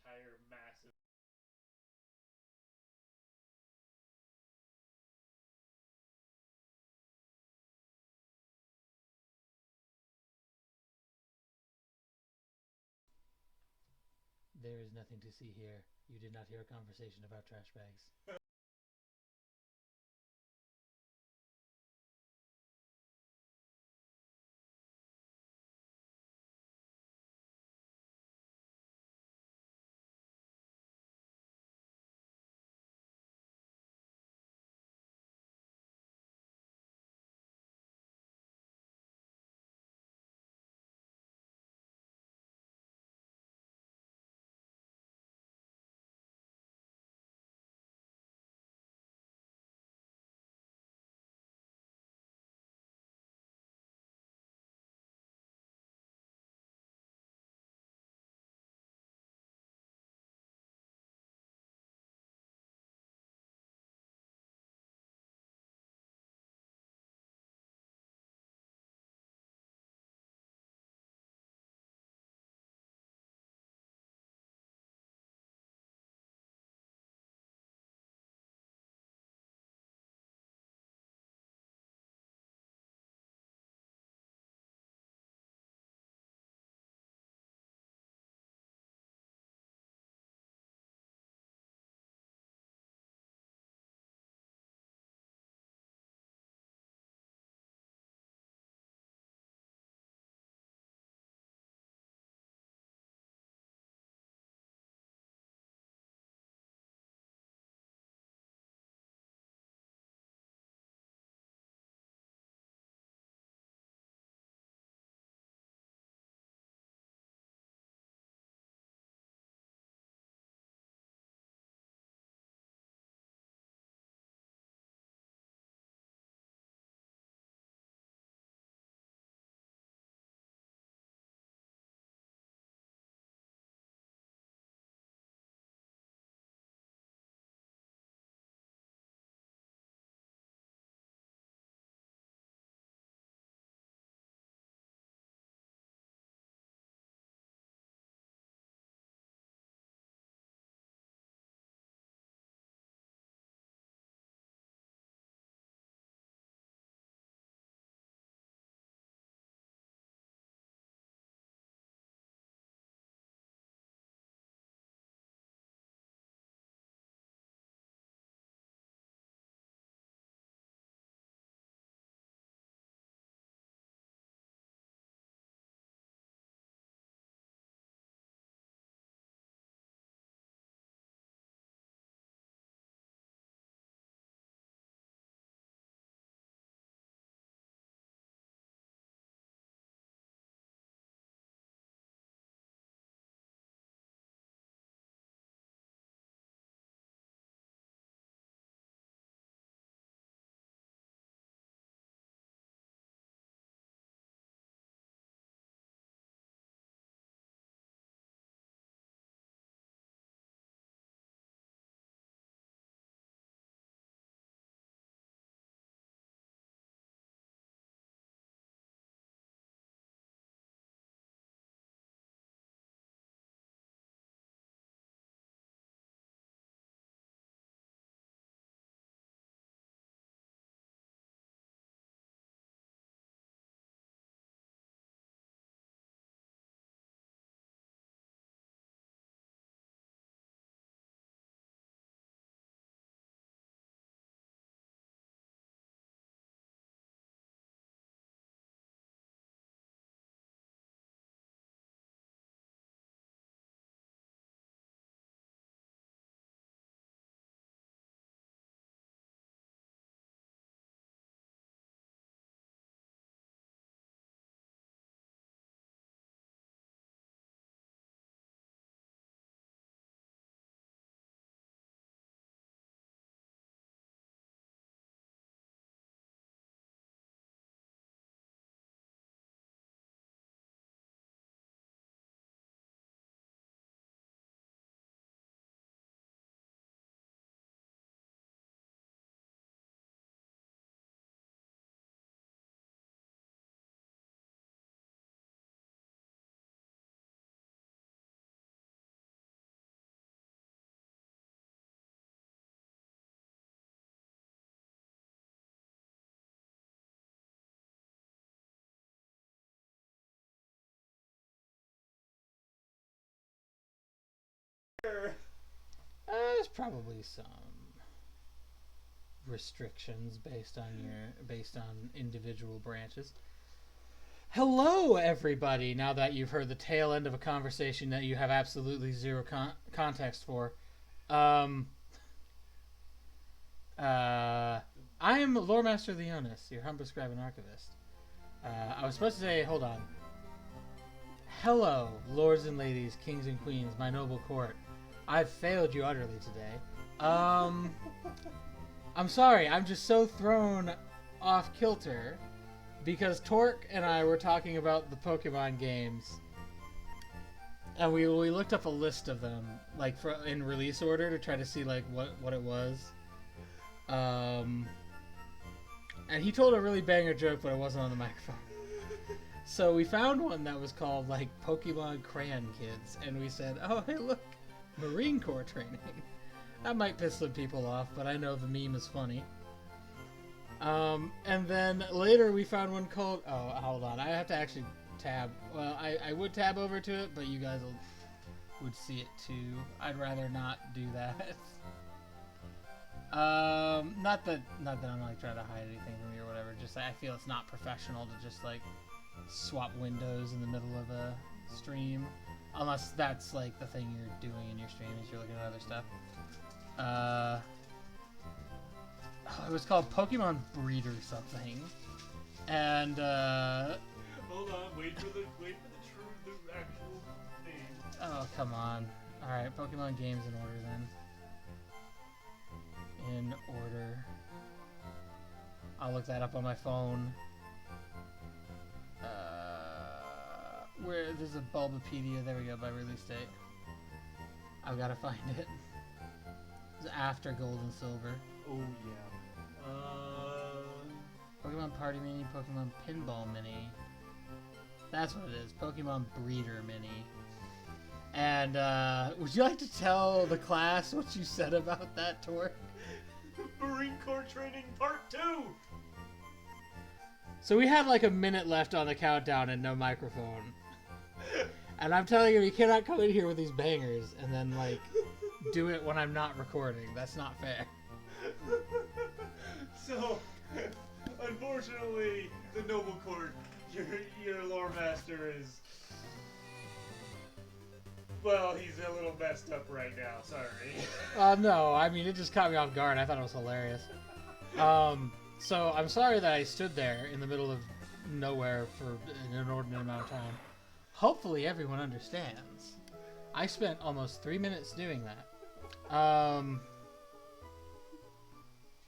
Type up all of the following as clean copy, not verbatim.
entire massive. There is nothing to see here. You did not hear a conversation about trash bags. There's probably some restrictions based on individual branches. Hello, everybody. Now that you've heard the tail end of a conversation that you have absolutely zero context for, I am Lore Master Leonis, your humble scribe and archivist. I was supposed to say, hold on. Hello, lords and ladies, kings and queens, my noble court. I've failed you utterly today. I'm sorry, I'm just so thrown off kilter because Torque and I were talking about the Pokemon games, and we looked up a list of them, like in release order, to try to see like what it was. And he told a really banger joke, but it wasn't on the microphone. So we found one that was called like Pokemon Crayon Kids, and we said, "Oh, hey, look, Marine Corps training." That might piss some people off, but I know the meme is funny. And then later we found one called... Oh, hold on. I have to actually tab... Well, I would tab over to it, but you guys would see it too. I'd rather not do that. Not that I'm like trying to hide anything from you or whatever. Just I feel it's not professional to just like swap windows in the middle of a stream. Unless that's like the thing you're doing in your stream is you're looking at other stuff. It was called Pokemon Breeder something, and hold on, wait for the actual name. Oh, come on. All right, Pokemon games in order then. In order. I'll look that up on my phone. Where there's a Bulbapedia. There we go. By release date. I've got to find it. It's after Gold and Silver. Oh yeah. Pokemon Party Mini, Pokemon Pinball Mini. That's what it is. Pokemon Breeder Mini. And would you like to tell the class what you said about that, Torque? Marine Corps Training Part 2! So we had like a minute left on the countdown and no microphone. And I'm telling you cannot come in here with these bangers and then like do it when I'm not recording. That's not fair. So, unfortunately, the Noble Court, your lore master is... Well, he's a little messed up right now, sorry. No, I mean, it just caught me off guard. I thought it was hilarious. So I'm sorry that I stood there in the middle of nowhere for an inordinate amount of time. Hopefully everyone understands. I spent almost 3 minutes doing that.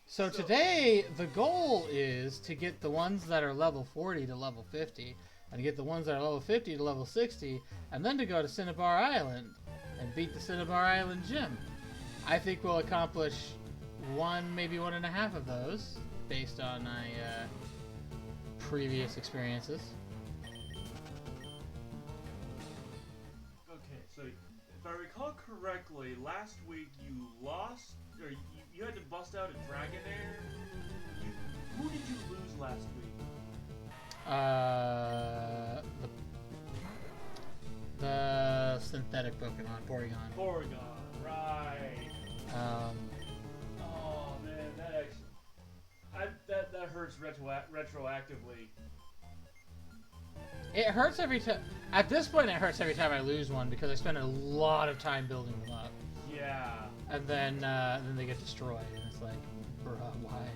So today, the goal is to get the ones that are level 40 to level 50, and get the ones that are level 50 to level 60, and then to go to Cinnabar Island and beat the Cinnabar Island gym. I think we'll accomplish one, maybe 1.5 of those, based on my previous experiences. Okay, so if I recall correctly, last week you lost, or you had to bust out a Dragonair. Who did you lose last week? The synthetic Pokemon, Porygon. Porygon, right. Oh man, that hurts retroactively. It hurts every time. At this point, it hurts every time I lose one because I spend a lot of time building them up. Yeah. And then they get destroyed, and it's like, bruh, why?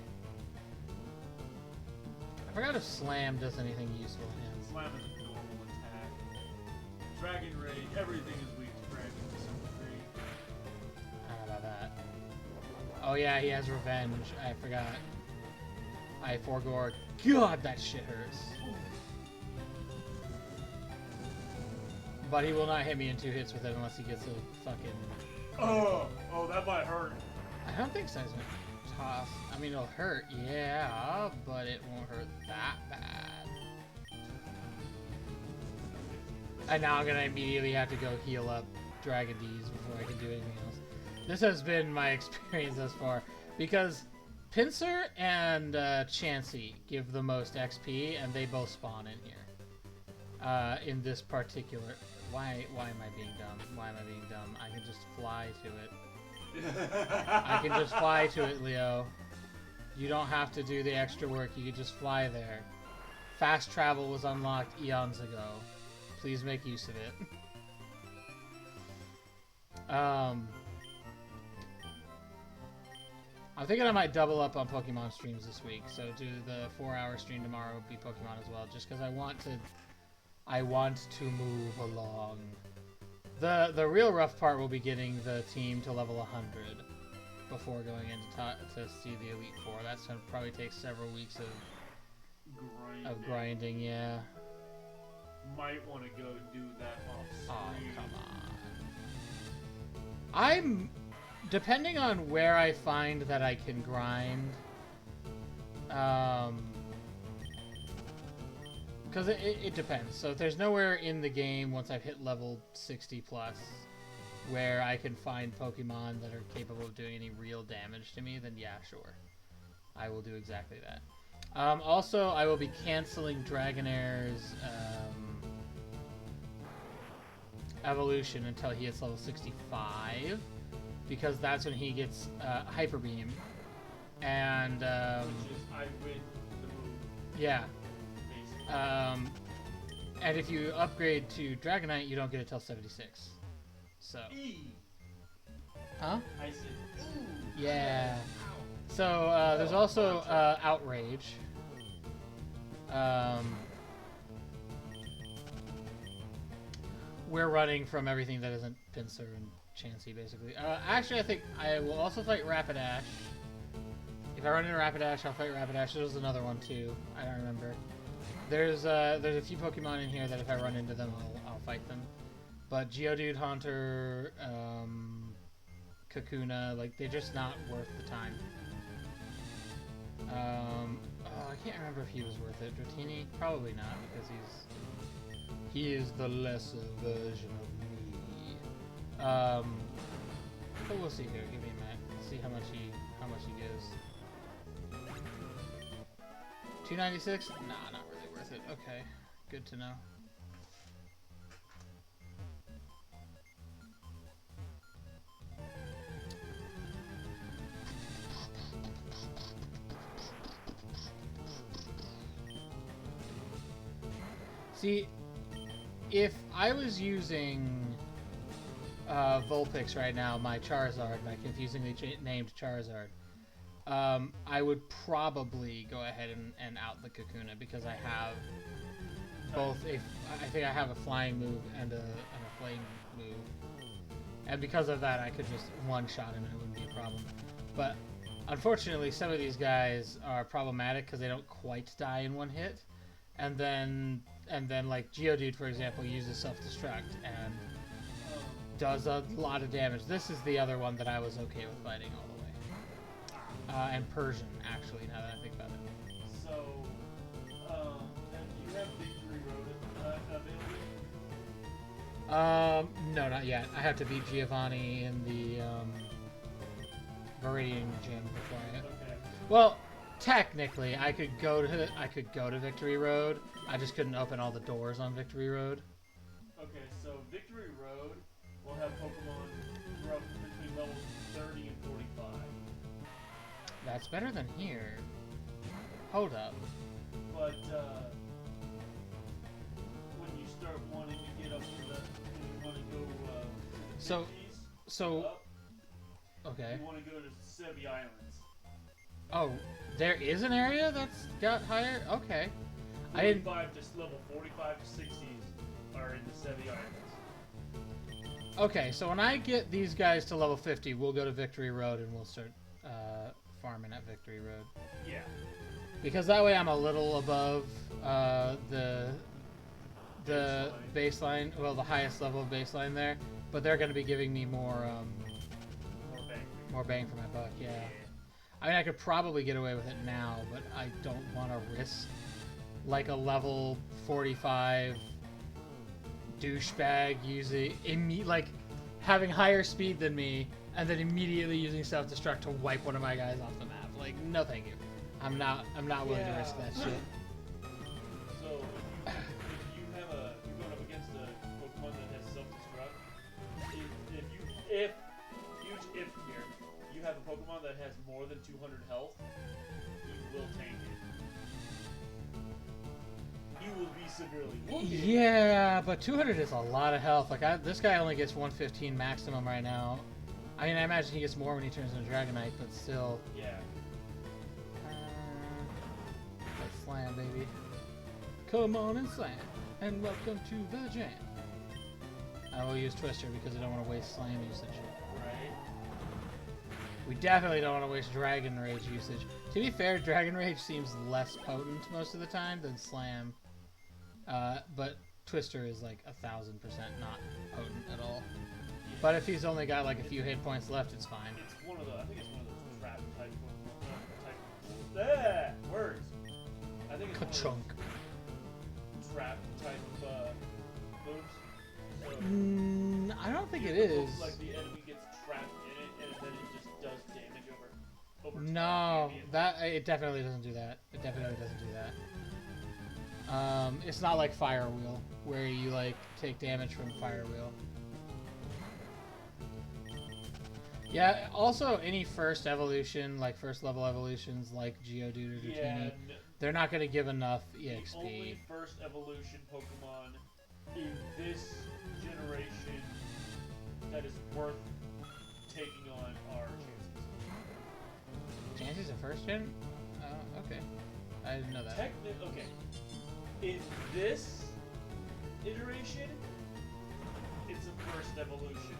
I forgot if Slam does anything useful. Slam is a normal attack. Dragon Rage, everything is weak to Dragon to some degree. I don't know about that. Oh yeah, he has Revenge. I forgot. I forgore. God, that shit hurts. But he will not hit me in 2 hits with it unless he gets a fucking... Oh, that might hurt. I don't think Seismic Toss. I mean, it'll hurt, yeah, but it won't hurt that bad. And now I'm gonna immediately have to go heal up Dragon D's before I can do anything else. This has been my experience thus far, because Pinsir and Chansey give the most XP, and they both spawn in here. In this particular... Why am I being dumb? Why am I being dumb? I can just fly to it. I can just fly to it, Leo. You don't have to do the extra work. You can just fly there. Fast travel was unlocked eons ago. Please make use of it. I'm thinking I might double up on Pokemon streams this week. So do the 4-hour stream tomorrow be Pokemon as well, just because I want to move along. The real rough part will be getting the team to level 100 before going into to see the Elite Four. That's gonna probably take several weeks of grinding. Yeah. Might want to go do that off screen. Oh, come on. I'm depending on where I find that I can grind. Because it depends. So if there's nowhere in the game once I've hit level 60 plus where I can find Pokemon that are capable of doing any real damage to me, then yeah, sure. I will do exactly that. Also, I will be canceling Dragonair's evolution until he hits level 65, because that's when he gets Hyper Beam. And which is I win the move. Yeah. And if you upgrade to Dragonite, you don't get it till 76. So. Huh? I said, ooh. Yeah. So there's also Outrage. We're running from everything that isn't Pinsir and Chansey, basically. Actually, I think I will also fight Rapidash. If I run into Rapidash, I'll fight Rapidash. There's another one too. I don't remember. There's a few Pokemon in here that if I run into them, I'll fight them. But Geodude, Haunter, Kakuna, like, they're just not worth the time. I can't remember if he was worth it. Dratini? Probably not, because he is the lesser version of me. But we'll see here. Give me a minute. See how much he gives. 296? Nah, not really worth it. Okay, good to know. See, if I was using Vulpix right now, my Charizard, my confusingly named Charizard, I would probably go ahead and out the Kakuna, because I have both I think I have a flying move and a flame move, and because of that I could just one-shot him and it wouldn't be a problem. But unfortunately, some of these guys are problematic because they don't quite die in one hit, and then like Geodude, for example, uses self-destruct and does a lot of damage. This is the other one that I was okay with fighting all the way. And Persian, actually, now that I think about it. So, do you have Victory Road available? No, not yet. I have to beat Giovanni in the Viridian Gym before I. Okay. Well, technically, I could go to Victory Road. I just couldn't open all the doors on Victory Road. Okay, so Victory Road will have Pokemon grow up between levels 30 and 45. That's better than here. Hold up. But when you start wanting to get up to the, you want to go to the 50s, up, okay. You want to go to Sebi Islands. Oh, there is an area that's got higher? Okay. 45 to level 45 to 60s are in the Sebi Islands. Okay, so when I get these guys to level 50, we'll go to Victory Road and we'll start farming at Victory Road. Yeah. Because that way I'm a little above the baseline, well, the highest level of baseline there, but they're going to be giving me more bang for my buck, yeah. I mean, I could probably get away with it now, but I don't want to risk like a level 45 douchebag using like having higher speed than me and then immediately using self-destruct to wipe one of my guys off the map. Like, no thank you. I'm not willing to risk that shit. So if you're going up against a Pokemon that has that has more than 200 health, you will tank it. You will be severely wounded. Yeah, but 200 is a lot of health. Like, this guy only gets 115 maximum right now. I mean, I imagine he gets more when he turns into Dragonite, but still. Yeah. Let's slam, baby. Come on and slam. And welcome to the jam. I will use Twister because I don't want to waste slam usage. Right. We definitely don't want to waste Dragon Rage usage. To be fair, Dragon Rage seems less potent most of the time than Slam. But Twister is like 1000% not potent at all. Yeah. But if he's only got like a few hit points left, it's fine. It's one of the, I think it's one of those trap type words. I think it's Ka-chunk. one of those trap type of moves. So I don't think it looks is. like the enemy gets trapped in it, and then it just does damage over No, time. it definitely doesn't do that. It definitely doesn't do that. It's not like Fire Wheel, where you like take damage from Fire Wheel. Yeah, also any first evolution, like first level evolutions like Geodude or Dratini, they're not going to give enough EXP. The only first evolution Pokemon in this generation that is worth taking on are Chances. Chances of first gen? Okay. I didn't know that. Okay. In this iteration, it's a first evolution.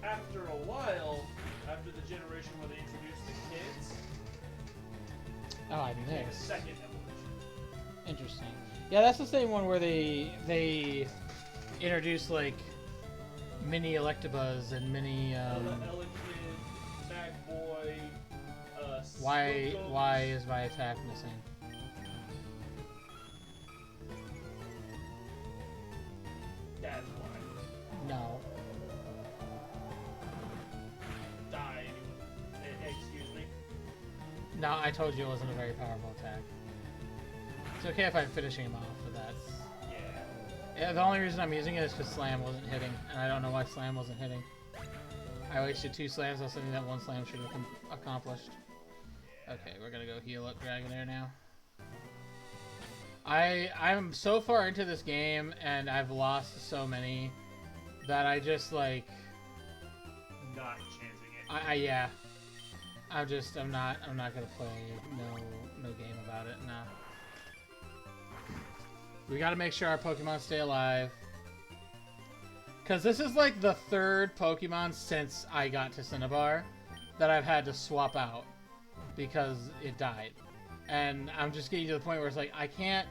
After a while, after the generation where they introduced the kids, Oh, I it's a missed. second evolution. Interesting. Yeah, that's the same one where they introduce like mini Electabuzz and mini Elekid, Magboy, why is my attack missing? That's why. No. Die, anyone. Excuse me. No, I told you it wasn't a very powerful attack. It's okay if I'm finishing him off, but that's... Yeah, the only reason I'm using it is because Slam wasn't hitting, and I don't know why Slam wasn't hitting. I wasted 2 slams on something that 1 slam should have accomplished. Okay, we're gonna go heal up Dragonair now. I'm so far into this game, and I've lost so many that I just like... Not chancing it. Yeah. I'm not gonna play no game about it, nah. We gotta make sure our Pokemon stay alive. Cause this is like the 3rd Pokemon since I got to Cinnabar that I've had to swap out because it died. And I'm just getting to the point where it's like, I can't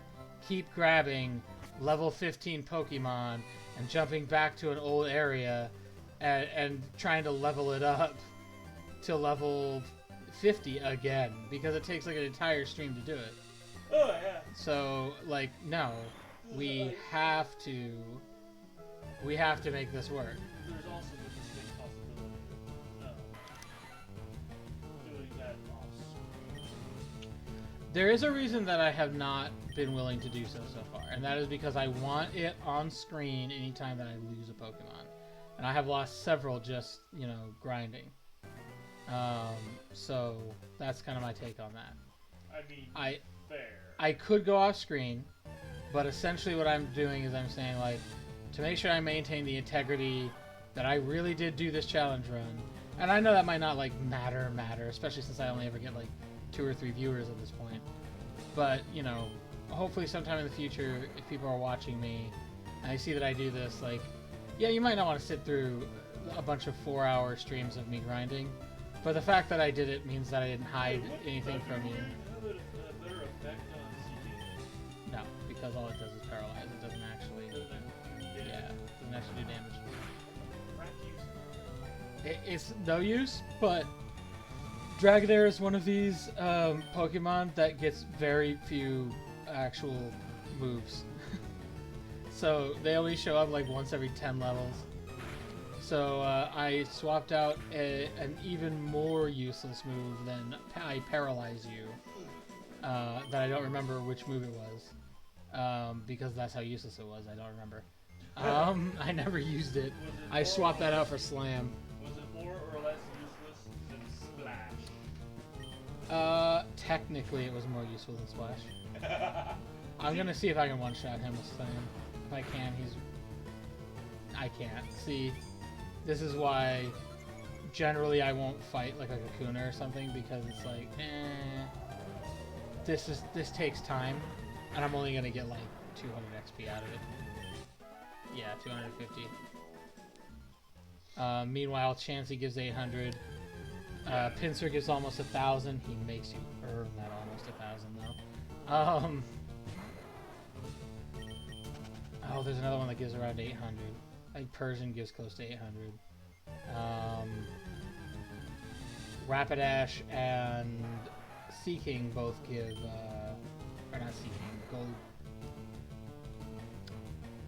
keep grabbing level 15 Pokemon and jumping back to an old area and trying to level it up to level 50 again, because it takes like an entire stream to do it. Oh, yeah. So, like, no. We have to make this work. There's also the distinct possibility of doing that off. There is a reason that I have not been willing to do so far, and that is because I want it on screen anytime that I lose a Pokemon. And I have lost several just, you know, grinding. So that's kind of my take on that. I mean, fair. I could go off screen, but essentially what I'm doing is I'm saying, like, to make sure I maintain the integrity that I really did do this challenge run. And I know that might not, like, matter, especially since I only ever get, like, 2 or 3 viewers at this point. But, you know, hopefully sometime in the future, if people are watching me, and I see that I do this, like, yeah, you might not want to sit through a bunch of 4-hour streams of me grinding, but the fact that I did it means that I didn't hide anything from you. Have a better effect on CP? No, because all it does is paralyze. It doesn't actually... Yeah, it doesn't actually do damage. It's no use, but Dragonair is one of these Pokemon that gets very few actual moves. So they only show up like once every 10 levels. So I swapped out an even more useless move than I Paralyze You. That I don't remember which move it was. Because that's how useless it was, I don't remember. I never used it. I swapped that out for Slam. Was it more or less useless than Splash? Technically it was more useful than Splash. I'm gonna see if I can one-shot him with Slam. If I can, I can't. See, this is why generally I won't fight like a Kakuna or something, because it's like, this takes time, and I'm only gonna get like 200 XP out of it. Yeah, 250. Meanwhile, Chansey gives 800. Pinsir gives almost 1,000. He makes you earn that almost 1,000 though. Oh, there's another one that gives around 800. I think Persian gives close to 800. Rapidash and Seaking both give, or not Seaking, Gold.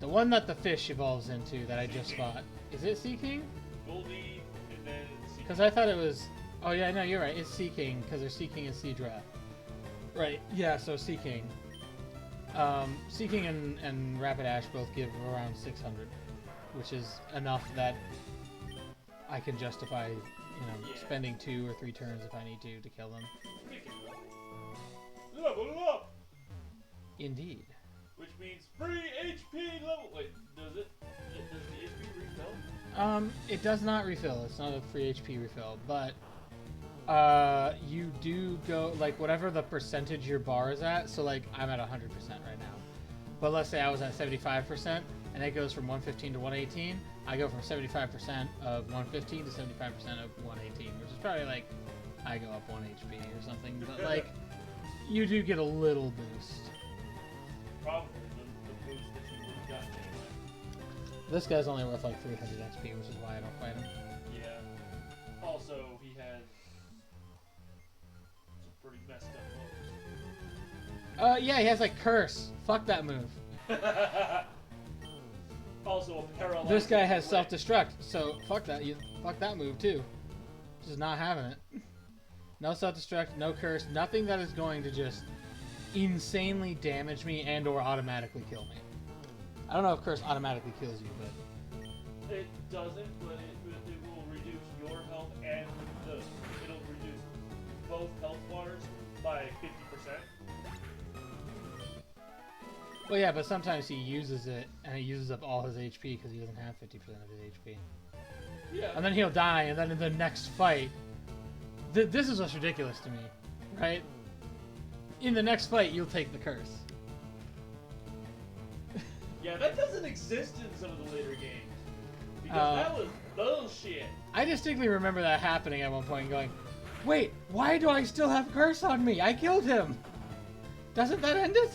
The one that the fish evolves into that I just fought. Is it Seaking? Goldie, and then Seaking. Because I thought it was... Oh yeah, no, you're right. It's Seaking, because they're Seaking and Seadra. Right, yeah, so Seaking. Seaking and Rapidash both give around 600, which is enough that I can justify, spending 2 or 3 turns if I need to kill them. Level up! Indeed. Which means free HP level. Wait, does it? Does the HP refill? It does not refill. It's not a free HP refill, but you do go like whatever the percentage your bar is at. So like I'm at 100% right now, but let's say I was at 75%, and it goes from 115 to 118. I go from 75% of 115 to 75% of 118, which is probably like I go up 1 HP or something. But like you do get a little boost. Probably the boost that you would have gotten anyway. This guy's only worth like 300 XP, which is why I don't fight him. Yeah. Also, he has some pretty messed up moves. Yeah, he has like Curse. Fuck that move. Also, a paralyzed. This guy has self-destruct, so fuck that. Fuck that move too. Just not having it. No self-destruct, no curse, nothing that is going to just insanely damage me and or automatically kill me. I don't know if curse automatically kills you, but it doesn't. But it will reduce your health and it'll reduce both health bars by 50%. well, yeah, but sometimes he uses it and he uses up all his HP because he doesn't have 50% of his HP. Yeah. And then he'll die, and then in the next fight, this is what's ridiculous to me, right? In the next fight, you'll take the curse. Yeah, that doesn't exist in some of the later games. Because that was bullshit. I distinctly remember that happening at one point and going, wait, why do I still have curse on me? I killed him! Doesn't that end it?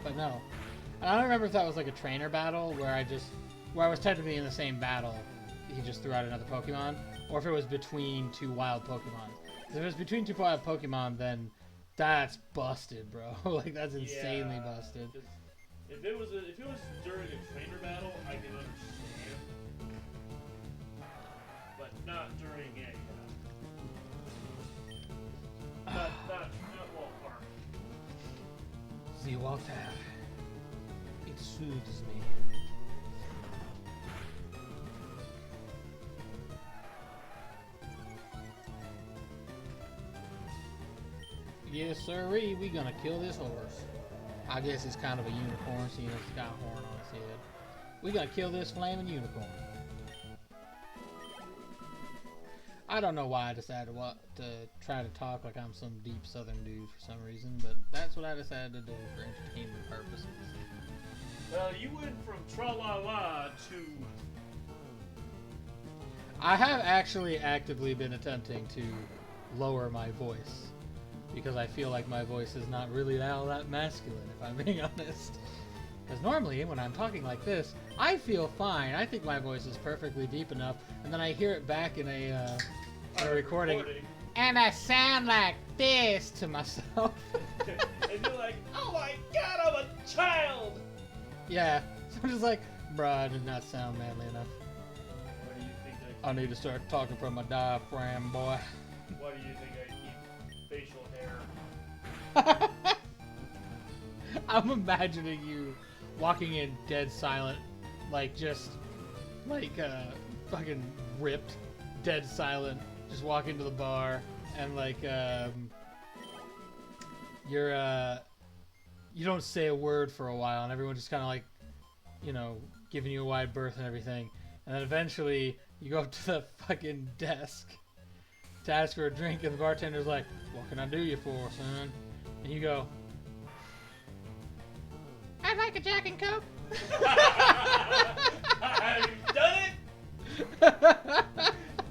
But no. And I don't remember if that was like a trainer battle where I was technically in the same battle, he just threw out another Pokemon, or if it was between 2 wild Pokemon. If it was between 2 wild Pokemon, then that's busted, bro. Like that's insanely busted. If it was during a trainer battle, I can understand, but not during a not Walt Park. The water, it soothes me. Yes, sirree, we gonna kill this horse. I guess it's kind of a unicorn, seeing it's got a horn on its head. We gonna kill this flaming unicorn. I don't know why I decided to try to talk like I'm some deep southern dude for some reason, but that's what I decided to do for entertainment purposes. Well, you went from tra-la-la to... I have actually actively been attempting to lower my voice, because I feel like my voice is not really all that masculine, if I'm being honest. Because normally, when I'm talking like this, I feel fine. I think my voice is perfectly deep enough, and then I hear it back in a recording, and I sound like this to myself. And you're like, oh my god, I'm a child! Yeah, so I'm just like, bruh, I did not sound manly enough. Why do you think I need to start talking from my diaphragm, boy. Why do you think I keep facial hair? I'm imagining you walking in dead silent, like just like fucking ripped, dead silent. Just walk into the bar and like you don't say a word for a while, and everyone just kind of like, you know, giving you a wide berth and everything. And then eventually you go up to the fucking desk to ask for a drink, and the bartender's like, "What can I do you for, son?" And you go, "I'd like a Jack and Coke." I've done it!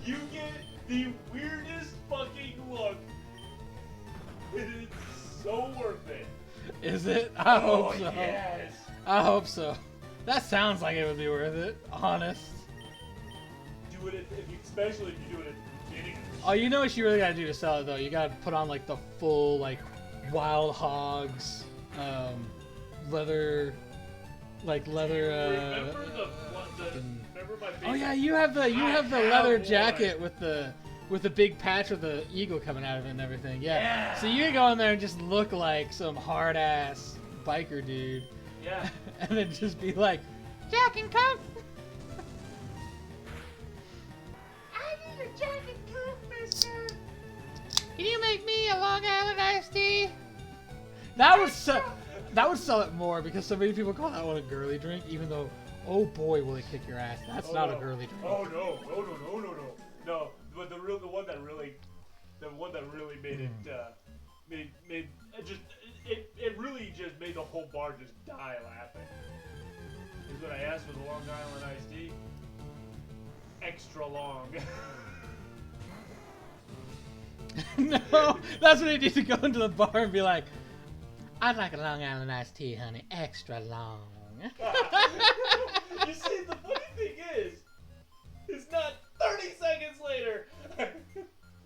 You get the weirdest fucking look. It's so worth it. Is it? I hope so. Yes. I hope so. That sounds like it would be worth it. Honest. Do it especially if you do it at the beginning. Oh, you know what you really gotta do to sell it though? You gotta put on like the full like Wild Hogs, leather. Remember remember my big Oh yeah, you have the leather jacket with the big patch with the eagle coming out of it and everything. Yeah. So you can go in there and just look like some hard ass biker dude. Yeah. And then just be like, "Jack and Coke." I need a Jack and Coke, mister. Can you make me a Long Island iced tea? That would sell it more, because so many people call that one a girly drink, even though, oh boy, will it kick your ass. That's not a girly drink. Oh no. No, but the one that really made it really just made the whole bar just die laughing. Is when I asked for the Long Island iced tea. Extra long. No, that's when you need to go into the bar and be like, "I'd like a Long Island iced tea, honey, extra long." You see, the funny thing is not 30 seconds later,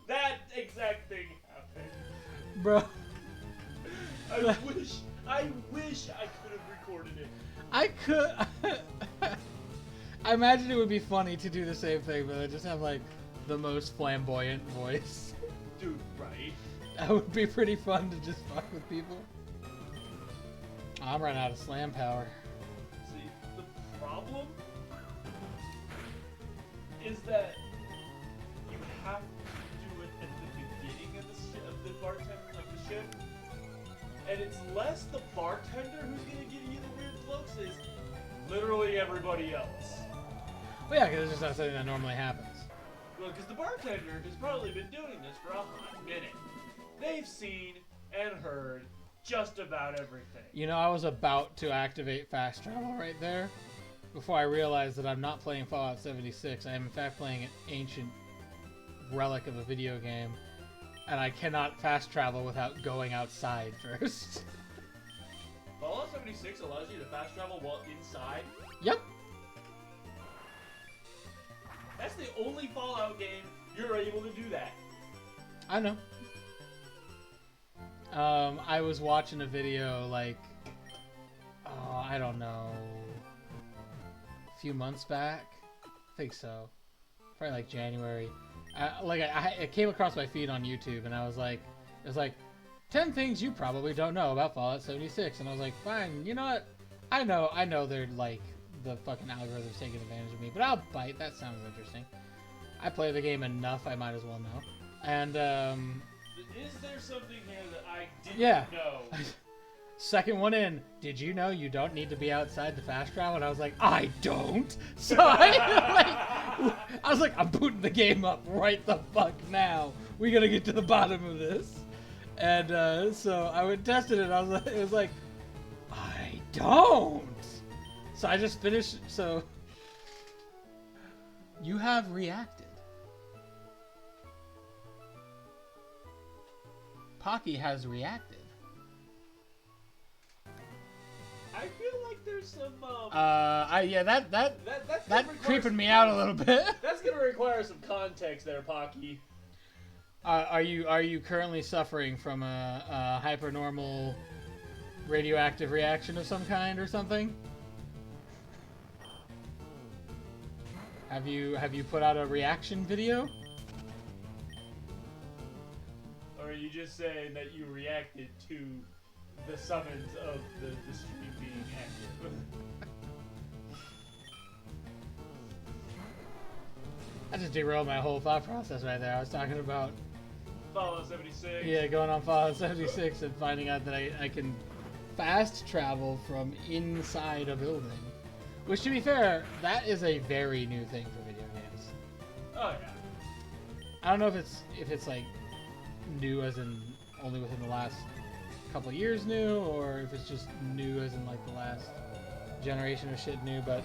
that exact thing happened. Bro. I wish I could have recorded it. I could. I imagine it would be funny to do the same thing, but I just have like the most flamboyant voice. Dude, right? That would be pretty fun to just fuck with people. I'm running out of slam power. See, the problem is that you have to do it at the beginning of the bartender, like the shift. And it's less the bartender who's gonna give you the weird looks, is literally everybody else. Well, yeah, because it's just not something that normally happens. Well, because the bartender has probably been doing this for a hot minute. They've seen and heard just about everything. You know, I was about to activate fast travel right there before I realized that I'm not playing Fallout 76. I am in fact playing an ancient relic of a video game, and I cannot fast travel without going outside first. Fallout 76 allows you to fast travel while inside? Yep. That's the only Fallout game you're able to do that. I know. I was watching a video like, oh, I don't know, a few months back. I think so. Probably like January. I came across my feed on YouTube, and I was like, it was like 10 things you probably don't know about Fallout 76, and I was like, fine, you know what? I know they're like, the fucking algorithm's taking advantage of me, but I'll bite. That sounds interesting. I play the game enough, I might as well know. And is there something here that I didn't know? Second one in, did you know you don't need to be outside to fast travel? And I was like, I don't. So I was like, I'm booting the game up right the fuck now. We gotta get to the bottom of this. And so I went and tested it. And I was like, it was like, I don't. So I just finished. So you have reacted. Pocky has reacted. I feel like there's some. That's creeping me out a little bit. That's gonna require some context there, Pocky. Are you currently suffering from a hypernormal radioactive reaction of some kind or something? Have you put out a reaction video? Or are you just saying that you reacted to the summons of the stream being active? I just derailed my whole thought process right there. I was talking about Fallout 76. going on Fallout 76 and finding out that I can fast travel from inside a building. Which, to be fair, that is a very new thing for video games. Oh yeah. I don't know if it's like new as in only within the last couple of years new, or if it's just new as in like the last generation of shit new. But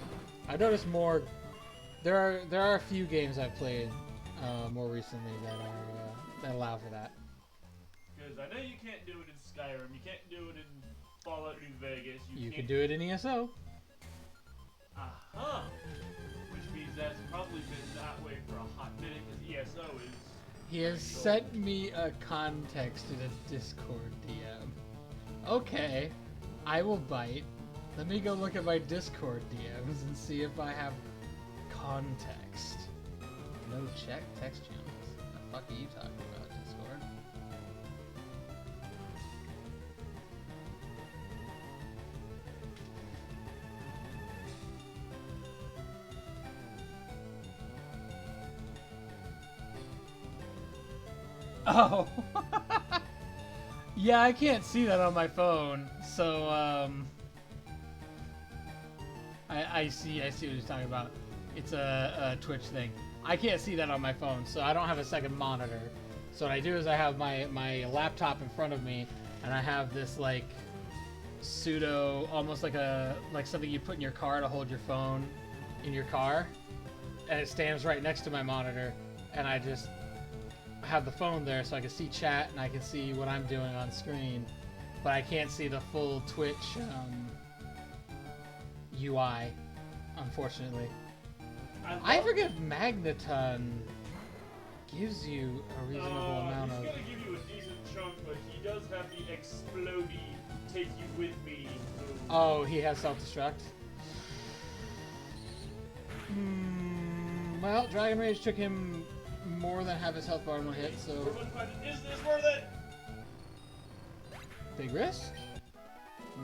I've noticed more. There are a few games I've played more recently that allow for that. Because I know you can't do it in Skyrim, you can't do it in Fallout New Vegas. You can do it in ESO. Uh-huh. Which means that's probably been that way for a hot minute, because ESO is... He has sent me a context in a Discord DM. Okay, I will bite. Let me go look at my Discord DMs and see if I have context. No check text channels. The fuck are you talking about, Discord? Oh. Yeah, I can't see that on my phone. So I see what he's talking about. It's a Twitch thing. I can't see that on my phone, so I don't have a second monitor. So what I do is I have my laptop in front of me, and I have this like pseudo, almost like something you put in your car to hold your phone in your car, and it stands right next to my monitor, and I just have the phone there so I can see chat and I can see what I'm doing on screen, but I can't see the full Twitch UI, unfortunately. I forget if Magneton gives you a reasonable amount of... He's gonna give you a decent chunk, but he does have the explodey take you with me move. Oh, he has self-destruct? Well, Dragon Rage took him more than half his health bar in one hit, so... Is this worth it? Big risk?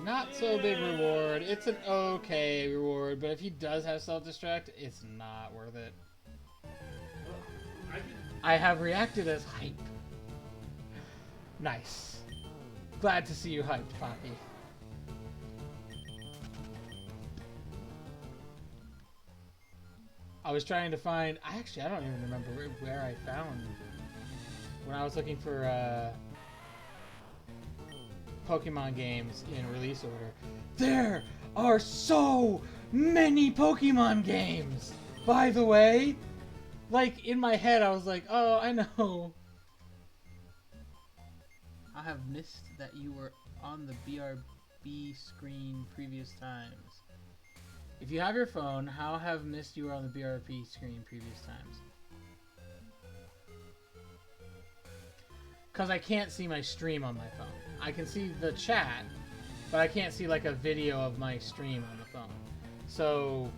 Not so big reward. It's an okay reward, but if he does have self-destruct, it's not worth it. I have reacted as hype. Nice. Glad to see you hyped, Poppy. I was trying to find... Actually, I don't even remember where I found... When I was looking for Pokemon games in release order. There are so many Pokemon games, by the way! Like, in my head, I was like, oh, I know. I have missed that you were on the BRB screen previous times. If you have your phone, how have missed you were on the BRB screen previous times? Because I can't see my stream on my phone. I can see the chat, but I can't see like a video of my stream on the phone. So,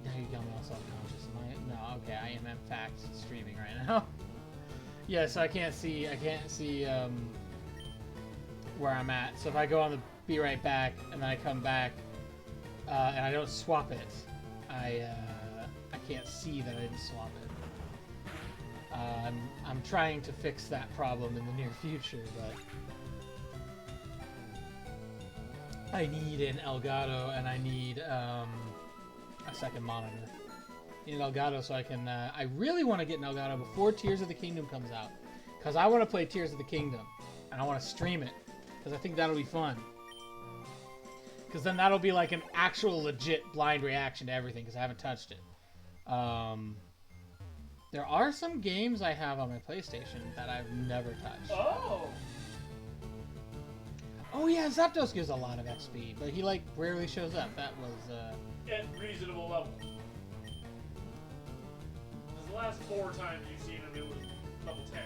now you got me all self-conscious. No, okay, I am in fact streaming right now. Yeah, so I can't see where I'm at. So if I go on the be right back and then I come back and I don't swap it, I can't see that I didn't swap it. I'm trying to fix that problem in the near future, but I need an Elgato and I need a second monitor. I need an Elgato so I can. I really want to get an Elgato before Tears of the Kingdom comes out, because I want to play Tears of the Kingdom and I want to stream it, because I think that'll be fun. Because then that'll be like an actual legit blind reaction to everything, because I haven't touched it. There are some games I have on my PlayStation that I've never touched. Oh! Oh yeah, Zapdos gives a lot of XP, but he like rarely shows up. That was at reasonable level. The last 4 times you've seen him, it was level 10.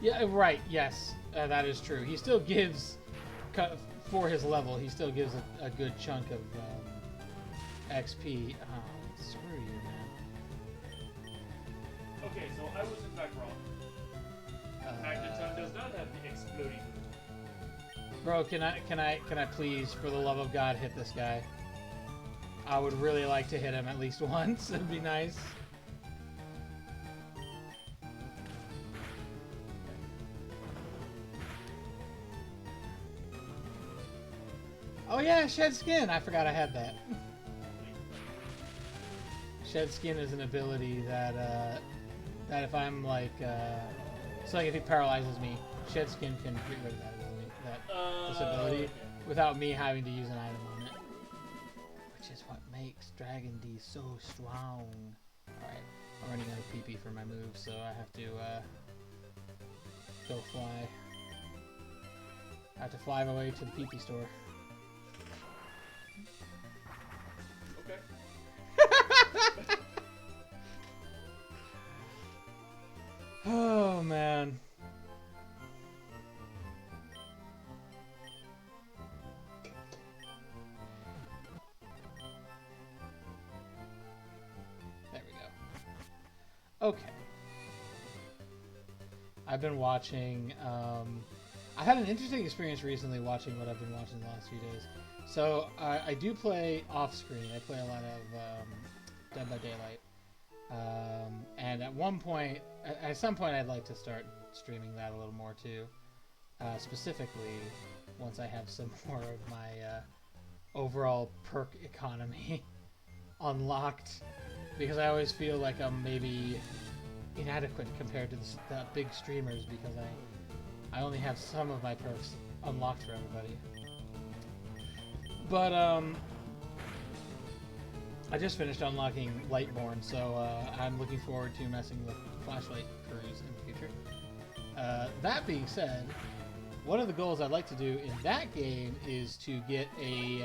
Yeah, right. Yes, that is true. He still gives, for his level, he still gives a good chunk of XP. Screw you, man. Okay, so I was in fact wrong. Magneton does not have the exploding move. Bro, can I please, for the love of God, hit this guy? I would really like to hit him at least once. It'd be nice. Oh yeah, shed skin. I forgot I had that. Shed skin is an ability that that if I'm like, so like if he paralyzes me, shed skin can get rid of that ability, this ability, okay. without me having to use an item on it. Which is what makes Dragon D so strong. Alright, I'm running out of PP for my move, so I have to go fly. I have to fly my way to the PP store. Okay. Oh man. There we go. Okay. I've been watching, I've had an interesting experience recently watching what I've been watching the last few days. So, I do play off-screen. I play a lot of Dead by Daylight. And at some point I'd like to start streaming that a little more too. Specifically, once I have some more of my overall perk economy unlocked. Because I always feel like I'm maybe inadequate compared to the big streamers because I only have some of my perks unlocked for everybody. But I just finished unlocking Lightborn, so I'm looking forward to messing with flashlight crews in the future. That being said, one of the goals I'd like to do in that game is to get is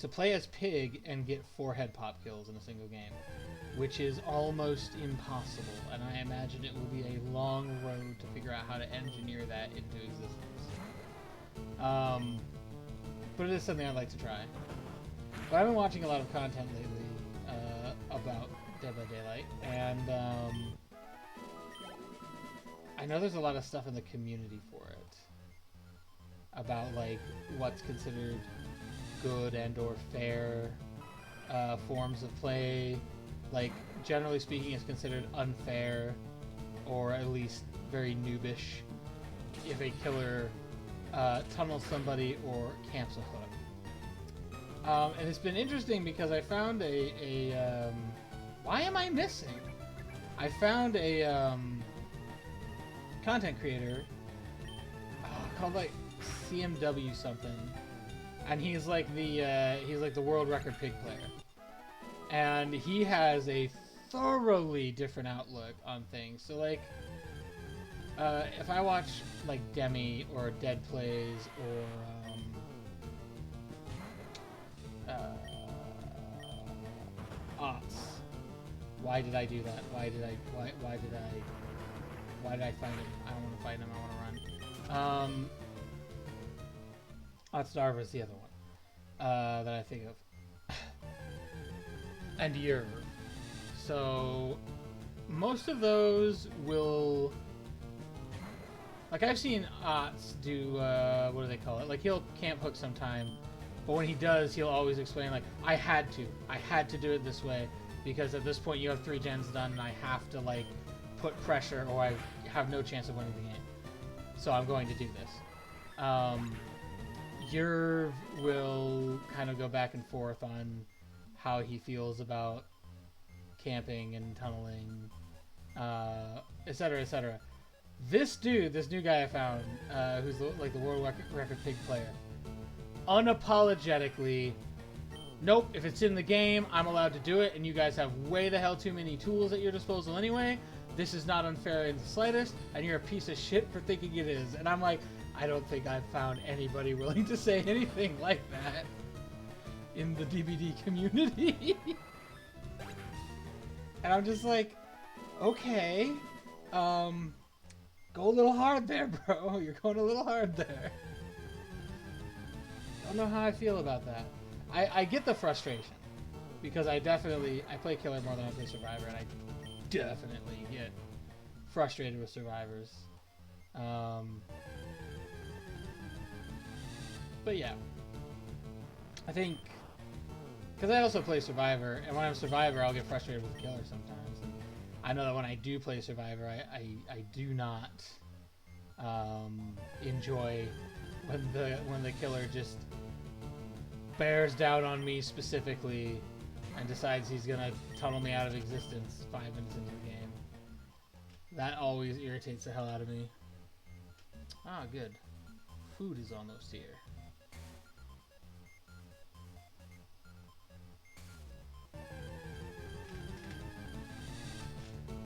to play as Pig and get 4 head pop kills in a single game, which is almost impossible, and I imagine it will be a long road to figure out how to engineer that into existence. But it is something I'd like to try. But I've been watching a lot of content lately about Dead by Daylight, and I know there's a lot of stuff in the community for it about like what's considered good and or fair forms of play. Like generally speaking, it's considered unfair or at least very noobish if a killer tunnels somebody or camps a hook. And it's been interesting because I found why am I missing? I found a content creator called like CMW something, and he's like the world record pig player, and he has a thoroughly different outlook on things. So like, if I watch like Demi or Dead Plays or Ots. Why did I do that? Why did I fight him? I don't want to fight him, I want to run. Otstarva is the other one that I think of. And Yerv. So most of those will, like I've seen Ots do what do they call it? Like he'll camp hook sometime, but when he does, he'll always explain like I had to do it this way because at this point you have 3 gens done and I have to like put pressure or I have no chance of winning the game. So I'm going to do this. Yerv will kind of go back and forth on how he feels about camping and tunneling, etc., etc. This dude, this new guy I found, who's like the world record pig player, unapologetically, nope, if it's in the game, I'm allowed to do it, and you guys have way the hell too many tools at your disposal anyway. This is not unfair in the slightest, and you're a piece of shit for thinking it is. And I'm like, I don't think I've found anybody willing to say anything like that in the DBD community. And I'm just like, okay, go a little hard there, bro. You're going a little hard there. Don't know how I feel about that. I get the frustration because I play killer more than I play survivor, and I definitely get frustrated with survivors. But yeah, I think because I also play survivor, and when I'm survivor, I'll get frustrated with the killer sometimes. And I know that when I do play survivor, I do not enjoy when the killer just bears down on me specifically and decides he's gonna tunnel me out of existence 5 minutes into the game. That always irritates the hell out of me. Ah, good. Food is almost here.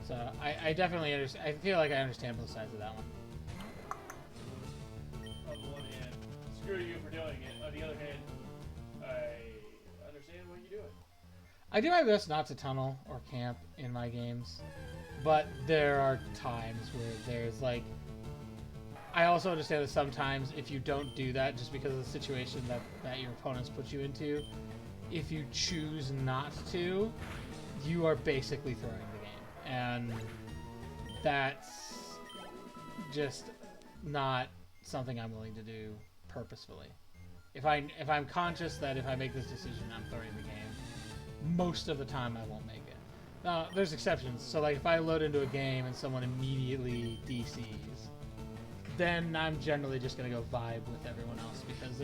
So I definitely understand. I feel like I understand both sides of that one. On the one hand, screw you for doing it. On the other hand, I understand what you're doing. I do my best not to tunnel or camp in my games, but there are times where there's like... I also understand that sometimes if you don't do that just because of the situation that your opponents put you into, if you choose not to, you are basically throwing the game. And that's just not something I'm willing to do purposefully. If I'm conscious that if I make this decision, I'm throwing the game, most of the time I won't make it. Now, there's exceptions. So like if I load into a game and someone immediately DCs, then I'm generally just going to go vibe with everyone else because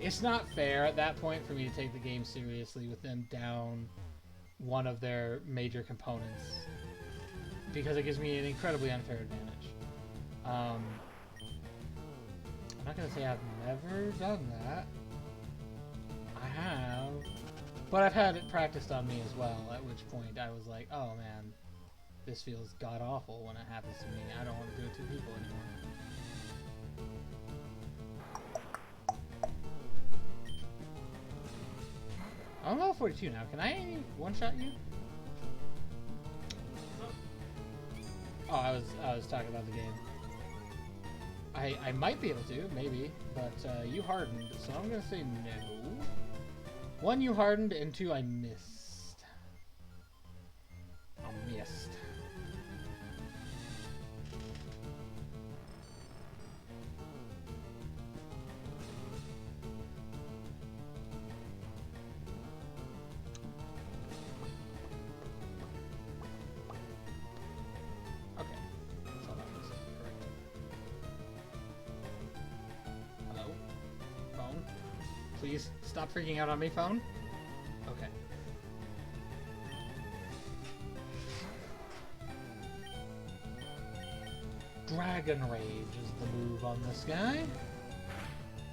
it's not fair at that point for me to take the game seriously with them down one of their major components because it gives me an incredibly unfair advantage. I'm not going to say I've never done that. I have. But I've had it practiced on me as well, at which point I was like, oh man, this feels god-awful when it happens to me. I don't want to do it to people anymore. I'm level 42 now. Can I one-shot you? Oh, I was talking about the game. I might be able to, maybe, but you hardened, so I'm gonna say no. 1, you hardened, and 2, I missed. I missed. Okay, that's all that was. Correct. Hello? Phone? Please stop freaking out on me, phone. Okay. Dragon Rage is the move on this guy.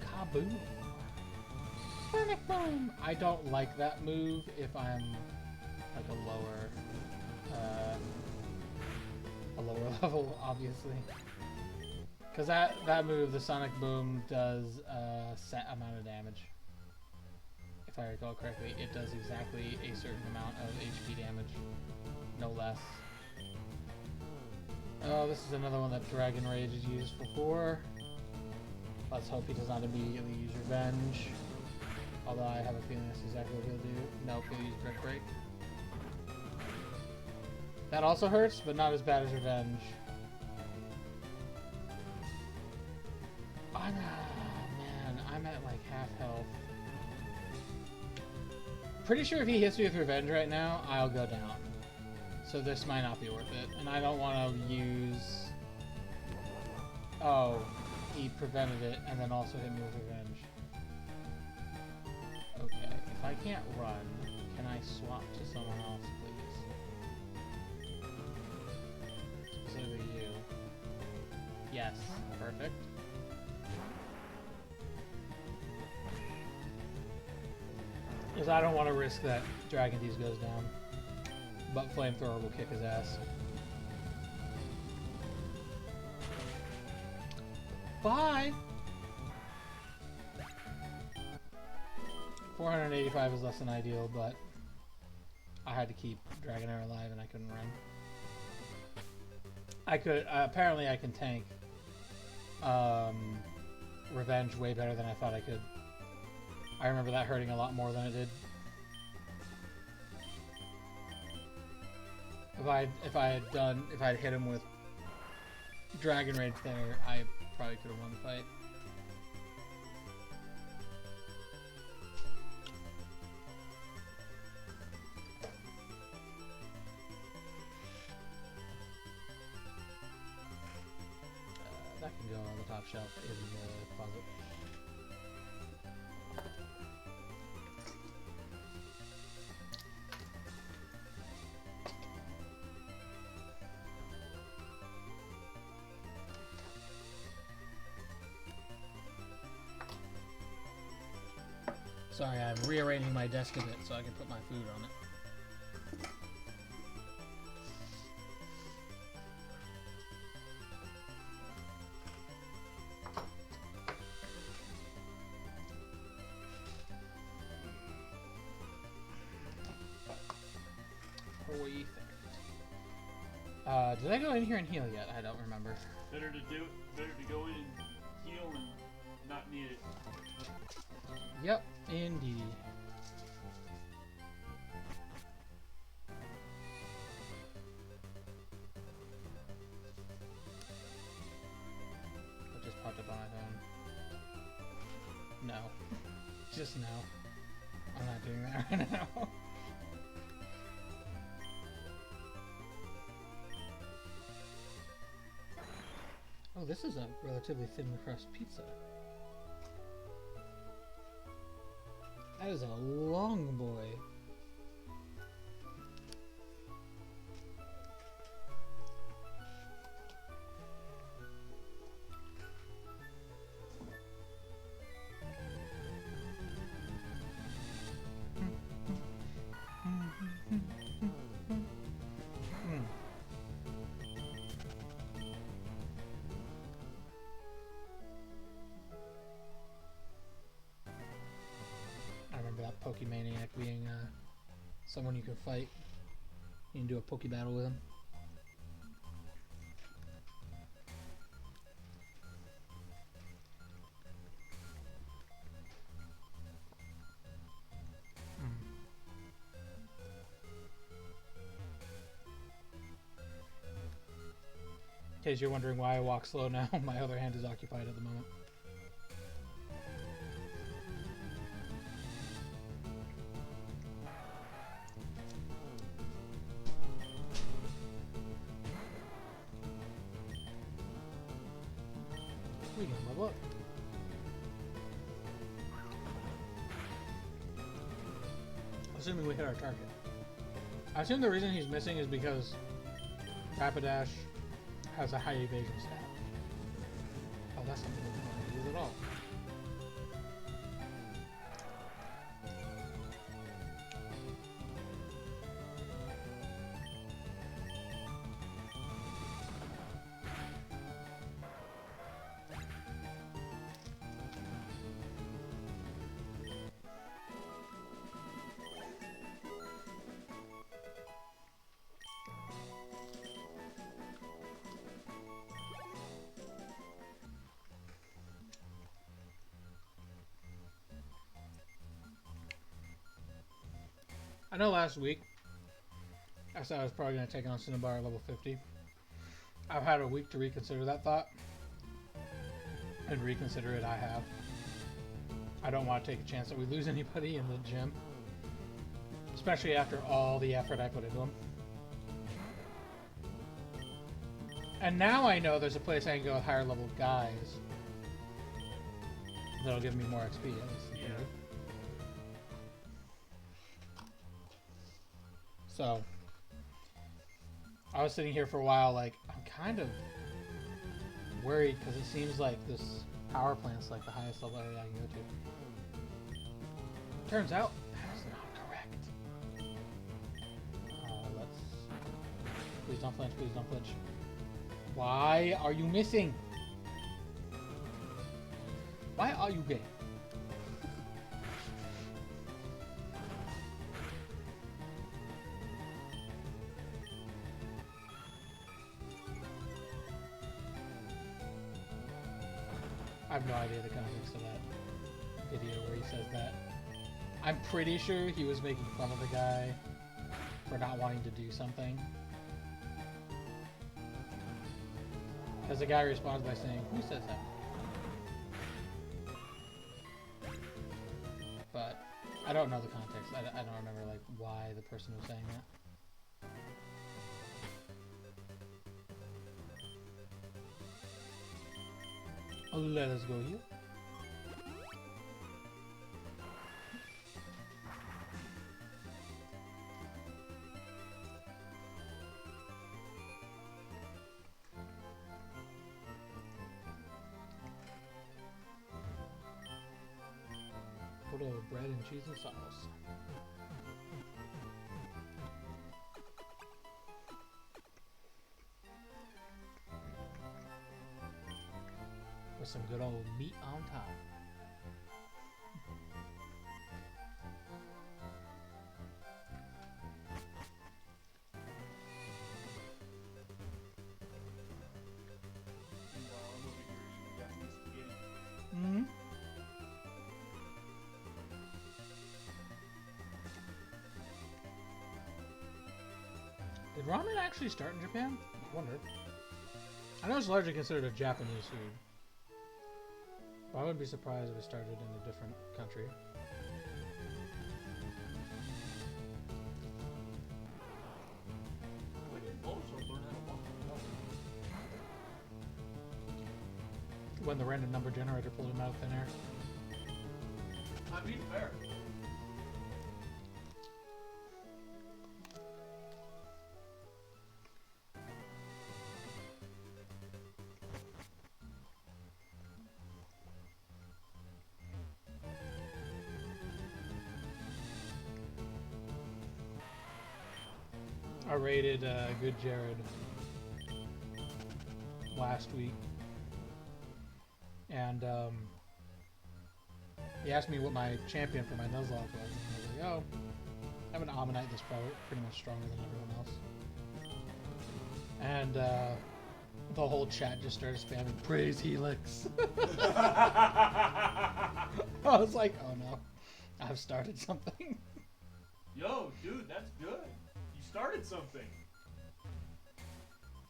Kaboom. Sonic Boom! I don't like that move if I'm like a lower level, obviously. Because that move, the Sonic Boom, does a set amount of damage. If I recall correctly, it does exactly a certain amount of HP damage, no less. Oh, this is another one that Dragon Rage is used for. Let's hope he does not immediately use Revenge. Although I have a feeling that's exactly what he'll do. Nope, he'll use Brick Break. That also hurts, but not as bad as Revenge. Man, I'm at like half health. Pretty sure if he hits me with Revenge right now, I'll go down. So this might not be worth it. And I don't want to use... Oh, he prevented it and then also hit me with Revenge. Okay, if I can't run, can I swap to someone else, please? Specifically you. Yes, perfect. Because I don't want to risk that Dragon Tease goes down. But Flamethrower will kick his ass. Bye! 485 is less than ideal, but I had to keep Dragonair alive and I couldn't run. I could, apparently I can tank Revenge way better than I thought I could. I remember that hurting a lot more than it did. If I had hit him with Dragon Rage there, I probably could have won the fight. That can go on the top shelf in the closet. Sorry, I'm rearranging my desk a bit so I can put my food on it. Did I go in here and heal yet? I don't remember. Better to go in and heal and not need it. Yep, indeed. What just popped up on my phone? No. Just no. I'm not doing that right now. Oh, this is a relatively thin crust pizza. That is a long boy. Pokemaniac being someone you can fight. You can do a Poke battle with him. In case you're wondering why I walk slow now, my other hand is occupied at the moment. We can level up. Assuming we hit our target. I assume the reason he's missing is because Rapidash has a high evasion stat. Oh, that's something we don't want to use at all. I know last week I said I was probably going to take on Cinnabar at level 50. I've had a week to reconsider that thought. And reconsider it I have. I don't want to take a chance that we lose anybody in the gym. Especially after all the effort I put into them. And now I know there's a place I can go with higher level guys. That'll give me more XP at least. Yeah. So, I was sitting here for a while like, I'm kind of worried because it seems like this power plant's like the highest level area I can go to. Turns out, that's not correct. Let's... Please don't flinch, please don't flinch. Why are you missing? Why are you gay? I have no idea the context of that video where he says that. I'm pretty sure he was making fun of the guy for not wanting to do something. Because the guy responds by saying, "Who says that?" But I don't know the context. I don't remember like why the person was saying that. Let us go here. good old bread and cheese and sauce. With some good old meat on top. Mm-hmm. Did ramen actually start in Japan? I wondered. I know it's largely considered a Japanese food. But I wouldn't be surprised if it started in a different country. When the random number generator pulled him out of thin air. I mean, fair. I rated Good Jared last week, and he asked me what my champion for my nuzlock was, and I was like, oh, I have an Ammonite that's probably pretty much stronger than everyone else. And the whole chat just started spamming praise Helix. I was like, oh no, I've started something. Yo, dude, that's good. You started something.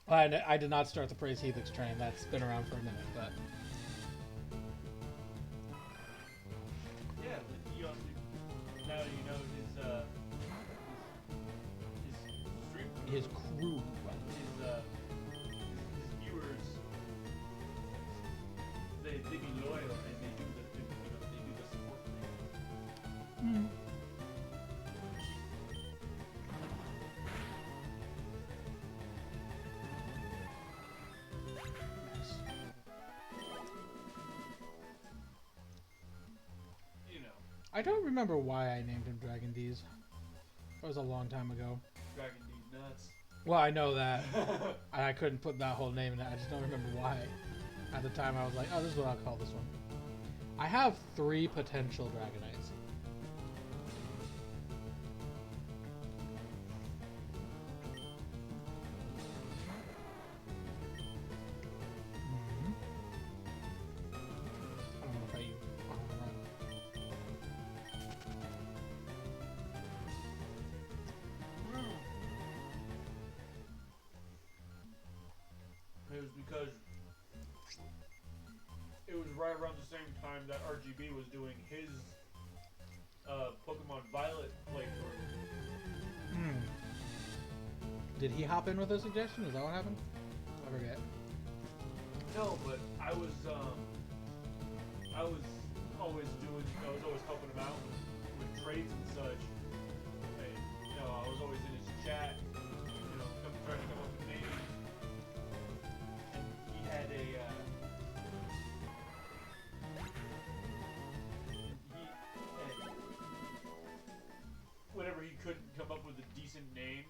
I did not start the praise Helix train. That's been around for a minute, but yeah, but you also, now you know his stream, his crew. his viewers, they be loyal and they do the support thing. Mm. I don't remember why I named him Dragon D's. That was a long time ago. Dragon D's nuts. Well, I know that. I couldn't put that whole name in it. I just don't remember why. At the time, I was like, oh, this is what I'll call this one. I have 3 potential Dragonites. I don't know if I use It was because it was right around the same time that RGB was doing his Pokemon Violet playthrough. Hmm. Did he hop in with a suggestion? Is that what happened? I forget. No, but I was always helping him out with trades and such. And, I was always in his chat, trying to come up with names. And he had whenever he couldn't come up with a decent name,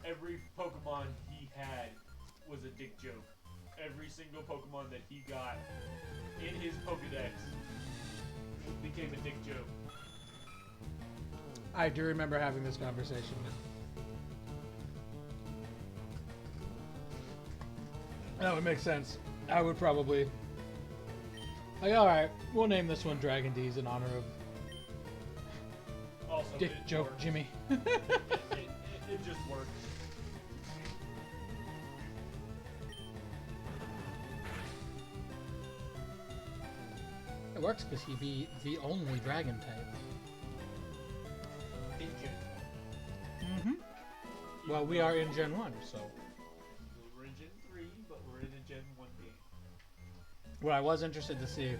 every Pokemon he had was a dick joke. Every single Pokemon that he got in his Pokedex became a dick joke. I do remember having this conversation. That would make sense. I would probably... Like, alright, we'll name this one Dragon D's in honor of Also, Dick it Joke works. Jimmy. It just works. It works because he'd be the only dragon type. In Gen. Mm-hmm. Well, we are in Gen 1, so... We were in Gen 3, but we're in a Gen 1 game. What I was interested to see,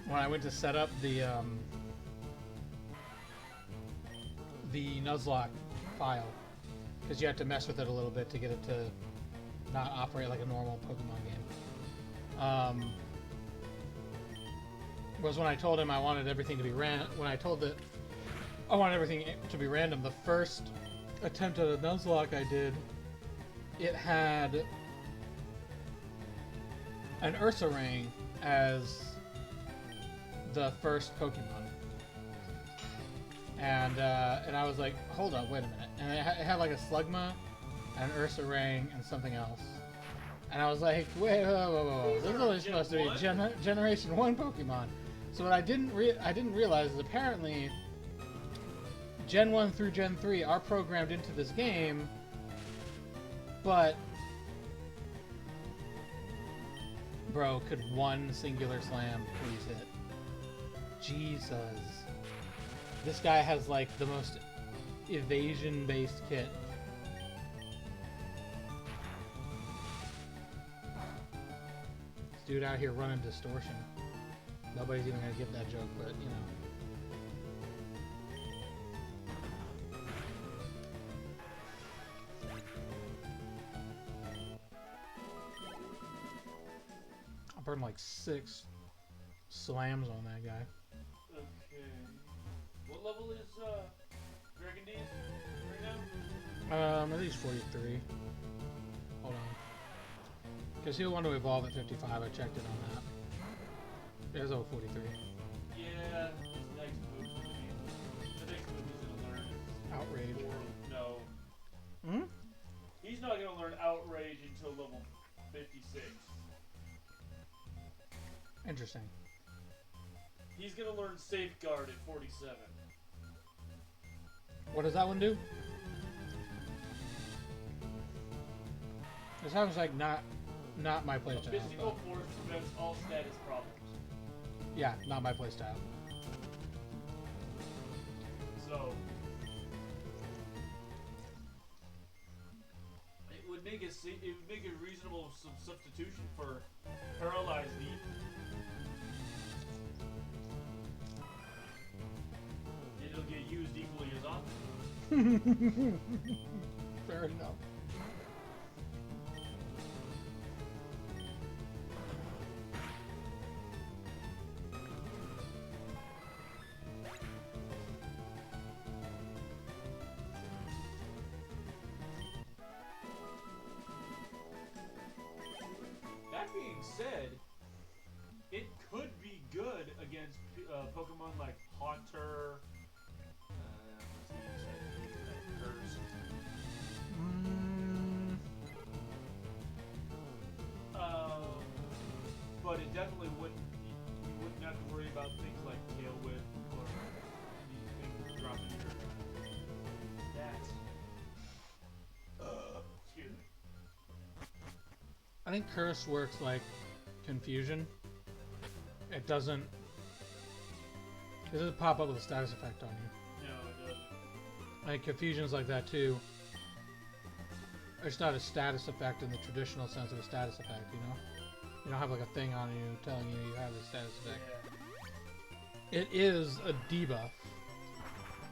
when I went to set up the nuzlock file, because you have to mess with it a little bit to get it to not operate like a normal Pokemon game. was when I told him I wanted everything to be when I told that I wanted everything to be random. The first attempt at a nuzlock I did, it had an Ursaring as the first Pokemon, and I was like, hold up, wait a minute, and it had like a Slugma, an Ursaring, and something else, and I was like, wait, whoa. This is only supposed to be Generation 1 Pokemon. So what I didn't realize is apparently Gen 1 through Gen 3 are programmed into this game, but bro, could one singular slam please hit? Jesus. This guy has like the most evasion-based kit. This dude out here running distortion. Nobody's even gonna get that joke, but you know. I burned like 6 slams on that guy. Okay. What level is Dragon D's right now? At least 43. Hold on. Because he'll want to evolve at 55. I checked it on that. There's over 43. Yeah, his next move is gonna be. The next move he's gonna learn is Outrage. No. Hmm? He's not gonna learn Outrage until level 56. Interesting. He's gonna learn Safeguard at 47. What does that one do? This sounds like not my playstyle. Mystical Force prevents all status problems. Yeah, not my playstyle. So it would make a reasonable substitution for Paralyzed Leaf. It'll get used equally as often. Fair enough. That being said, it could be good against Pokemon like Haunter. Curse. But it definitely wouldn't. You wouldn't have to worry about things like Tail Whip or anything dropping your stats. Excuse me. I think Curse works like Confusion. It doesn't pop up with a status effect on you. No, it doesn't. I think Confusion's like that too. It's not a status effect in the traditional sense of a status effect, you know? You don't have like a thing on you telling you you have a status effect. Yeah. It is a debuff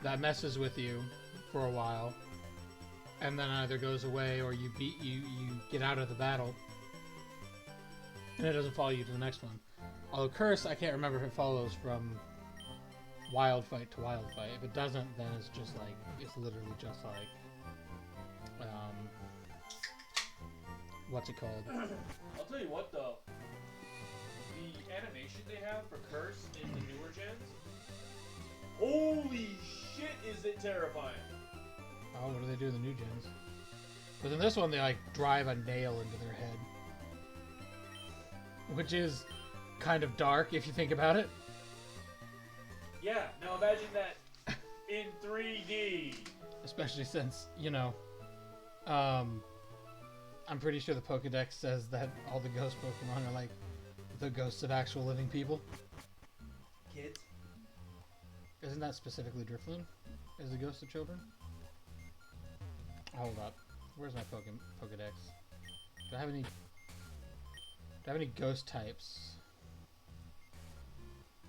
that messes with you for a while, and then either goes away or you get out of the battle, and it doesn't follow you to the next one. Although Curse, I can't remember if it follows from wild fight to wild fight. If it doesn't, then it's just like, it's literally just like, what's it called? I'll tell you what though, the animation they have for Curse in the newer gens, holy shit is it terrifying. Oh, what do they do in the new gens? Because in this one, they like drive a nail into their head. Which is kind of dark if you think about it. Yeah, now imagine that in 3D. Especially since, you know, I'm pretty sure the Pokedex says that all the ghost Pokemon are like the ghosts of actual living people. Kids? Isn't that specifically Drifloon? Is the ghost of children? Hold up. Where's my Pokedex? Do I have any ghost types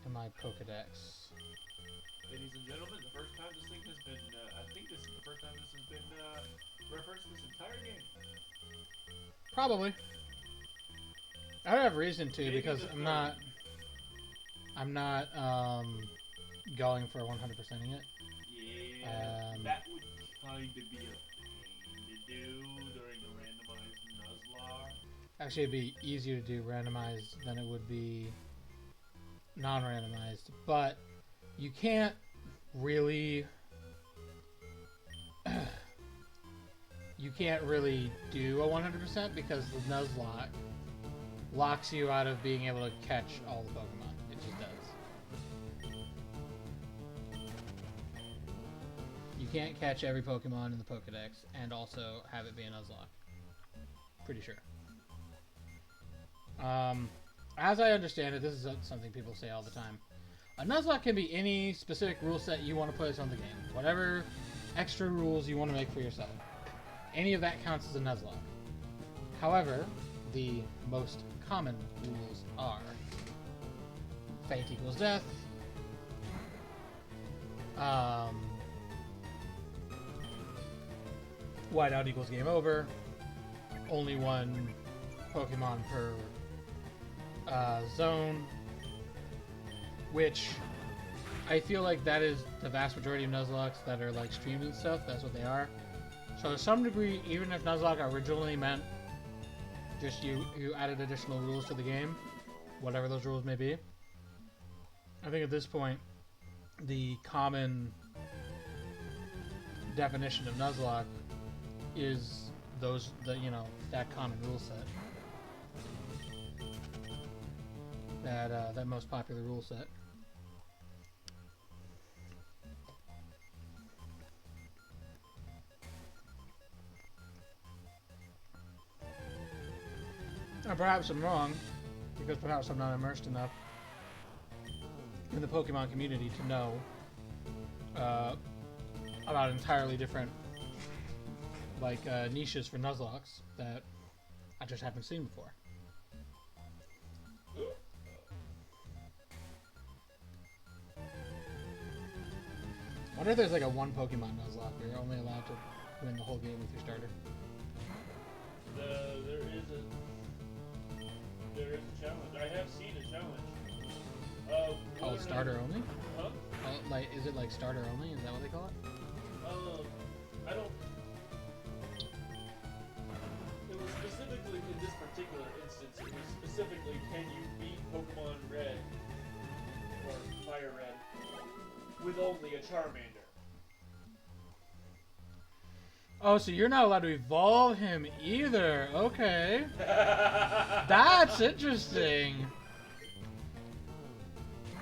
in my Pokedex? Ladies and gentlemen, the first time this thing has been, I think this is the first time this has been referenced this entire game. Probably. I don't have reason to Maybe because the I'm not. I'm not going for 100%ing it. Yeah, that would kind of be a pain to do during the randomized nuzlock. Actually, it'd be easier to do randomized than it would be non-randomized, but you can't really do a 100% because the nuzlock locks you out of being able to catch all the Pokemon. It just does. You can't catch every Pokemon in the Pokedex and also have it be a nuzlock. Pretty sure. As I understand it, this is something people say all the time. A nuzlock can be any specific rule set you want to place on the game. Whatever extra rules you want to make for yourself. Any of that counts as a nuzlock. However, the most common rules are fate equals death, whiteout equals game over, only one Pokemon per zone, which I feel like that is the vast majority of Nuzlocks that are like streamed and stuff. That's what they are. So to some degree, even if Nuzlocke originally meant just you added additional rules to the game, whatever those rules may be, I think at this point the common definition of Nuzlocke is that common rule set, that most popular rule set. Or perhaps I'm wrong, because perhaps I'm not immersed enough in the Pokemon community to know about entirely different niches for Nuzlocks that I just haven't seen before. I wonder if there's like a one Pokemon Nuzlocke where you're only allowed to win the whole game with your starter. There is a challenge. I have seen a challenge. Called starter only? Huh? Is it like starter only? Is that what they call it? I don't. It was specifically in this particular instance. It was specifically, can you beat Pokemon Red or Fire Red with only a Charmander? Oh, so you're not allowed to evolve him either. Okay. That's interesting.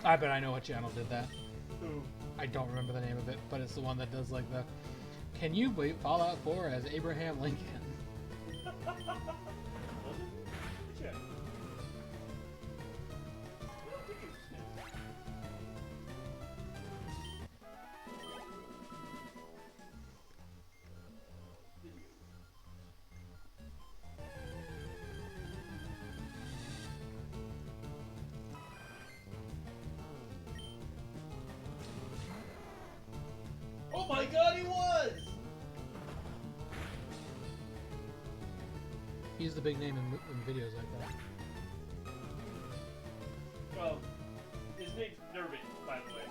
I bet I know what channel did that. Who? I don't remember the name of it, but it's the one that does like the "Can you beat Fallout 4 as Abraham Lincoln?" Yeah. Oh my god, he was! He's the big name in videos like that. Well, his name's Nervin, by the way.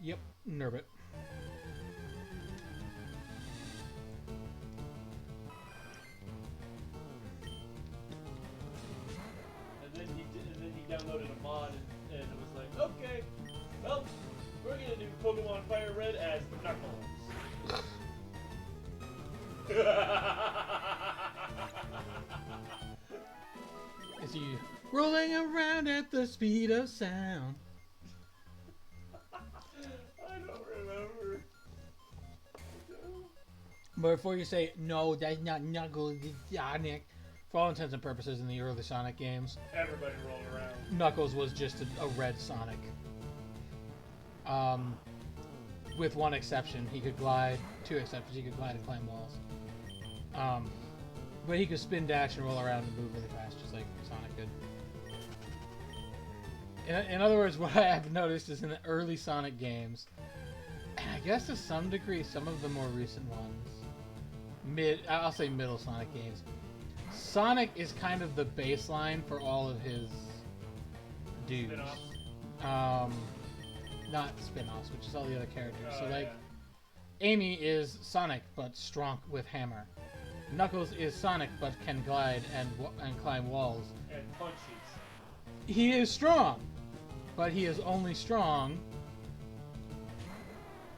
Yep, Nurbit. And then he downloaded a mod and it was like, okay, well, we're gonna do Pokemon Fire Red as Knuckles. Is he rolling around at the speed of sound? I don't remember. But before you say, no, that's not Knuckles, it's Sonic. For all intents and purposes, in the early Sonic games, Everybody rolled around. Knuckles was just a red Sonic. With one exception, he could glide. Two exceptions, he could glide and climb walls. But he could spin, dash, and roll around and move really fast, just like Sonic could. In other words, what I have noticed is in the early Sonic games, and I guess to some degree some of the more recent ones, I'll say middle Sonic games. Sonic is kind of the baseline for all of his dudes. Spin-offs? Not spin-offs, which is all the other characters. Oh, So like, yeah. Amy is Sonic but strong with hammer. Knuckles is Sonic but can glide and climb walls. And punchies. He is strong, but he is only strong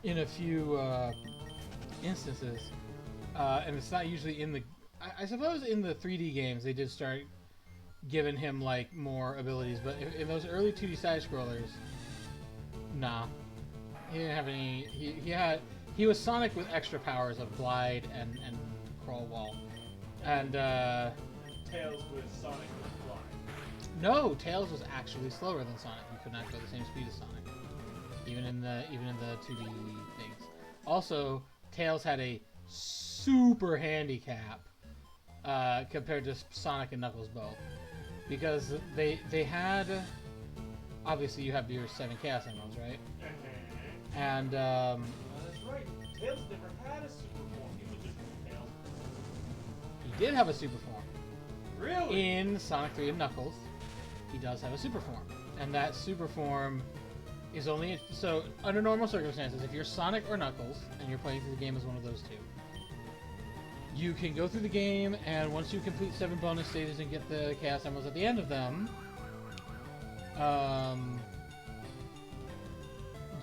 in a few instances, and it's not usually in the. I suppose in the 3D games they did start giving him like more abilities, but in those early 2D side scrollers, nah, he didn't have any. He was Sonic with extra powers of glide and crawl wall, and Tails with Sonic with fly. no, Tails was actually slower than Sonic. He could not go the same speed as Sonic, even in the 2D things. Also, Tails had a super handicap compared to Sonic and Knuckles both, because they had, obviously you have your 7 Chaos Emeralds, right? And That's right. Tails never had a super form. He was just Tails. he did have a super form. Really? In Sonic 3 and Knuckles, he does have a super form, and that super form is only so under normal circumstances. If you're Sonic or Knuckles and you're playing through the game as one of those two, you can go through the game, and once you complete 7 bonus stages and get the Chaos Emeralds at the end of them,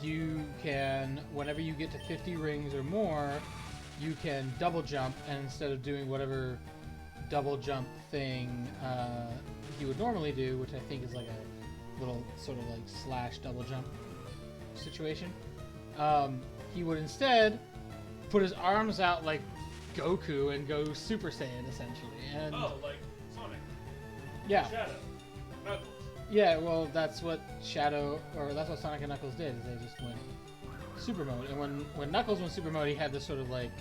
you can, whenever you get to 50 rings or more, you can double jump, and instead of doing whatever double jump thing you would normally do, which I think is like a little sort of like slash double jump situation, he would instead put his arms out like Goku and go Super Saiyan essentially. And Oh, like Sonic. yeah, Shadow. Knuckles. yeah. Well, that's what that's what Sonic and Knuckles did. Is they just went super mode. And when Knuckles went super mode, he had this sort of like,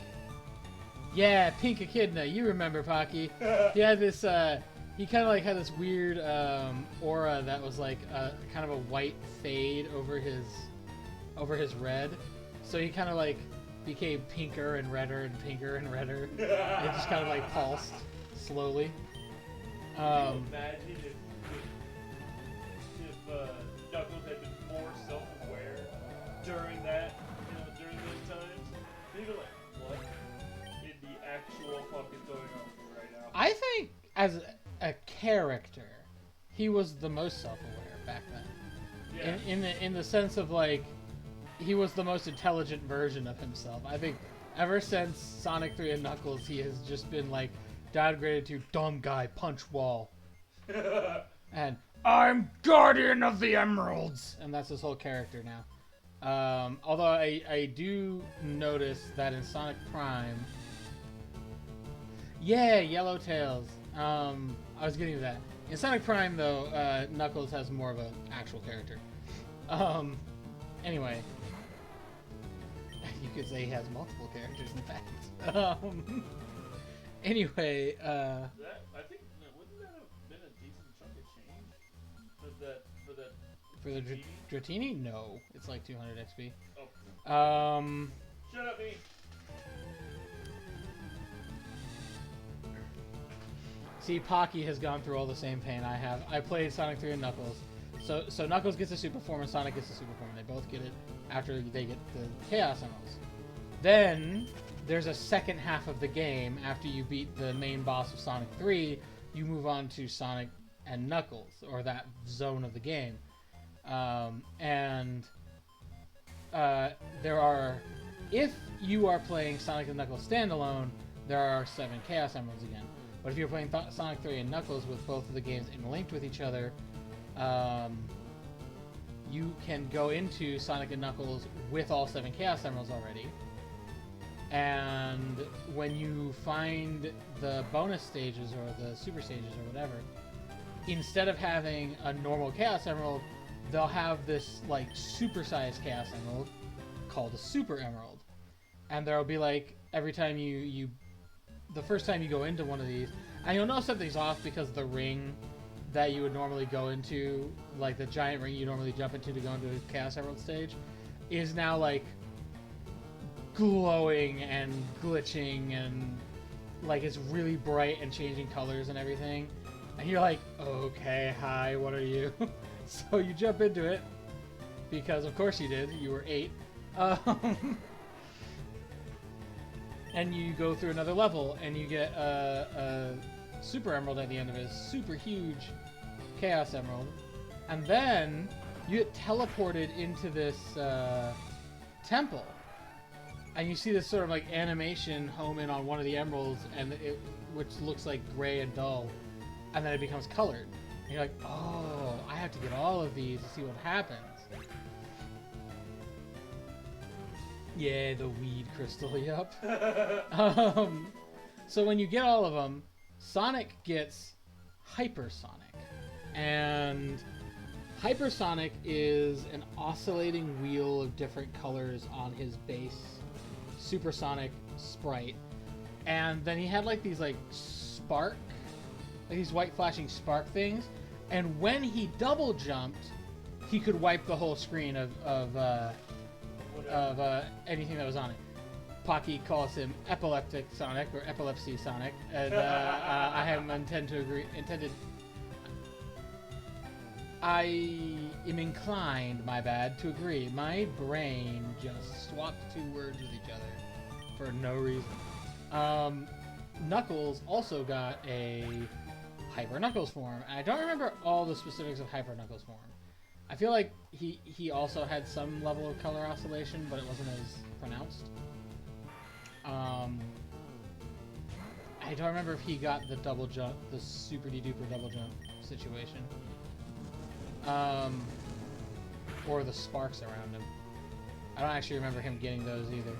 yeah, Pink Echidna, you remember Pocky? He had this. He kind of like had this weird aura that was like kind of a white fade over his red. So he kind of like became pinker and redder and pinker and redder. It just kind of like pulsed slowly. Can you imagine if Knuckles had been more self-aware during that, during those times? He'd be like, what in the actual fuck is going on with me right now? I think as a character, he was the most self-aware back then. Yeah. In the sense of like, he was the most intelligent version of himself. I think ever since Sonic 3 and Knuckles, he has just been like downgraded to dumb guy, punch wall, and I'm Guardian of the Emeralds, and that's his whole character now. Although I do notice that in Sonic Prime, yeah, Yellow Tails. I was getting to that. In Sonic Prime, though, Knuckles has more of an actual character. Anyway, you could say he has multiple characters, in fact. Anyway, I think, wouldn't that have been a decent chunk of change for for the Dratini? Dratini, no, it's like 200 XP. Oh. Shut up, me. See, Pocky has gone through all the same pain I have. I played Sonic 3 and Knuckles. So Knuckles gets a super form and Sonic gets a super form. They both get it after they get the Chaos Emeralds. Then there's a second half of the game after you beat the main boss of Sonic 3. You move on to Sonic and Knuckles, or that zone of the game. There are, if you are playing Sonic and Knuckles standalone, there are 7 Chaos Emeralds again. But if you're playing Sonic 3 and Knuckles with both of the games interlinked with each other, you can go into Sonic and Knuckles with all 7 Chaos Emeralds already. And when you find the bonus stages or the super stages or whatever, instead of having a normal Chaos Emerald, they'll have this like super-sized Chaos Emerald called a Super Emerald. And there'll be like, every time the first time you go into one of these, and you'll know something's off because the ring that you would normally go into, like the giant ring you normally jump into to go into a Chaos Emerald stage, is now like glowing and glitching and like it's really bright and changing colors and everything. And you're like, okay, hi, what are you? So you jump into it, because of course you did, you were 8. And you go through another level, and you get a super emerald at the end of it, super huge chaos emerald. And then you get teleported into this temple. And you see this sort of like animation home in on one of the emeralds, and which looks like gray and dull. And then it becomes colored. And you're like, oh, I have to get all of these to see what happens. Yeah, the weed crystal, yep. So when you get all of them, Sonic gets hypersonic. And hypersonic is an oscillating wheel of different colors on his base supersonic sprite. And then he had like these like spark, like these white flashing spark things, and when he double jumped, he could wipe the whole screen of anything that was on it. Pocky calls him epileptic Sonic or epilepsy Sonic, and I have I am inclined, my bad, to agree. My brain just swapped 2 words with each other for no reason. Knuckles also got a Hyper Knuckles form. I don't remember all the specifics of Hyper Knuckles form. I feel like he also had some level of color oscillation, but it wasn't as pronounced. I don't remember if he got the double jump, the super duper double jump situation. Or the sparks around him. I don't actually remember him getting those either.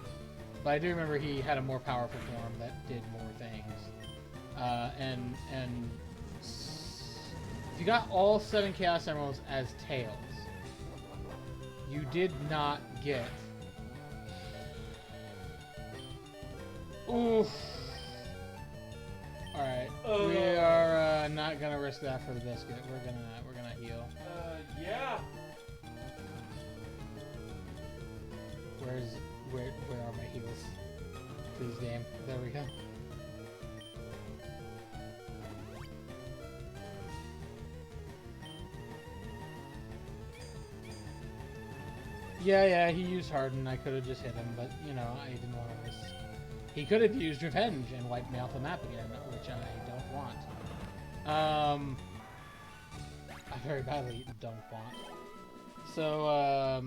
But I do remember he had a more powerful form that did more things. And if you got all 7 Chaos Emeralds as Tails, you did not get... Oof. Alright, we are not gonna risk that for the biscuit. We're gonna heal. Yeah. Where are my heals? Please, game. There we go. Yeah, he used Harden. I could have just hit him, but, you know, I didn't want to risk. He could have used Revenge and wiped me off the map again, which I don't want. I very badly don't want. So,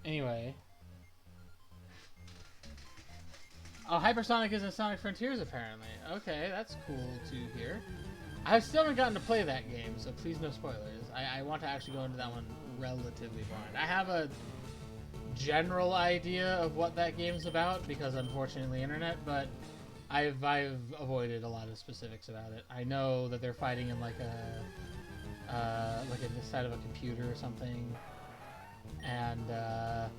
anyway. Oh, Hypersonic is in Sonic Frontiers, apparently. Okay, that's cool to hear. I still haven't gotten to play that game, so please no spoilers. I want to actually go into that one relatively blind. I have a general idea of what that game's about, because unfortunately internet, but I've avoided a lot of specifics about it. I know that they're fighting in like inside of a computer or something, and I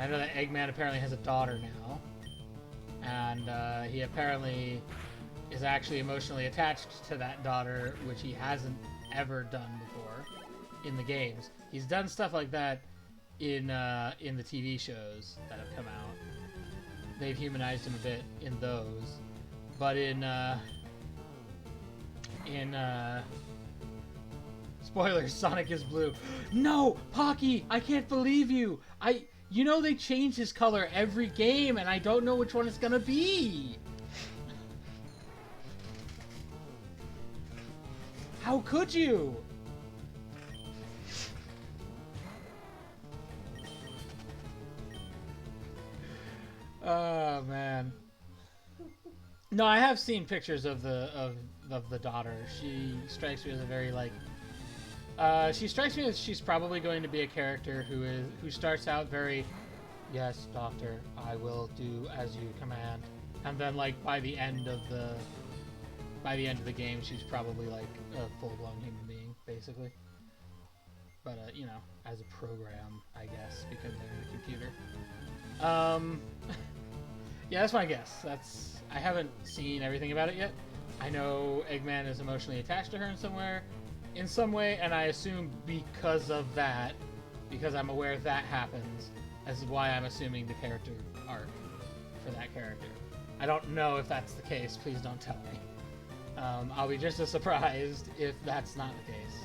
know that Eggman apparently has a daughter now, and he apparently is actually emotionally attached to that daughter, which he hasn't ever done before in the games. He's done stuff like that in the TV shows that have come out. They've humanized him a bit in those, but in spoilers, Sonic is blue. No, Pocky, I can't believe you. You know they change his color every game, and I don't know which one it's gonna be. How could you? Oh man. No, I have seen pictures of the daughter. She strikes me as a very like. She strikes me as she's probably going to be a character who starts out very, yes, doctor, I will do as you command, and then like by the end of the game, she's probably like a full-blown human being, basically. But you know, as a program, I guess, because they're in a computer. Yeah, that's my guess. I haven't seen everything about it yet. I know Eggman is emotionally attached to her in some way, and I assume because of that, because I'm aware that happens, as why I'm assuming the character arc for that character. I don't know if that's the case. Please don't tell me. I'll be just as surprised if that's not the case.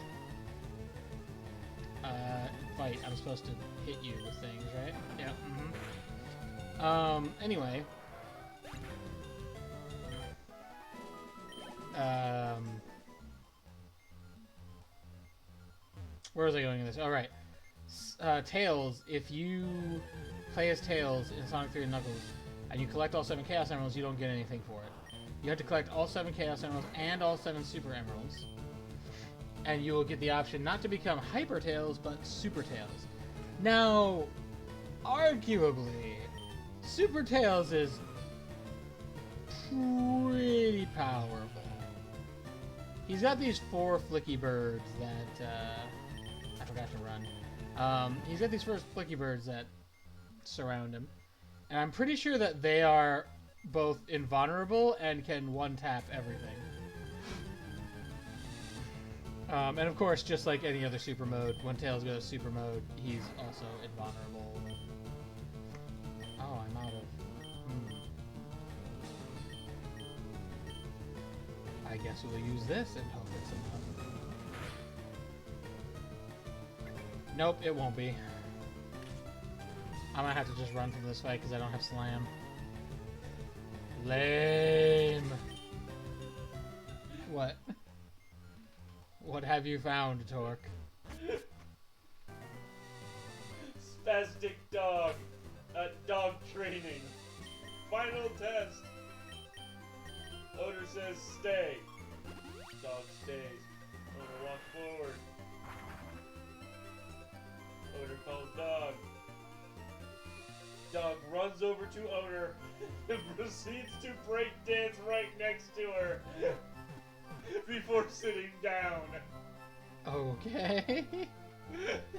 Fight. I'm supposed to hit you with things, right? Yeah. Anyway. Where was I going in this? All right. Tails. If you play as Tails in Sonic 3 and Knuckles, and you collect all 7 Chaos Emeralds, you don't get anything for it. You have to collect all 7 Chaos Emeralds and all 7 Super Emeralds. And you will get the option not to become Hyper Tails, but Super Tails. Now, arguably, Super Tails is pretty powerful. He's got these 4 flicky birds that, I forgot to run. He's got these 4 flicky birds that surround him. And I'm pretty sure that they are both invulnerable and can one-tap everything. And of course, just like any other super mode, when Tails goes super mode, he's also invulnerable. Oh, I'm out of... I guess we'll use this and hope it's enough. Nope, it won't be. I'm gonna have to just run from this fight because I don't have Slam. Lame. What? What have you found, Torque? Spastic dog. Dog training. Final test. Owner says stay. Dog stays. Owner walks forward. Owner calls dog. Dog runs over to Owner and proceeds to break dance right next to her before sitting down. Okay.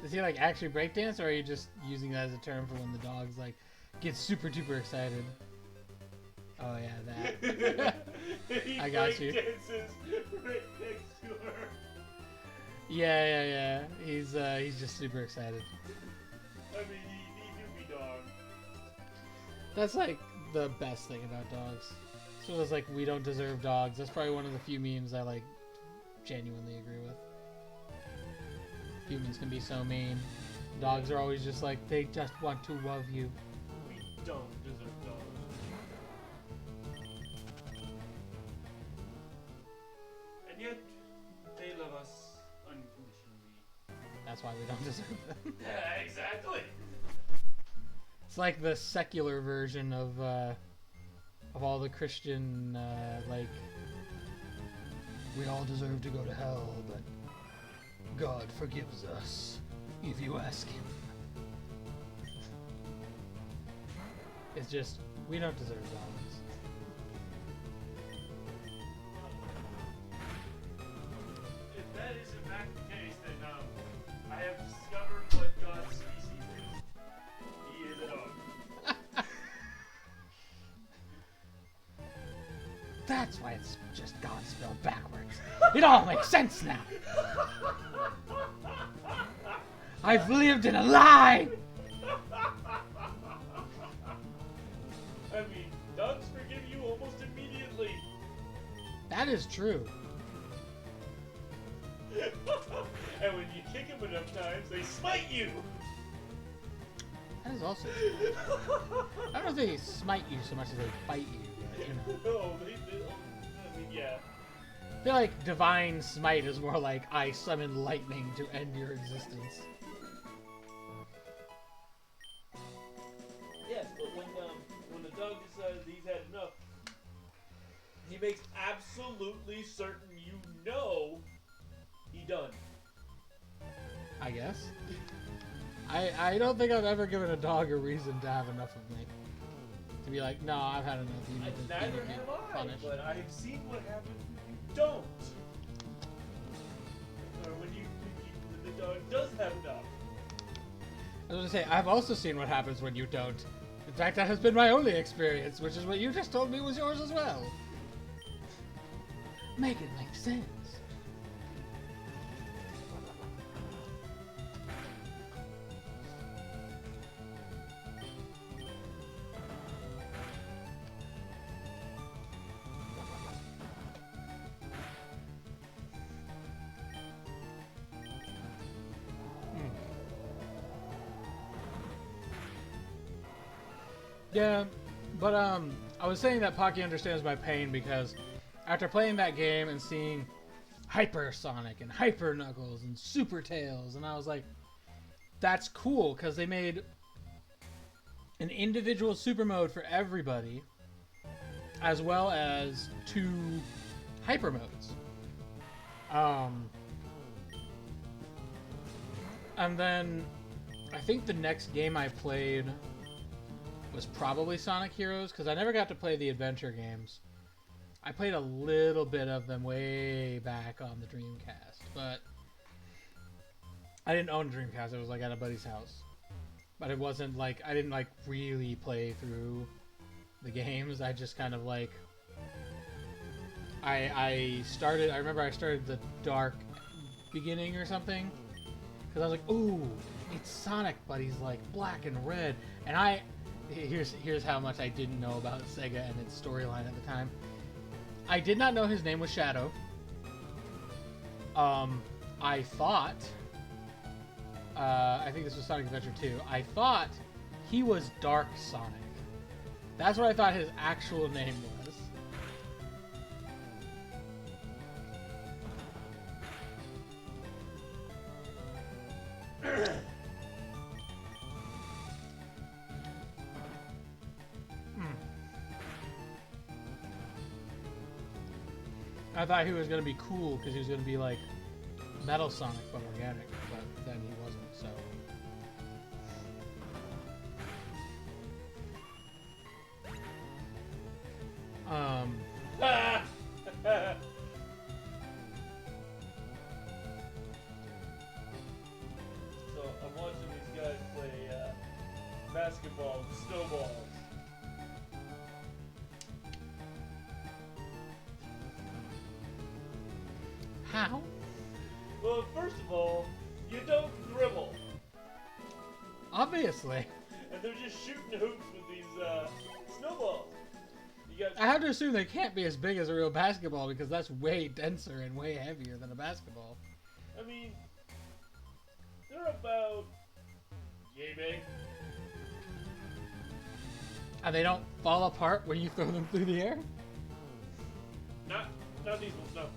Does he like actually breakdance, or are you just using that as a term for when the dog's like gets super duper excited? Oh yeah, that. He I got you. dances right next to her. Yeah. He's just super excited. I mean, he do be dog. That's like the best thing about dogs. So it's like we don't deserve dogs. That's probably one of the few memes I like genuinely agree with. Humans can be so mean. Dogs are always just like, they just want to love you. We don't deserve dogs. And yet, they love us unconditionally. That's why we don't deserve them. Yeah, exactly. It's like the secular version of all the Christian, like, we all deserve to go to hell, but God forgives us if you ask Him. It's just, we don't deserve dogs. If that is in fact the case, then I have discovered what God's species is. He is a dog. That's why it's just God spelled backwards. It all makes sense now. I've lived in a lie. I mean, dogs forgive you almost immediately. That is true. And when you kick them enough times, they smite you. That is also true. I don't think they smite you so much as they bite you, but, you know. Oh, I mean, yeah. I feel like divine smite is more like I summon lightning to end your existence. Yes, but when the dog decides he's had enough, he makes absolutely certain you know he done. I guess. I don't think I've ever given a dog a reason to have enough of me. To be like, no, I've had enough. You need to Neither be have I, punished. but I've seen what happens when you don't. Or when the dog does have enough. I was going to say, I've also seen what happens when you don't. In fact, that has been my only experience, which is what you just told me was yours as well. Make it make sense. Yeah, but I was saying that Pocky understands my pain because after playing that game and seeing Hyper Sonic and Hyper Knuckles and Super Tails, and I was like, that's cool because they made an individual super mode for everybody, as well as 2 hyper modes. And then I think the next game I played was probably Sonic Heroes because I never got to play the adventure games. I played a little bit of them way back on the Dreamcast, but I didn't own a Dreamcast. It was like at a buddy's house. But it wasn't like, I didn't like really play through the games. I just kind of like, I remember I started the dark beginning or something. Because I was like, ooh, it's Sonic, but he's like black and red. And here's how much I didn't know about Sega and its storyline at the time. I did not know his name was Shadow. I thought, I think this was Sonic Adventure 2. I thought he was Dark Sonic. That's what I thought his actual name was. I thought he was going to be cool because he was going to be like Metal Sonic but organic, but then he wasn't, so. So I'm watching these guys play basketball with snowballs. How? Well, first of all, you don't dribble. Obviously. And they're just shooting hoops with these snowballs. You got I have to assume they can't be as big as a real basketball because that's way denser and way heavier than a basketball. I mean, they're about yay big. And they don't fall apart when you throw them through the air? Not these ones, no.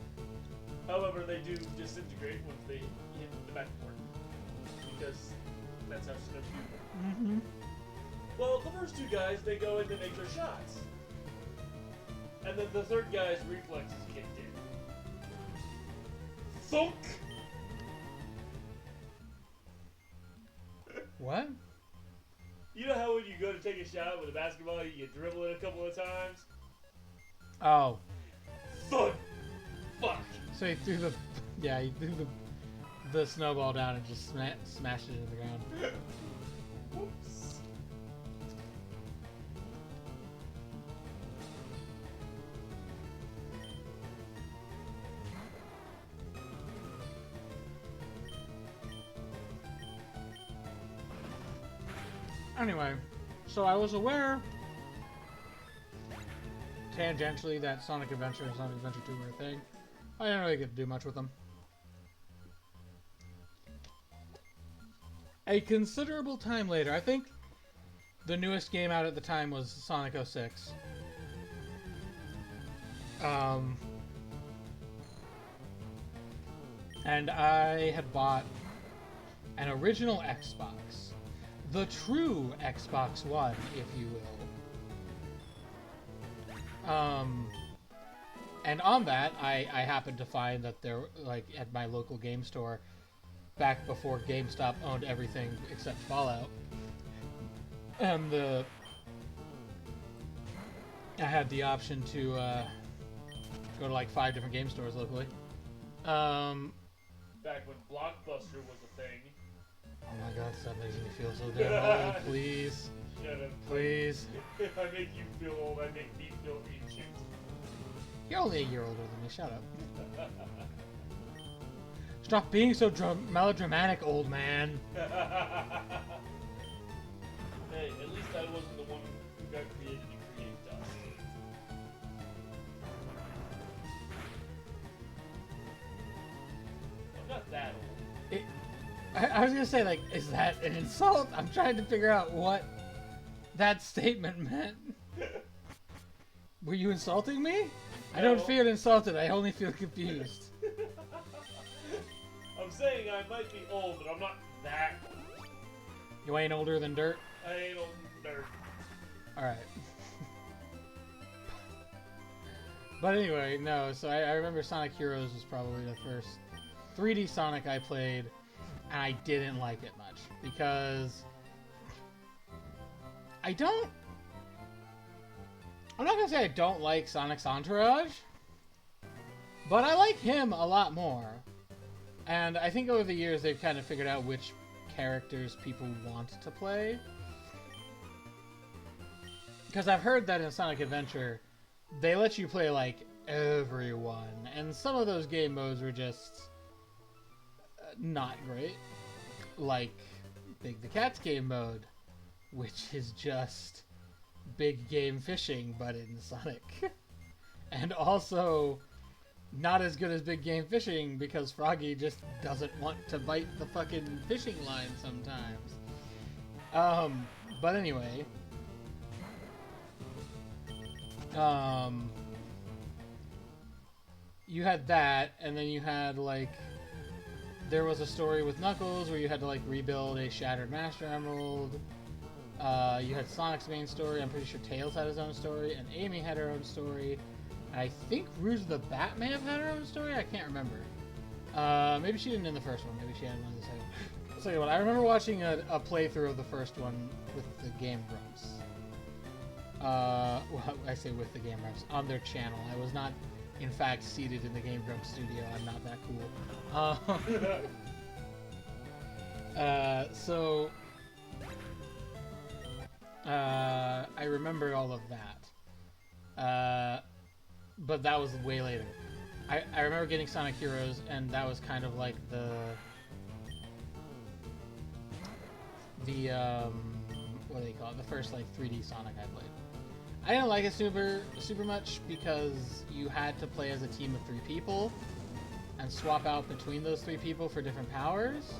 However, they do disintegrate once they hit the backboard. Because that's how snowshoes work. Mm-hmm. Well, the first 2 guys, they go in to make their shots. And then the third guy's reflexes kicked in. Thunk! What? You know how when you go to take a shot with a basketball, you dribble it a couple of times? Oh. Thunk! Fuck! So he threw the snowball down and just smashed it into the ground. Whoops. Anyway, so I was aware tangentially that Sonic Adventure and Sonic Adventure 2 were a thing. I didn't really get to do much with them. A considerable time later, I think the newest game out at the time was Sonic 06. And I had bought an original Xbox. The true Xbox One, if you will. And on that, I happened to find that there, like, at my local game store, back before GameStop owned everything except Fallout, and I had the option to go to like 5 different game stores locally. Back when Blockbuster was a thing. Oh my god, stop making me feel so damn old, please. Shut up. Please. If I make you feel old, I make me feel ancient. You're only a year older than me, shut up. Stop being so melodramatic, old man. Hey, at least I wasn't the one who got created to create dust. I'm not that old. I was gonna say, like, is that an insult? I'm trying to figure out what that statement meant. Were you insulting me? I don't feel insulted. I only feel confused. I'm saying I might be old, but I'm not that old. You ain't older than dirt? I ain't old dirt. Alright. But anyway, no, so I remember Sonic Heroes was probably the first 3D Sonic I played, and I didn't like it much, because I'm not gonna say I don't like Sonic's entourage, but I like him a lot more. And I think over the years they've kind of figured out which characters people want to play. Because I've heard that in Sonic Adventure, they let you play, like, everyone. And some of those game modes were just not great. Like Big the Cat's game mode, which is just big game fishing, but in Sonic. And also not as good as big game fishing because Froggy just doesn't want to bite the fucking fishing line sometimes. But anyway, you had that, and then you had, like, there was a story with Knuckles where you had to, like, rebuild a shattered Master Emerald. You had Sonic's main story. I'm pretty sure Tails had his own story, and Amy had her own story. I think Rouge the Bat may have had her own story. I can't remember. Maybe she didn't in the first one. Maybe she had one in the second one. So anyway, I remember watching a playthrough of the first one with the Game Grumps. Well, I say with the Game Grumps on their channel. I was not, in fact, seated in the Game Grumps studio. I'm not that cool. So I remember all of that. But that was way later. I remember getting Sonic Heroes, and that was kind of like the what do they call it? The first, like, 3D Sonic I played. I didn't like it super much because you had to play as a team of 3 people and swap out between those 3 people for different powers,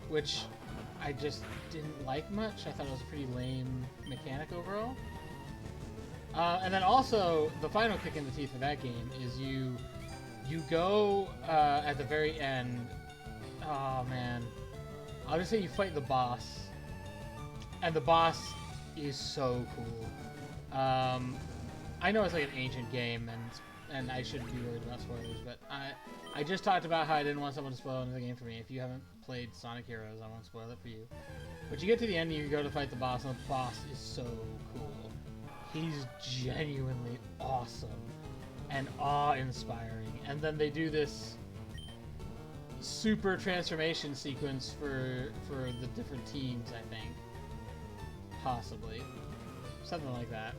which I just didn't like much. I thought it was a pretty lame mechanic overall. And then also, the final kick in the teeth of that game is you go at the very end. Oh man, I'll just say you fight the boss, and the boss is so cool. I know it's like an ancient game, and I shouldn't be worried about spoilers, but I just talked about how I didn't want someone to spoil another game for me. If you haven't played Sonic Heroes, I won't spoil it for you. But you get to the end, and you go to fight the boss, and the boss is so cool. He's genuinely awesome and awe-inspiring. And then they do this super transformation sequence for the different teams, I think. Possibly. Something like that.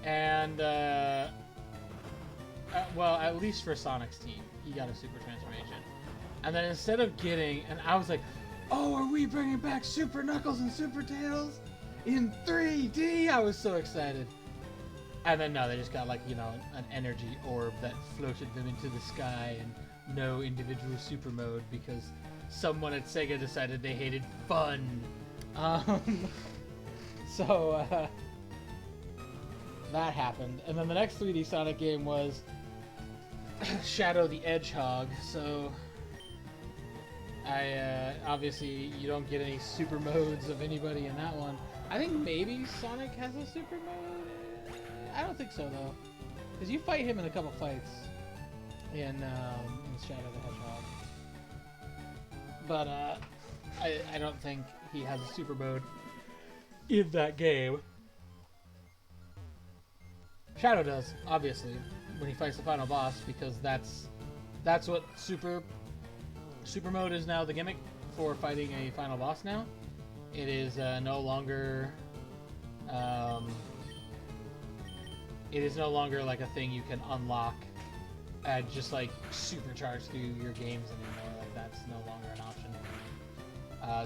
And, well, at least for Sonic's team, he got a super transformation. And then instead of getting... And I was like, oh, are we bringing back Super Knuckles and Super Tails in 3D? I was so excited. And then no, they just got, like, you know, an energy orb that floated them into the sky and no individual super mode because someone at Sega decided they hated fun. So that happened. And then the next 3D Sonic game was Shadow the Hedgehog. So obviously you don't get any super modes of anybody in that one. I think maybe Sonic has a super mode. I don't think so though, because you fight him in a couple fights in Shadow the Hedgehog. But I don't think he has a super mode in that game. Shadow does, obviously, when he fights the final boss, because that's what super mode is now, the gimmick for fighting a final boss now. It is no longer like a thing you can unlock and just like supercharge through your games anymore. Like, that's no longer an option.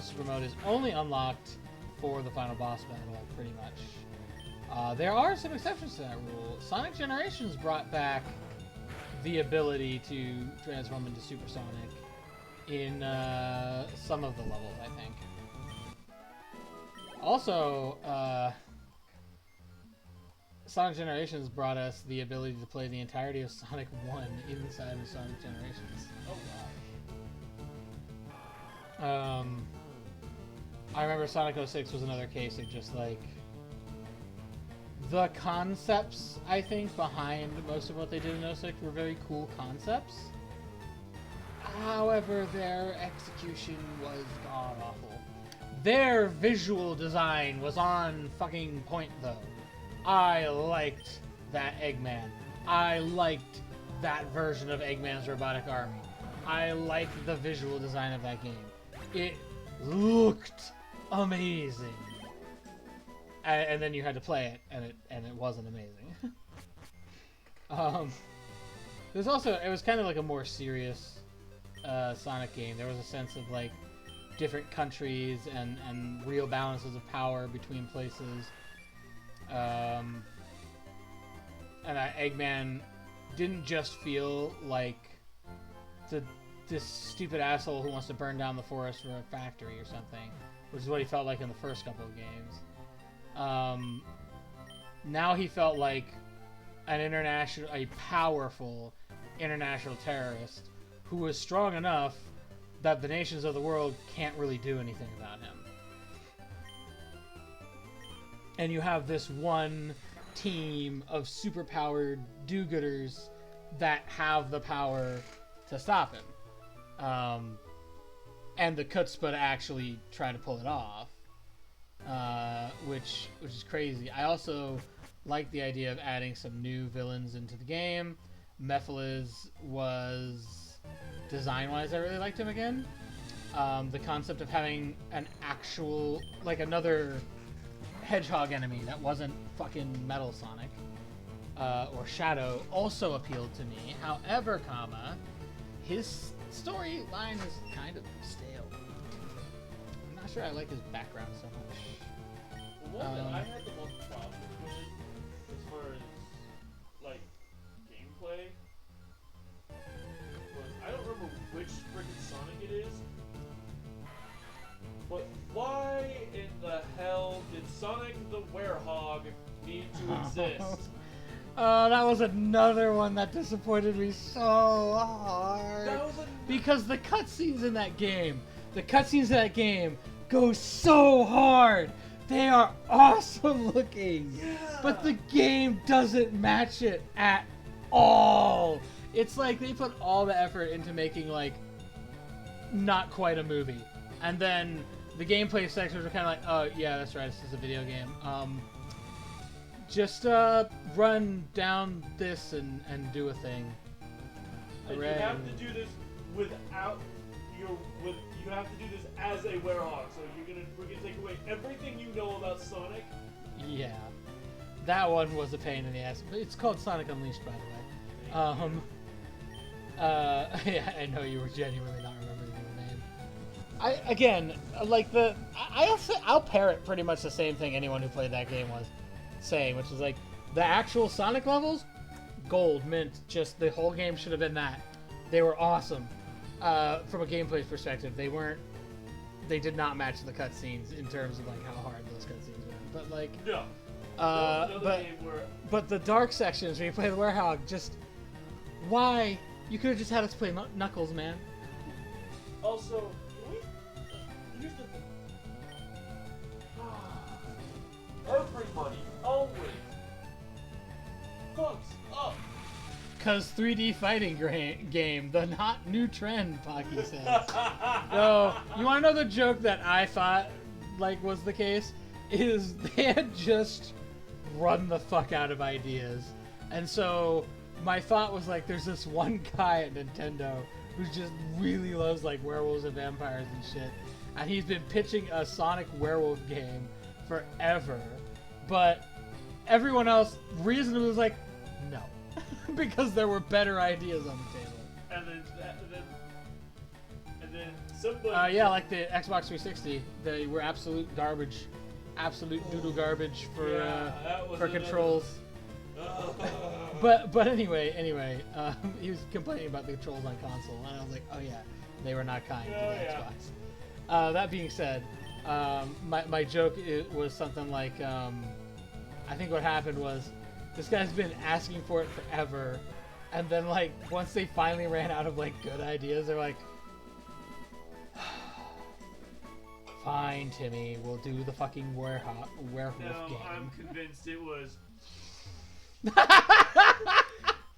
Super mode is only unlocked for the final boss battle, pretty much. There are some exceptions to that rule. Sonic Generations brought back the ability to transform into Super Sonic in some of the levels, I think. Also, Sonic Generations brought us the ability to play the entirety of Sonic 1 inside of Sonic Generations. Oh wow. I remember Sonic 06 was another case of just like the concepts, I think, behind most of what they did in 06 were very cool concepts. However, their execution was god-awful. Their visual design was on fucking point, though. I liked that Eggman. I liked that version of Eggman's robotic army. I liked the visual design of that game. It looked amazing. And then you had to play it, and it wasn't amazing. There's also, it was kind of like a more serious Sonic game. There was a sense of like different countries and real balances of power between places. And Eggman didn't just feel like this stupid asshole who wants to burn down the forest for a factory or something, which is what he felt like in the first couple of games. Now he felt like a powerful international terrorist who was strong enough that the nations of the world can't really do anything about him. And you have this one team of superpowered do-gooders that have the power to stop him. And the chutzpah to actually try to pull it off. Which is crazy. I also like the idea of adding some new villains into the game. Mephiles was, design-wise, I really liked him again. The concept of having an actual, like another hedgehog enemy that wasn't fucking Metal Sonic or Shadow also appealed to me. However, his storyline is kind of stale. I'm not sure I like his background so much. The one that I had the most problems with, as far as like gameplay, was I don't remember which freaking Sonic it is, but why in the hell did Sonic the Werehog need to exist? That was another one that disappointed me so hard. Because the cutscenes in that game go so hard. They are awesome looking. Yeah. But the game doesn't match it at all. It's like they put all the effort into making like not quite a movie. And then the gameplay sections are kind of like, oh yeah, that's right, this is a video game. Just run down this and do a thing. And you have to do this without you have to do this as a werehog, so we're gonna take away everything you know about Sonic. Yeah. That one was a pain in the ass. It's called Sonic Unleashed, by the way. Yeah, I know you were genuinely not remembering the name. I'll parrot pretty much the same thing anyone who played that game was saying, which is like, the actual Sonic levels, gold, mint, just the whole game should have been that. They were awesome. From a gameplay perspective, they did not match the cutscenes in terms of like how hard those cutscenes were. But like, no. But the dark sections when you play the Werehog, just why? You could have just had us play Knuckles, man. Also, here's the thing. Everybody always fucks up. Cause 3D fighting game, the not new trend, Pocky says. So, you wanna know the joke that I thought like was the case? Is they had just run the fuck out of ideas. And so my thought was like, there's this one guy at Nintendo who just really loves like werewolves and vampires and shit. And he's been pitching a Sonic werewolf game forever. But everyone else reasonably was like, no. Because there were better ideas on the table. And then somebody... yeah, like the Xbox 360. They were absolute garbage. Absolute doodle garbage for controls. But anyway, he was complaining about the controls on console, and I was like, oh yeah, they were not kind to the Xbox. That being said, my joke was something like, I think what happened was This guy's been asking for it forever. And then, like, once they finally ran out of, like, good ideas, they're like, fine, Timmy, we'll do the fucking werewolf No, game. I'm convinced it was...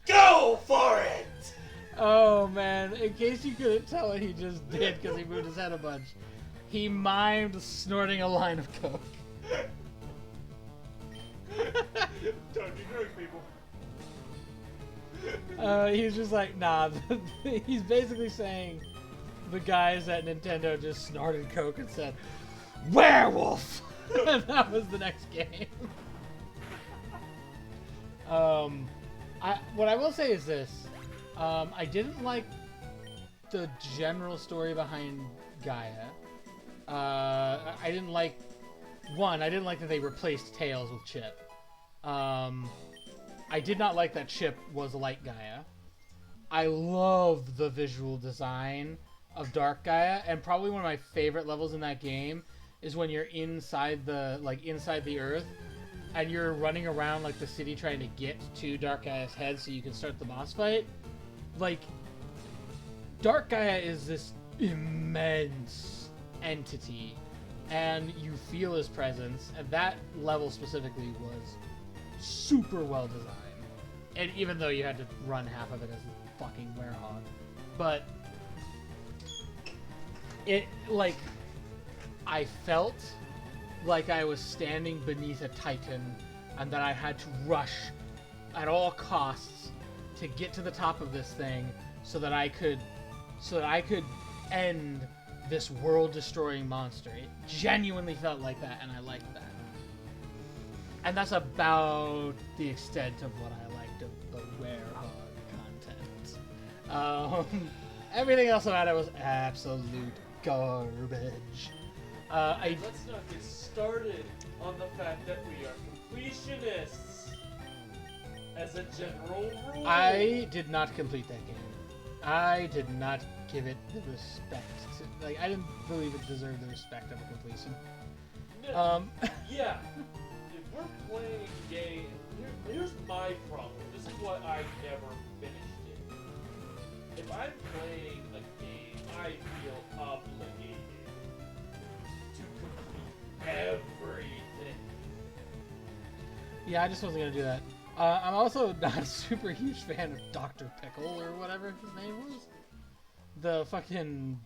Go for it! Oh, man. In case you couldn't tell what he just did because he moved his head a bunch, he mimed snorting a line of coke. Don't do drugs, people. He's just like, nah. He's basically saying the guys at Nintendo just snorted coke and said, werewolf! And that was the next game. What I will say is this. I didn't like the general story behind Gaia. I didn't like that they replaced Tails with Chip. I did not like that Chip was like Gaia. I love the visual design of Dark Gaia, and probably one of my favorite levels in that game is when you're inside the Earth, and you're running around like the city trying to get to Dark Gaia's head so you can start the boss fight. Like, Dark Gaia is this immense entity, and you feel his presence, and that level specifically was super well designed. And even though you had to run half of it as a fucking werehog. But it, like, I felt like I was standing beneath a titan and that I had to rush at all costs to get to the top of this thing so that I could end this world-destroying monster. It genuinely felt like that, and I liked that. And that's about the extent of what I liked of the werehog content. Everything else about it was absolute garbage. Let's not get started on the fact that we are completionists. As a general rule. I did not complete that game. I did not give it the respect. I didn't believe it deserved the respect of a completion. Yeah. If we're playing a game, here's my problem. This is why I never finished it. If I'm playing a game, I feel obligated to complete everything. Yeah, I just wasn't gonna do that. I'm also not a super huge fan of Dr. Pickle or whatever his name was. The fucking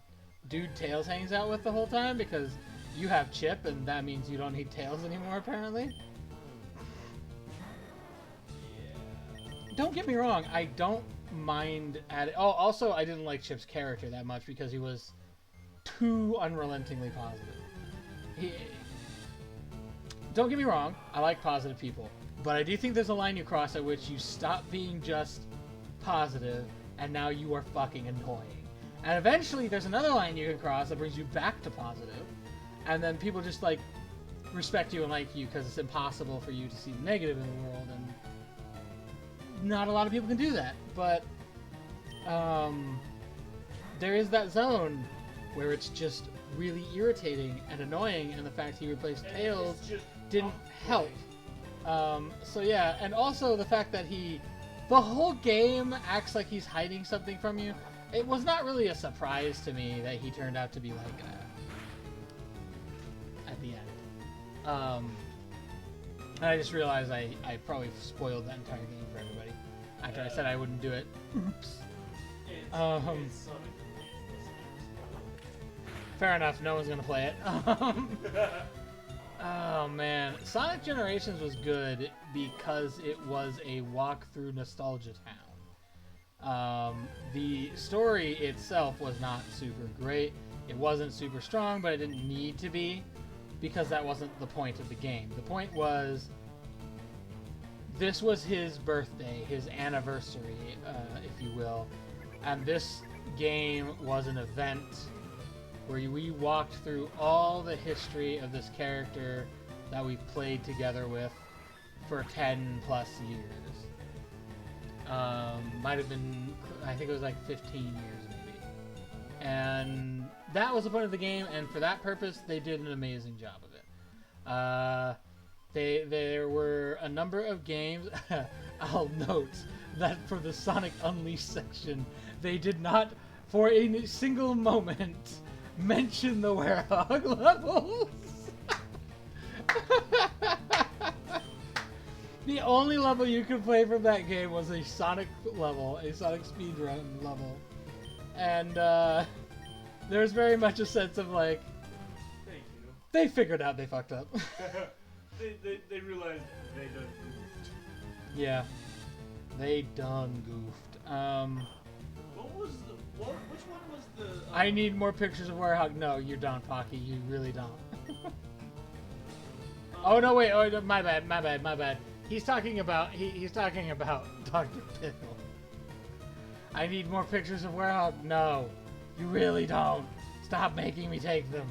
dude Tails hangs out with the whole time because you have Chip and that means you don't need Tails anymore apparently. Yeah. Don't get me wrong, I don't mind adding... Oh, also I didn't like Chip's character that much because he was too unrelentingly positive. Don't get me wrong, I like positive people. But I do think there's a line you cross at which you stop being just positive, and now you are fucking annoying. And eventually there's another line you can cross that brings you back to positive, and then people just, like, respect you and like you because it's impossible for you to see the negative in the world, and not a lot of people can do that. But, there is that zone where it's just really irritating and annoying, and the fact he replaced Tails didn't help. So yeah, and also the fact that the whole game acts like he's hiding something from you. It was not really a surprise to me that he turned out to be like at the end. And I just realized I probably spoiled that entire game for everybody after I said I wouldn't do it. Oops. Fair enough, no one's gonna play it. Oh man, Sonic Generations was good because it was a walk through Nostalgia Town. The story itself was not super great. It wasn't super strong, but it didn't need to be because that wasn't the point of the game. The point was this was his birthday, his anniversary, if you will, and this game was an event where we walked through all the history of this character that we played together with for 10 plus years. Might have been, I think it was like 15 years maybe. And that was the point of the game, and for that purpose, they did an amazing job of it. There were a number of games. I'll note that for the Sonic Unleashed section, they did not, for a single moment, mention the Werehog levels. The only level you could play from that game was a Sonic level, a Sonic speedrun level. And there's very much a sense of like, thank you. They figured out they fucked up. they realized they done goofed. Yeah, they done goofed. What was the which one was the? I need more pictures of Werehog. No, you don't, Pocky. You really don't. Oh no, wait. Oh, my bad. He's talking about he's talking about Dr. Pickle. I need more pictures of Werehog. No, you really don't. Stop making me take them.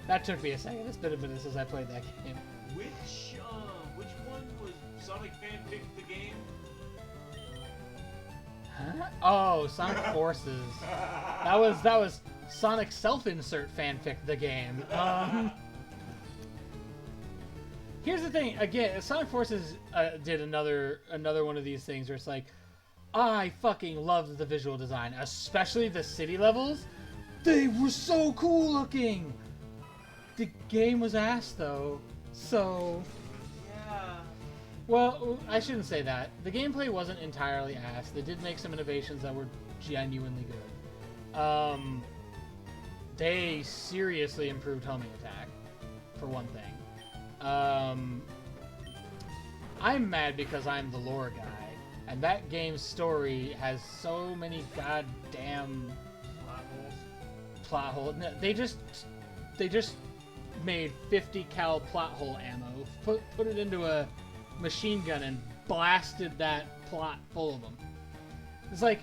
That took me a second. It's been a minute since I played that game. Which one was Sonic Fanfic the game? Huh? Oh, Sonic Forces. That was Sonic self-insert fanfic the game. Here's the thing. Again, Sonic Forces did another one of these things where it's like, I fucking loved the visual design, especially the city levels. They were so cool looking. The game was ass though, so. Yeah. Well, I shouldn't say that. The gameplay wasn't entirely ass. They did make some innovations that were genuinely good. They seriously improved homing attack, for one thing. I'm mad because I'm the lore guy, and that game's story has so many goddamn plot holes. They just made 50 cal plot hole ammo, put it into a machine gun, and blasted that plot full of them. It's like,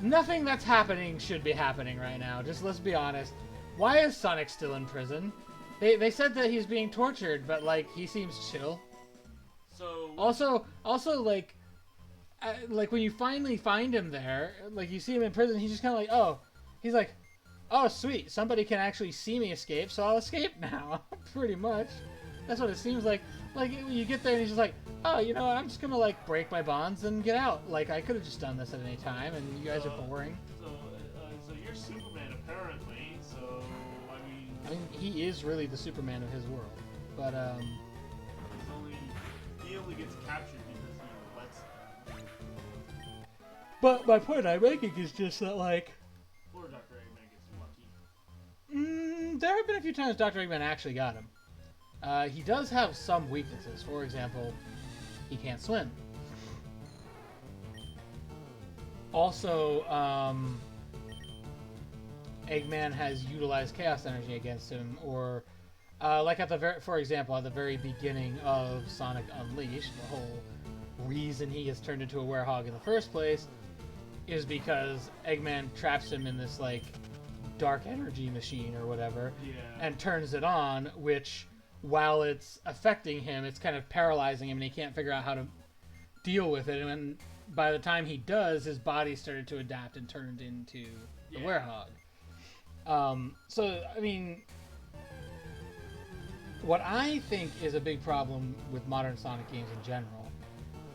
nothing that's happening should be happening right now. Just let's be honest. Why is Sonic still in prison? They said that he's being tortured, but like he seems chill. So also like when you finally find him there, like you see him in prison, he's just kind of like, oh, he's like, oh sweet, somebody can actually see me escape, so I'll escape now. Pretty much, that's what it seems like. Like you get there and he's just like, oh, you know what? I'm just gonna like break my bonds and get out. Like I could have just done this at any time, and you guys are boring. So you're Superman apparently. So I mean, he is really the Superman of his world, but he only gets captured because he lets him. But my point I'm making is just that like, Or Dr. Eggman gets lucky. there have been a few times Dr. Eggman actually got him. He does have some weaknesses. For example, he can't swim. Also, Eggman has utilized Chaos Energy against him, or like for example, at the very beginning of Sonic Unleashed, the whole reason he gets turned into a werehog in the first place is because Eggman traps him in this like dark energy machine or whatever, and turns it on, which, while it's affecting him, it's kind of paralyzing him, and he can't figure out how to deal with it. And by the time he does, his body started to adapt and turned into the werehog. So, I mean, what I think is a big problem with modern Sonic games in general,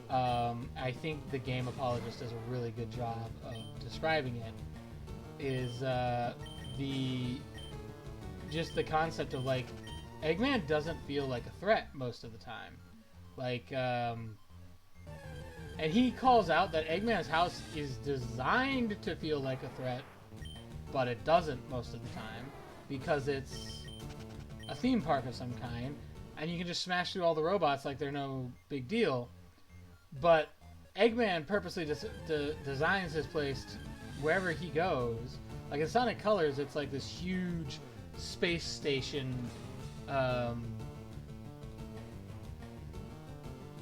I think the game apologist does a really good job of describing it, is the concept of like, Eggman doesn't feel like a threat most of the time. Like, and he calls out that Eggman's house is designed to feel like a threat, but it doesn't most of the time, because it's a theme park of some kind, and you can just smash through all the robots like they're no big deal. But Eggman purposely designs his place wherever he goes. Like in Sonic Colors, it's like this huge space station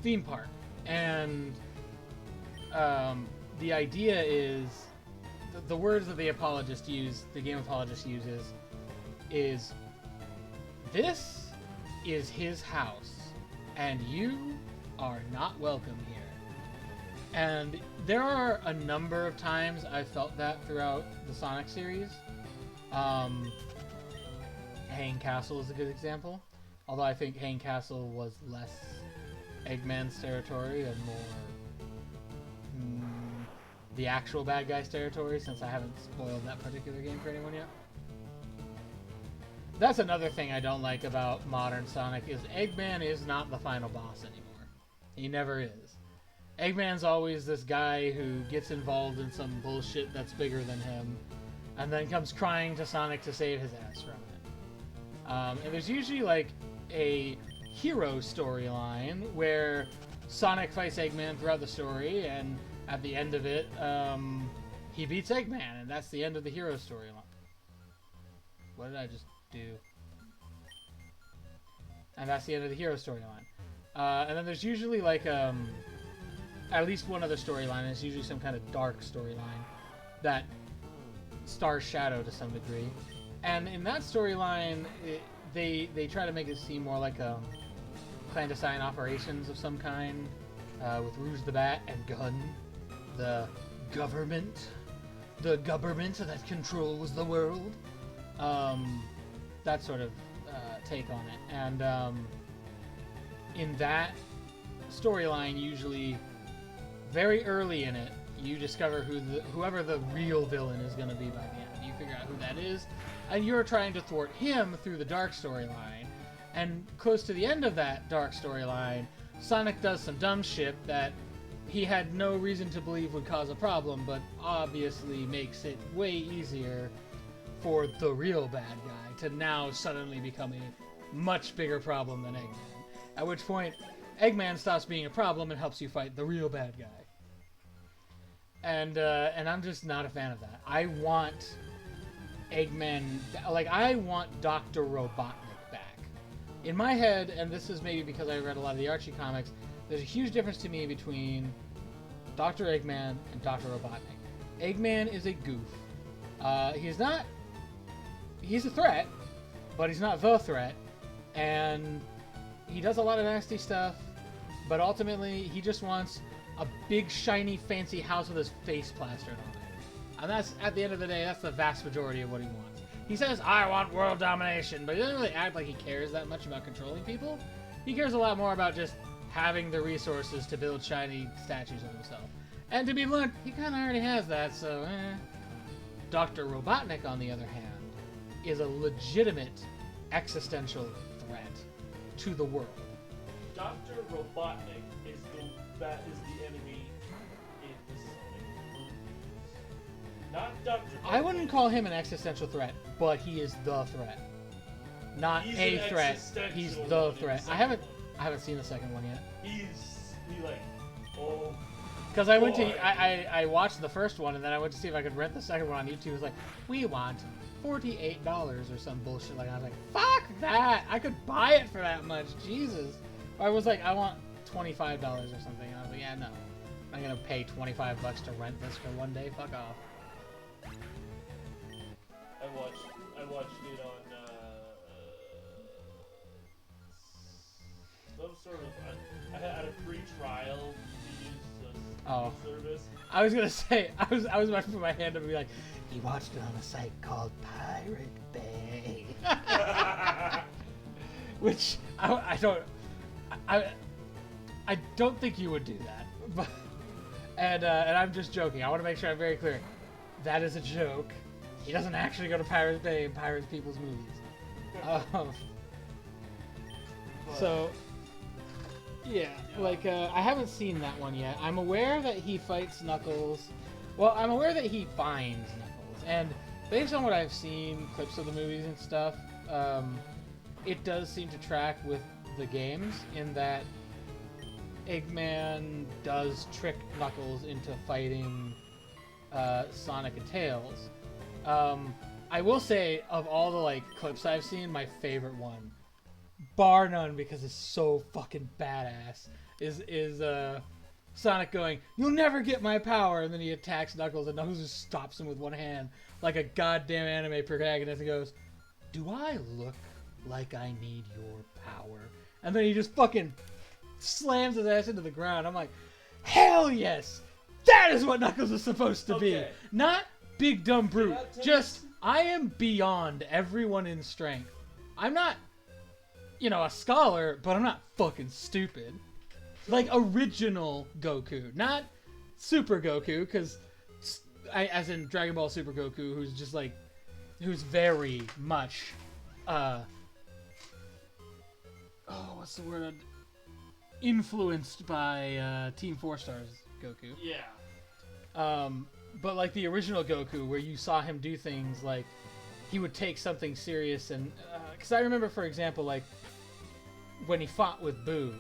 theme park, and the idea is the words that the game apologist uses is, this is his house and you are not welcome here. And there are a number of times I felt that throughout the Sonic series. Hang Castle is a good example. Although I think Hang Castle was less Eggman's territory and more the actual bad guy's territory, since I haven't spoiled that particular game for anyone yet. That's another thing I don't like about modern Sonic is Eggman is not the final boss anymore. He never is. Eggman's always this guy who gets involved in some bullshit that's bigger than him and then comes crying to Sonic to save his ass from it. And there's usually like a hero storyline where Sonic fights Eggman throughout the story, and at the end of it, he beats Eggman, and that's the end of the hero storyline. What did I just do? And that's the end of the hero storyline. And then there's usually like at least one other storyline. It's usually some kind of dark storyline that stars Shadow to some degree. And in that storyline, they try to make it seem more like clandestine operations of some kind, with Rouge the Bat and Gun, the government that controls the world. That sort of take on it. And in that storyline, usually very early in it, you discover whoever the real villain is going to be by the end. You figure out who that is, and you're trying to thwart him through the dark storyline. And close to the end of that dark storyline, Sonic does some dumb shit that he had no reason to believe would cause a problem, but obviously makes it way easier for the real bad guy to now suddenly become a much bigger problem than Eggman. At which point, Eggman stops being a problem and helps you fight the real bad guy. And I'm just not a fan of that. I want Eggman, like, I want Dr. Robotnik back. In my head, and this is maybe because I read a lot of the Archie comics, there's a huge difference to me between Dr. Eggman and Dr. Robotnik. Eggman is a goof. He's a threat, but he's not the threat. And he does a lot of nasty stuff, but ultimately he just wants a big, shiny, fancy house with his face plastered on it. And that's, at the end of the day, that's the vast majority of what he wants. He says, I want world domination, but he doesn't really act like he cares that much about controlling people. He cares a lot more about just having the resources to build shiny statues of himself. And to be blunt, he kind of already has that, so Dr. Robotnik, on the other hand, is a legitimate existential threat to the world. Dr. Robotnik is the enemy in the Sonic movies. Not Dr. I wouldn't call him an existential threat, but he is the threat. Not He's a an threat. existential He's one the in threat. the I haven't seen the second one yet. Because I went to I watched the first one, and then I went to see if I could rent the second one on YouTube. It was like, we want $48 or some bullshit like that. I was like, fuck that! I could buy it for that much. Jesus. Or I was like, I want $25 or something. And I was like, yeah, no. I'm gonna pay $25 to rent this for one day. Fuck off. I watched it on some sort of. I had a free trial to use the service. I was gonna say I was about to put my hand up and be like, he watched it on a site called Pirate Bay, which I don't think you would do that, but and I'm just joking. I want to make sure I'm very clear. That is a joke. He doesn't actually go to Pirate Bay and pirate people's movies. So. Yeah, like, I haven't seen that one yet. I'm aware that he fights Knuckles. Well, I'm aware that he finds Knuckles. And based on what I've seen, clips of the movies and stuff, it does seem to track with the games in that Eggman does trick Knuckles into fighting Sonic and Tails. I will say, of all the, like, clips I've seen, my favorite one, bar none, because it's so fucking badass, is Sonic going, "You'll never get my power," and then he attacks Knuckles, and Knuckles just stops him with one hand, like a goddamn anime protagonist, and goes, "Do I look like I need your power?" And then he just fucking slams his ass into the ground. I'm like, hell yes! That is what Knuckles is supposed to be! Not big dumb brute, just, I am beyond everyone in strength. I'm not, a scholar, but I'm not fucking stupid. Like original Goku, not Super Goku, because as in Dragon Ball Super Goku, who's just like, who's very much, what's the word? Influenced by Team 4 Stars Goku. Yeah. But like the original Goku, where you saw him do things like he would take something serious, and because I remember, for example, like when he fought with Boo,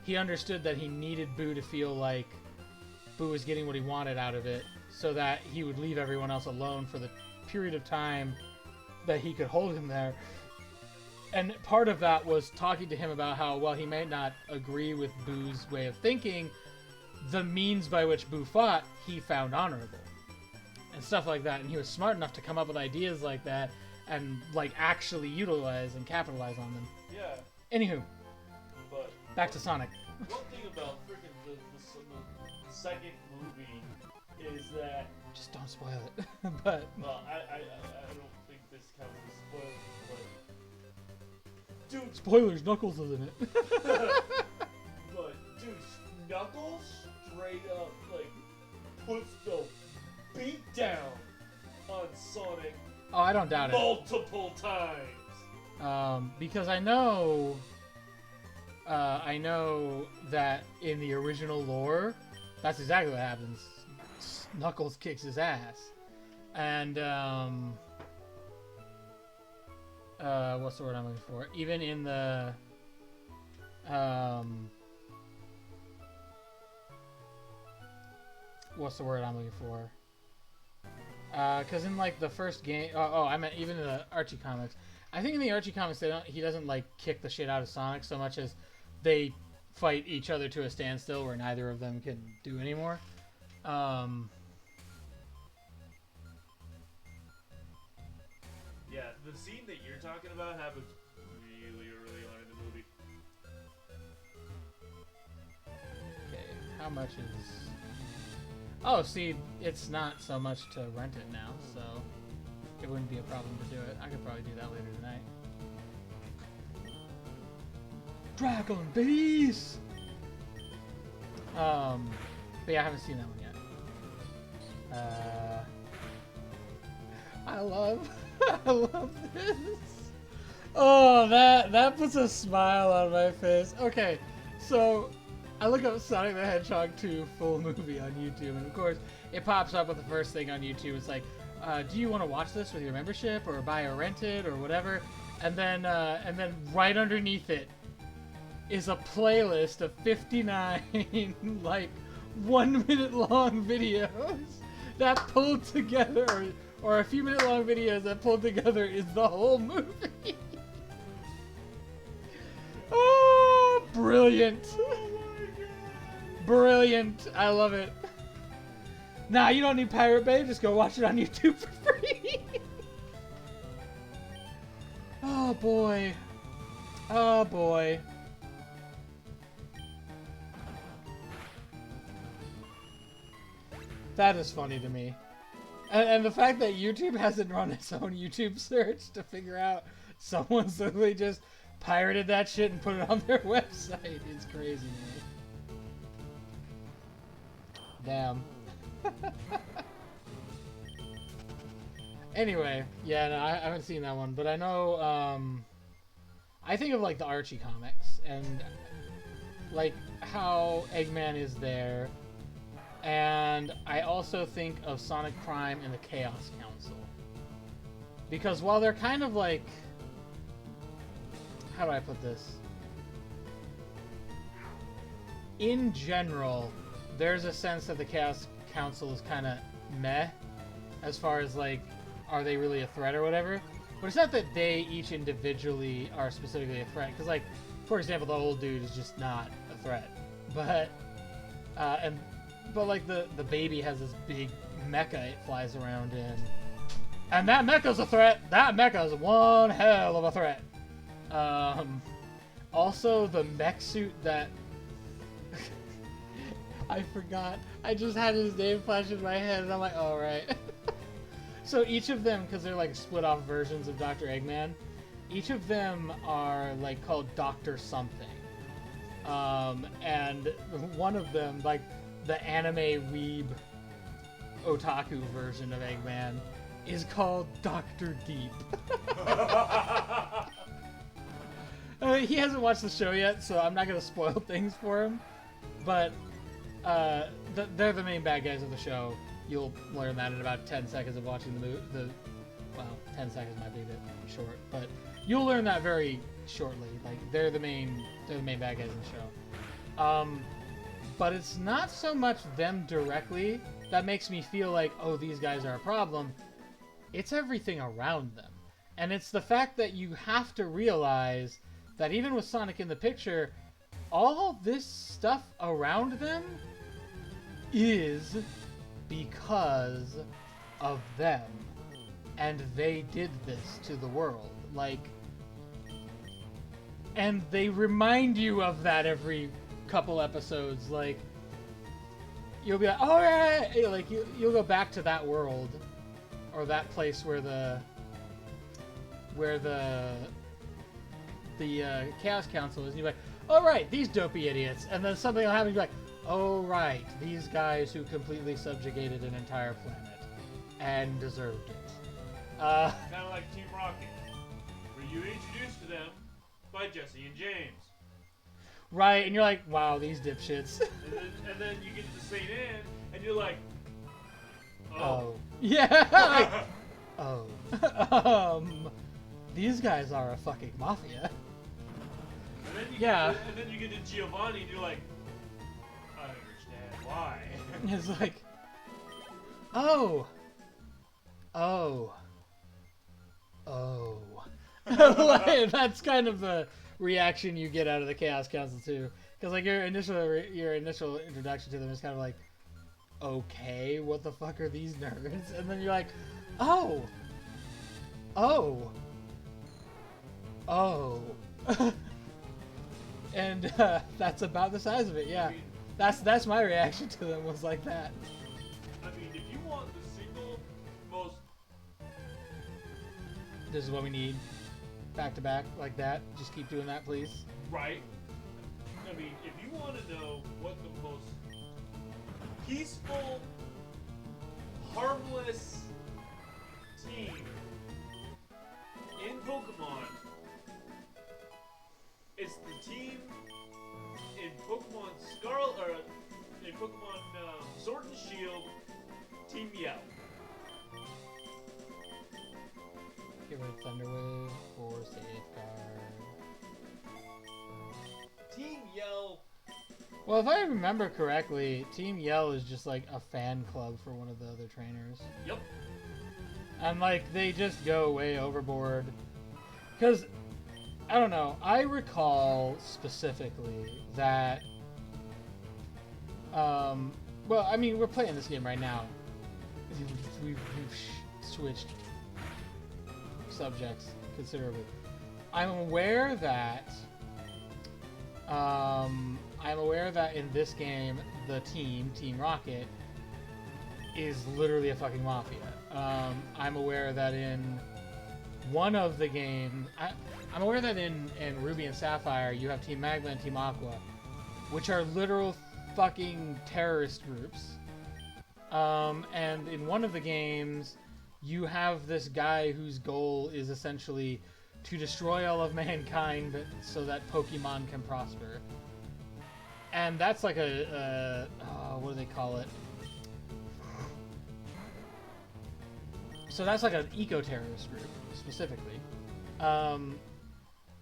he understood that he needed Boo to feel like Boo was getting what he wanted out of it, so that he would leave everyone else alone for the period of time that he could hold him there. And part of that was talking to him about how, while he may not agree with Boo's way of thinking, the means by which Boo fought, he found honorable. And stuff like that. And he was smart enough to come up with ideas like that and, like, actually utilize and capitalize on them. Yeah. Anywho. But back to Sonic. One thing about freaking the second movie is that... Just don't spoil it. But... Well, I don't think this counts as spoilers, but... Dude... Spoilers, Knuckles is in it. But, dude, Knuckles straight up, like, puts the beat down on Sonic. Oh, I don't doubt multiple times. Because I know that in the original lore, that's exactly what happens. Knuckles kicks his ass. And, what's the word I'm looking for? Even in the, what's the word I'm looking for? Because in, like, the first game... I meant even in the Archie comics. I think in the Archie comics, he doesn't, like, kick the shit out of Sonic so much as they fight each other to a standstill where neither of them can do anymore. Yeah, the scene that you're talking about happens really early on in the movie. Okay, how much is... Oh, see, it's not so much to rent it now, so it wouldn't be a problem to do it. I could probably do that later tonight. Dragon Beast! But yeah, I haven't seen that one yet. I love this. Oh, that puts a smile on my face. Okay, so I look up Sonic the Hedgehog 2 full movie on YouTube, and of course, it pops up with the first thing on YouTube. It's like, do you want to watch this with your membership, or buy or rent it, or whatever? And then right underneath it is a playlist of 59 like 1 minute long videos that pulled together, or a few minute long videos that pulled together is the whole movie. Oh, brilliant. Brilliant. I love it. Nah, you don't need Pirate Bay. Just go watch it on YouTube for free. Oh, boy. Oh, boy. That is funny to me. And the fact that YouTube hasn't run its own YouTube search to figure out someone's literally just pirated that shit and put it on their website is crazy to me. Damn. Anyway, yeah, no, I haven't seen that one, but I know, I think of, like, the Archie comics, and, like, how Eggman is there, and I also think of Sonic Prime and the Chaos Council. Because while they're kind of, like, how do I put this? In general, there's a sense that the Chaos Council is kind of meh, as far as, like, are they really a threat or whatever? But it's not that they each individually are specifically a threat, because, like, for example, the old dude is just not a threat. But, but like, the baby has this big mecha it flies around in. And that mecha's a threat! That mecha's one hell of a threat! Also, the mech suit that... I forgot. I just had his name flash in my head, and I'm like, oh, right. So each of them, because they're like split off versions of Dr. Eggman, each of them are like called Doctor Something. And one of them, like the anime weeb otaku version of Eggman, is called Dr. Deep. He hasn't watched the show yet, so I'm not going to spoil things for him. But they're the main bad guys of the show. You'll learn that in about 10 seconds of watching well, 10 seconds might be a bit short, but you'll learn that very shortly. Like, they're the main bad guys in the show. But it's not so much them directly that makes me feel like, oh, these guys are a problem. It's everything around them. And it's the fact that you have to realize that even with Sonic in the picture, all this stuff around them is because of them. And they did this to the world. Like, and they remind you of that every couple episodes. Like, you'll be like, oh yeah, like you'll go back to that world or that place where the Chaos Council is, and you're like, oh right, these dopey idiots, and then something will happen, you're like, oh right, these guys who completely subjugated an entire planet and deserved it. Kind of like Team Rocket, where you introduced to them by Jesse and James. Right, and you're like, wow, these dipshits. and then you get to St. Anne, and you're like, oh. Yeah! Oh. These guys are a fucking mafia. And then you get to Giovanni, and you're like, I understand why. It's like, oh. Like, that's kind of the reaction you get out of the Chaos Council too, because like your initial introduction to them is kind of like, okay, what the fuck are these nerds? And then you're like, oh. And that's about the size of it. Yeah, that's my reaction to them, was like that. I mean, if you want the single most, this is what we need, back to back like that. Just keep doing that, please. Right. I mean, if you want to know what the most peaceful, harmless team in Pokemon, it's the team in Pokemon Scarlet, or in Pokemon Sword and Shield, Team Yell. Get rid of Thunderwave for Safeguard. Team Yell. Well, if I remember correctly, Team Yell is just like a fan club for one of the other trainers. Yep. And like, they just go way overboard. Because, I don't know, I recall specifically that, well, I mean, we're playing this game right now. We've switched subjects considerably. I'm aware that in this game, the Team Rocket, is literally a fucking mafia. I'm aware that in one of the games, I'm aware that in Ruby and Sapphire, you have Team Magma and Team Aqua, which are literal fucking terrorist groups. And in one of the games, you have this guy whose goal is essentially to destroy all of mankind so that Pokemon can prosper. And that's like what do they call it? So that's like an eco-terrorist group, specifically. And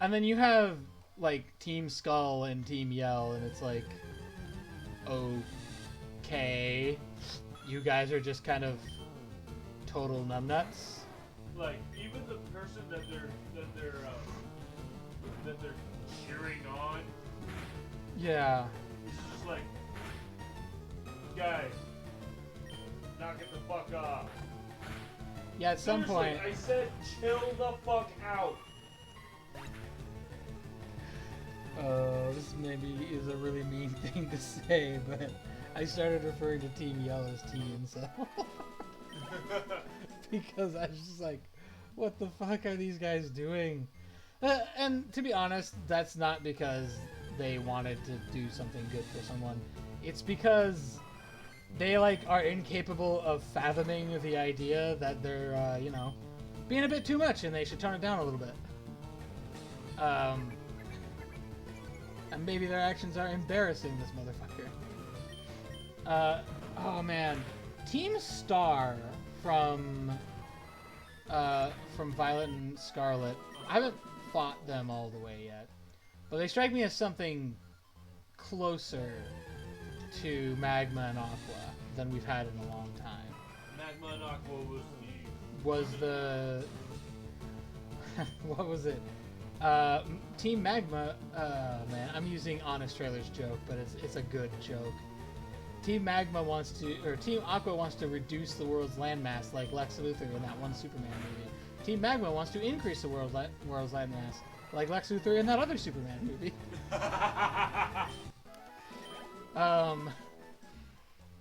then you have, like, Team Skull and Team Yell, and it's like, okay, you guys are just kind of total numbnuts. Like, even the person that they're cheering on. Yeah. It's just like, guys, knock it the fuck off. Yeah, at some Seriously, point. I said chill the fuck out. This maybe is a really mean thing to say, but I started referring to Team Yell as Team, so. Because I was just like, what the fuck are these guys doing? And to be honest, that's not because they wanted to do something good for someone. It's because they like are incapable of fathoming the idea that they're being a bit too much and they should tone it down a little bit. And maybe their actions are embarrassing this motherfucker. Oh man, Team Star from Violet and Scarlet. I haven't fought them all the way yet, but they strike me as something closer to Magma and Aqua than we've had in a long time. Magma and Aqua was the what was it? Team Magma. Man, I'm using Honest Trailer's joke, but it's a good joke. Team Aqua wants to reduce the world's landmass like Lex Luthor in that one Superman movie. Team Magma wants to increase the world's landmass like Lex Luthor in that other Superman movie.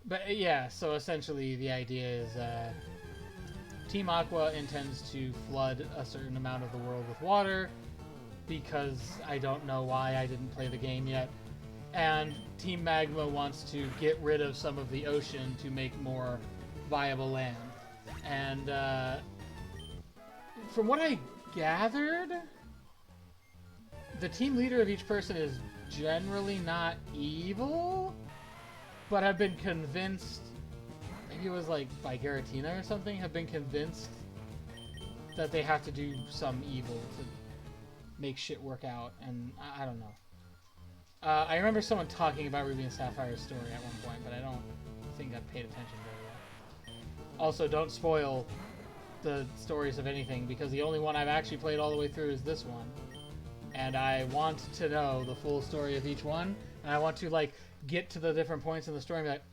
But yeah, so essentially the idea is Team Aqua intends to flood a certain amount of the world with water because I don't know why I didn't play the game yet. And Team Magma wants to get rid of some of the ocean to make more viable land. And from what I gathered, the team leader of each person is generally not evil, but have been convinced, maybe it was like by Garatina or something, have been convinced that they have to do some evil to make shit work out, and I don't know. I remember someone talking about Ruby and Sapphire's story at one point, but I don't think I paid attention very well. Also, don't spoil the stories of anything, because the only one I've actually played all the way through is this one. And I want to know the full story of each one, and I want to, like, get to the different points in the story and be like,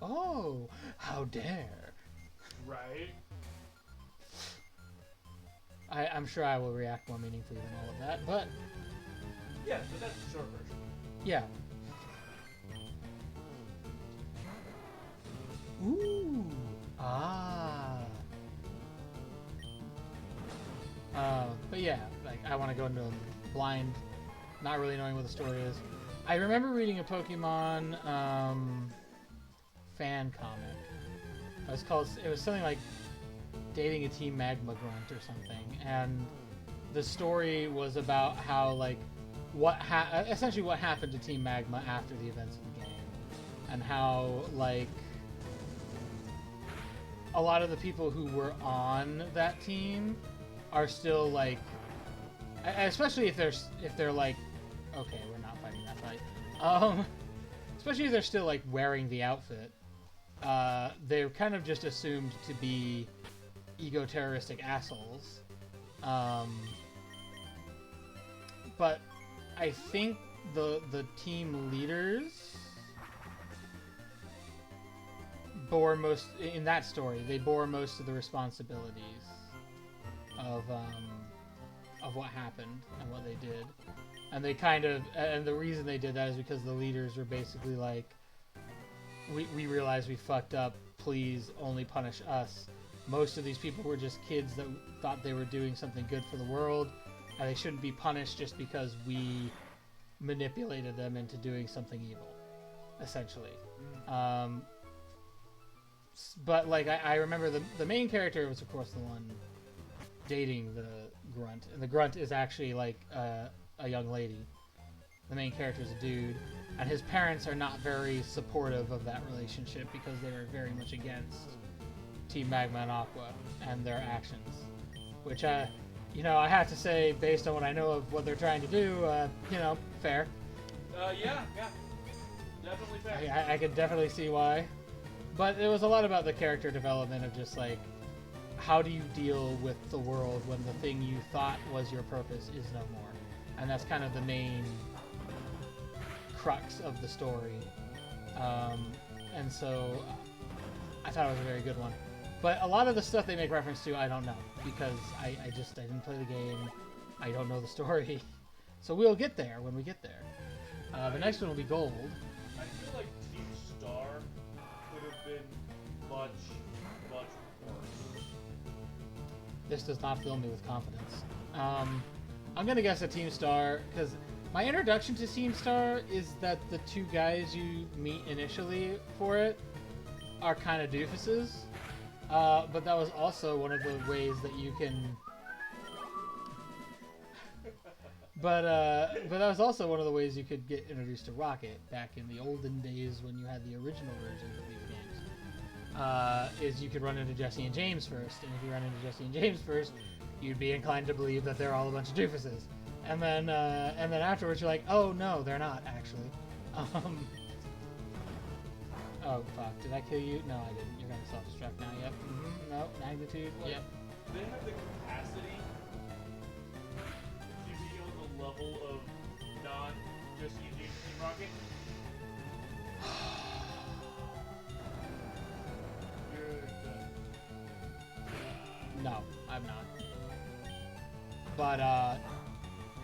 oh, how dare. Right. I'm sure I will react more meaningfully than all of that, but... Yeah, but that's the short version. Yeah. Ooh. But yeah, like, I want to go into them blind, not really knowing what the story is. I remember reading a Pokemon fan comic. It was something like Dating a Team Magma Grunt or something, and the story was about how, like, essentially what happened to Team Magma after the events of the game, and how, like, a lot of the people who were on that team are still, like, especially if they're like, okay, we're not fighting that fight. Especially if they're still, like, wearing the outfit, they're kind of just assumed to be ego-terroristic assholes. But I think the team leaders bore most in that story. They bore most of the responsibilities of what happened and what they did, and they and the reason they did that is because the leaders were basically like, we realize we fucked up. Please only punish us. Most of these people were just kids that thought they were doing something good for the world, and they shouldn't be punished just because we manipulated them into doing something evil, essentially. But, like, I remember the main character was, of course, the one dating the Grunt, and the Grunt is actually, like, a young lady. The main character is a dude, and his parents are not very supportive of that relationship because they were very much against Team Magma and Aqua and their actions, which I have to say, based on what I know of what they're trying to do, fair. Yeah, definitely fair. I could definitely see why, but it was a lot about the character development of just like, how do you deal with the world when the thing you thought was your purpose is no more, and that's kind of the main crux of the story, and so I thought it was a very good one. But a lot of the stuff they make reference to, I don't know, because I didn't play the game. I don't know the story. So we'll get there when we get there. The next one will be Gold. I feel like Team Star could have been much, much worse. This does not fill me with confidence. I'm gonna guess a Team Star, because my introduction to Team Star is that the two guys you meet initially for it are kind of doofuses. But that was also one of the ways that you can... But that was also one of the ways you could get introduced to Rocket back in the olden days when you had the original versions of these games. Is you could run into Jesse and James first, and if you run into Jesse and James first, you'd be inclined to believe that they're all a bunch of doofuses. And then afterwards you're like, oh no, they're not actually. Oh fuck, did I kill you? No, I didn't. You're gonna self-destruct now. Yep. No, magnitude. Like, Yep. They have the capacity to be on the level of not just using Team Rocket. You're done. No, I'm not. But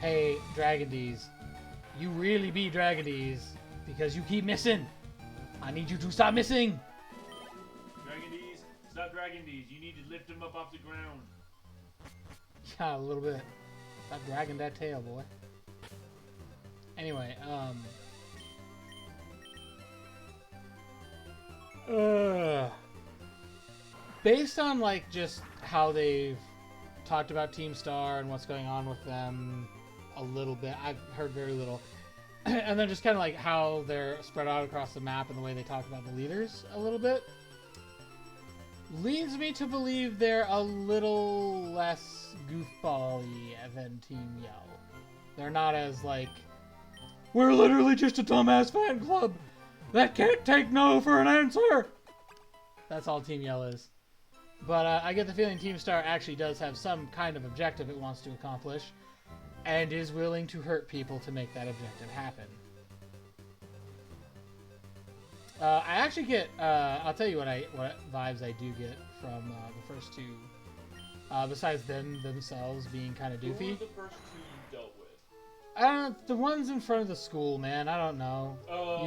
hey, Dragon D's, you really be Dragon D's because you keep missing. I need you to stop missing. Dragon D's, stop Dragon D's. You need to lift them up off the ground. Yeah, a little bit. Stop dragging that tail, boy. Anyway, based on like just how they've talked about Team Star and what's going on with them a little bit, I've heard very little. And then just kind of like how they're spread out across the map and the way they talk about the leaders a little bit leads me to believe they're a little less goofball-y than Team Yell. They're not as like, we're literally just a dumbass fan club that can't take no for an answer. That's all Team Yell is. But I get the feeling Team Star actually does have some kind of objective it wants to accomplish, and is willing to hurt people to make that objective happen. I actually get, I'll tell you what vibes I do get from the first two, besides them themselves being kind of doofy. Who were the first two you dealt with? I don't know, the ones in front of the school, man, I don't know. Oh.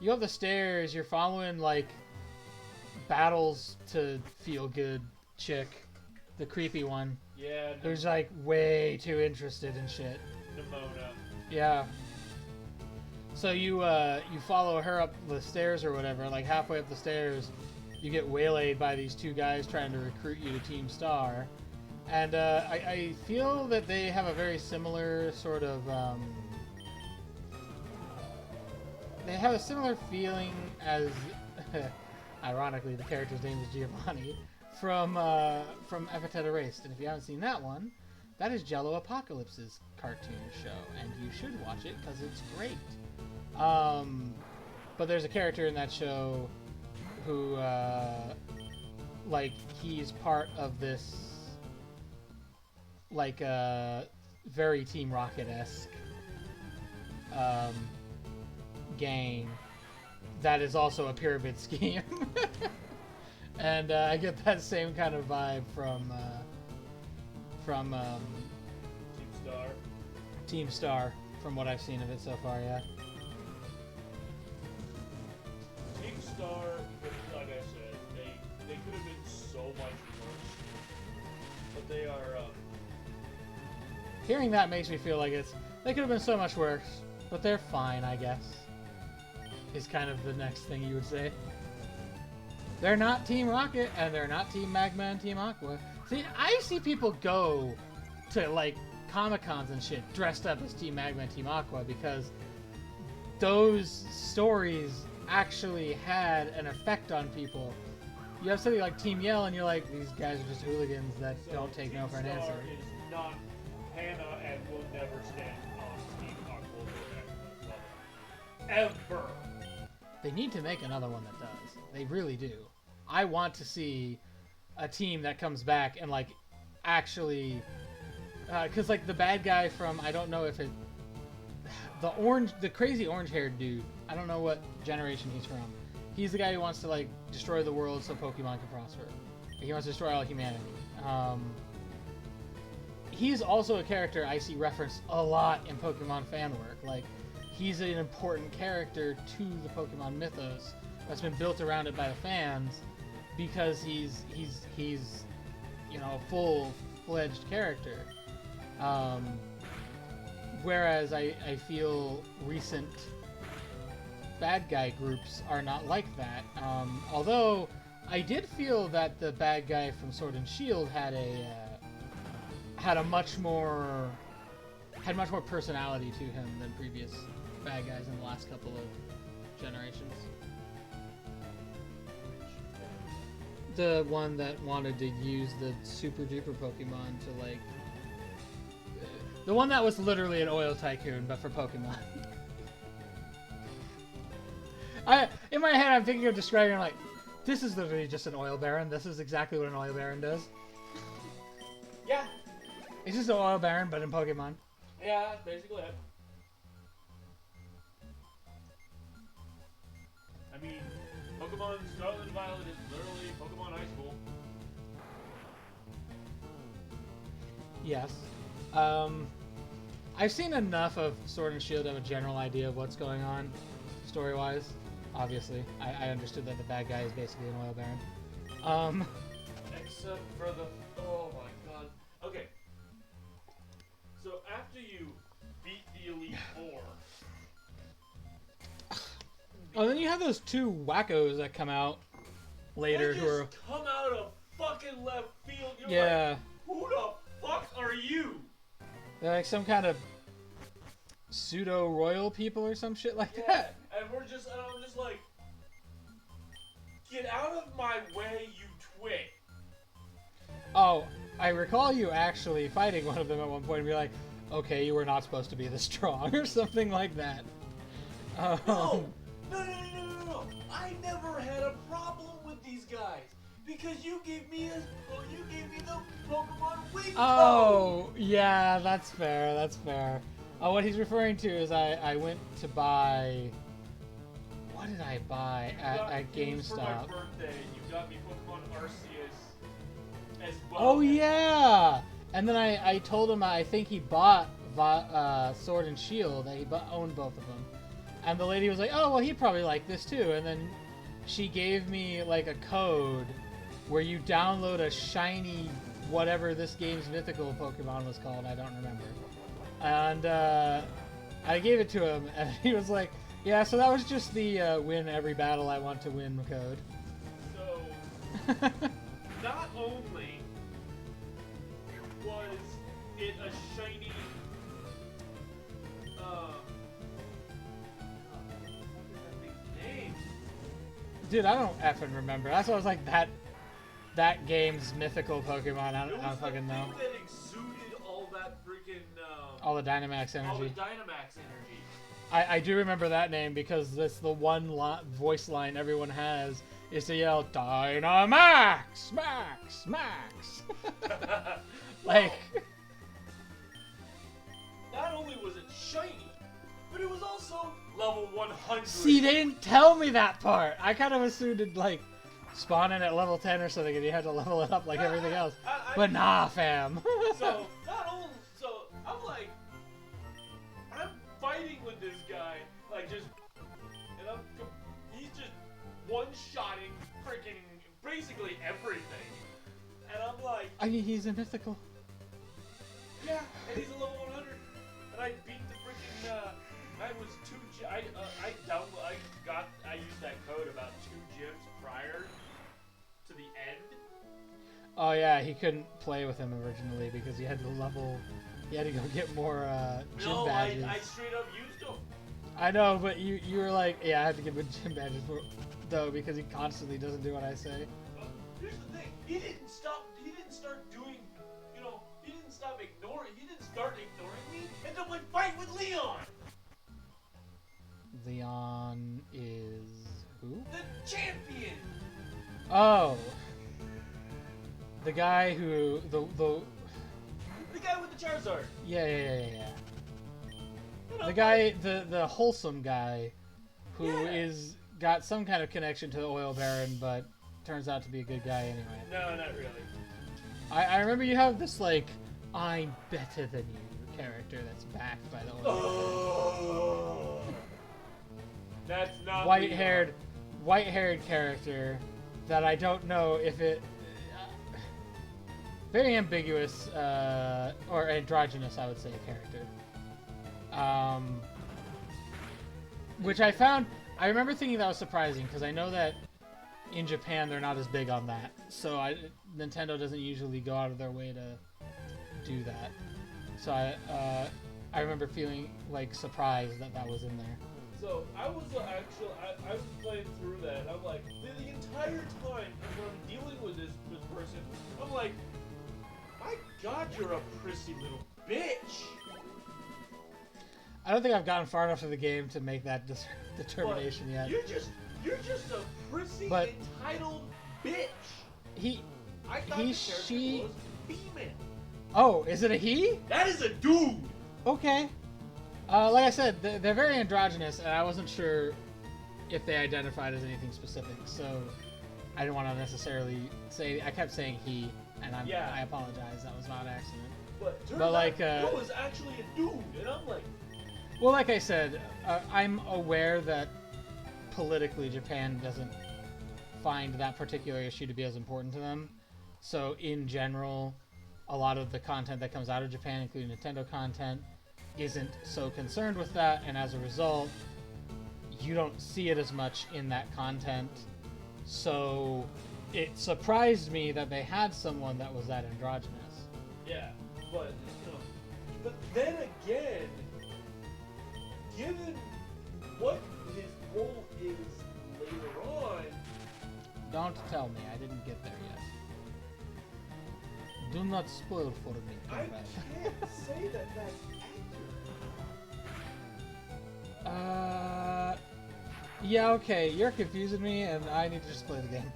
You go up the stairs, you're following, like, Battles to Feel Good chick, the creepy one. Yeah. Who's like way too interested in shit. Nimona. Yeah. So you follow her up the stairs or whatever. Like halfway up the stairs, you get waylaid by these two guys trying to recruit you to Team Star, and I feel that they have a very similar sort of. They have a similar feeling as, ironically, the character's name is Giovanni. From Epithet Erased, and if you haven't seen that one, that is Jello Apocalypse's cartoon show, and you should watch it because it's great. But there's a character in that show who, like, he's part of this, like, very Team Rocket-esque gang that is also a pyramid scheme. And I get that same kind of vibe from Team Star. Team Star, from what I've seen of it so far, yeah. Team Star, like I said, they could have been so much worse. But they are, Hearing that makes me feel like they could have been so much worse, but they're fine, I guess. Is kind of the next thing you would say. They're not Team Rocket, and they're not Team Magma and Team Aqua. See, I see people go to, like, Comic-Cons and shit dressed up as Team Magma and Team Aqua because those stories actually had an effect on people. You have something like Team Yell, and you're like, these guys are just hooligans that don't take no for an answer. Team Star is not Hannah and will never stand on Team Aqua or Magma's level. Ever. They need to make another one that does. They really do. I want to see a team that comes back and, like, actually... Because, like, the bad guy from... I don't know if it... The crazy orange-haired dude. I don't know what generation he's from. He's the guy who wants to, like, destroy the world so Pokemon can prosper. He wants to destroy all humanity. He's also a character I see referenced a lot in Pokemon fan work. Like, he's an important character to the Pokemon mythos that's been built around it by the fans because he's you know, a full-fledged character. Whereas I feel recent bad guy groups are not like that. Although I did feel that the bad guy from Sword and Shield had much more personality to him than previous bad guys in the last couple of generations. The one that wanted to use the super duper Pokemon to like. The one that was literally an oil tycoon, but for Pokemon. In my head, I'm thinking of describing it like, this is literally just an oil baron. This is exactly what an oil baron does. Yeah. It's just an oil baron, but in Pokemon. Yeah, basically it. I mean, Pokemon Scarlet and Violet is literally Pokemon High School. Yes. I've seen enough of Sword and Shield to have a general idea of what's going on, story-wise. Obviously, I understood that the bad guy is basically an oil baron. Except for the... Oh my god. Okay. So after you beat the Elite Four... Oh, then you have those two wackos that come out later they who are... just come out of fucking left field. You're yeah. like, who the fuck are you? They're like some kind of pseudo-royal people or some shit like Yeah, that. and I'm just like, get out of my way, you twit. Oh, I recall you actually fighting one of them at one point and be like, okay, you were not supposed to be this strong, or something like that. No! No. I never had a problem with these guys. Because you gave me the Pokemon Wing Oh, yeah, that's fair, that's fair. What he's referring to is I went to buy... What did I buy at GameStop? For my birthday, you got me Pokemon Arceus as well. Oh, yeah! And then I told him I think he bought Sword and Shield, that he owned both of them. And the lady was like, oh, well, he'd probably like this too. And then she gave me like a code where you download a shiny whatever this game's mythical Pokemon was called. I don't remember. And I gave it to him, and he was like, yeah, so that was just the win every battle I want to win code. So, not only was it a shiny... Dude, I don't effing remember. That's why I was like, that game's mythical Pokemon. I don't fucking know. It was the thing that exuded all that freaking... all the Dynamax energy. All the Dynamax energy. I do remember that name because that's the one voice line everyone has is to yell, Dynamax! Max! Like... Not only was it shiny, but it was also level 100. See, they didn't tell me that part. I kind of assumed it'd, like, spawn in at level 10 or something and you had to level it up like everything else. But nah, fam. So, I'm like, I'm fighting with this guy, like, just, and he's just one-shotting freaking, basically everything. And I'm like... I mean, he's a mythical. Yeah, and he's a level 100. And I beat the freaking, I used that code about 2 gyms prior to the end. Oh yeah, he couldn't play with him originally because he had to go get more gym badges. I straight up used them. I know, but you were like, yeah, I have to get gym badges though because he constantly doesn't do what I say. But here's the thing, he didn't start doing, he didn't start ignoring me until my fight with Leon. Leon is who? The champion. Oh, the guy who the guy with the Charizard. Yeah. The guy, the wholesome guy, who is got some kind of connection to the Oil Baron, but turns out to be a good guy anyway. No, not really. I remember you have this like I'm better than you character that's backed by the Oil Baron. That's not white-haired character that I don't know if it very ambiguous or androgynous, I would say, character. Which I remember thinking that was surprising because I know that in Japan they're not as big on that. So Nintendo doesn't usually go out of their way to do that. So I remember feeling like surprised that was in there. So I was I was playing through that, and I'm like, the entire time as I'm dealing with this person, I'm like, my God, you're a prissy little bitch. I don't think I've gotten far enough in the game to make that determination yet. You're just a prissy, entitled bitch. I thought she was female. Oh, is it a he? That is a dude. Okay. Like I said, they're very androgynous, and I wasn't sure if they identified as anything specific, so I didn't want to necessarily say. I kept saying he, and I apologize. That was not an accident. But like, it was actually a dude, and I'm like. Well, like I said, I'm aware that politically Japan doesn't find that particular issue to be as important to them. So in general, a lot of the content that comes out of Japan, including Nintendo content, isn't so concerned with that, and as a result, you don't see it as much in that content. So it surprised me that they had someone that was that androgynous. Yeah, but then again, given what his role is later on... Don't tell me, I didn't get there yet. Do not spoil for me. I can't say that that's accurate. Yeah, okay, you're confusing me, and I need to just play the game.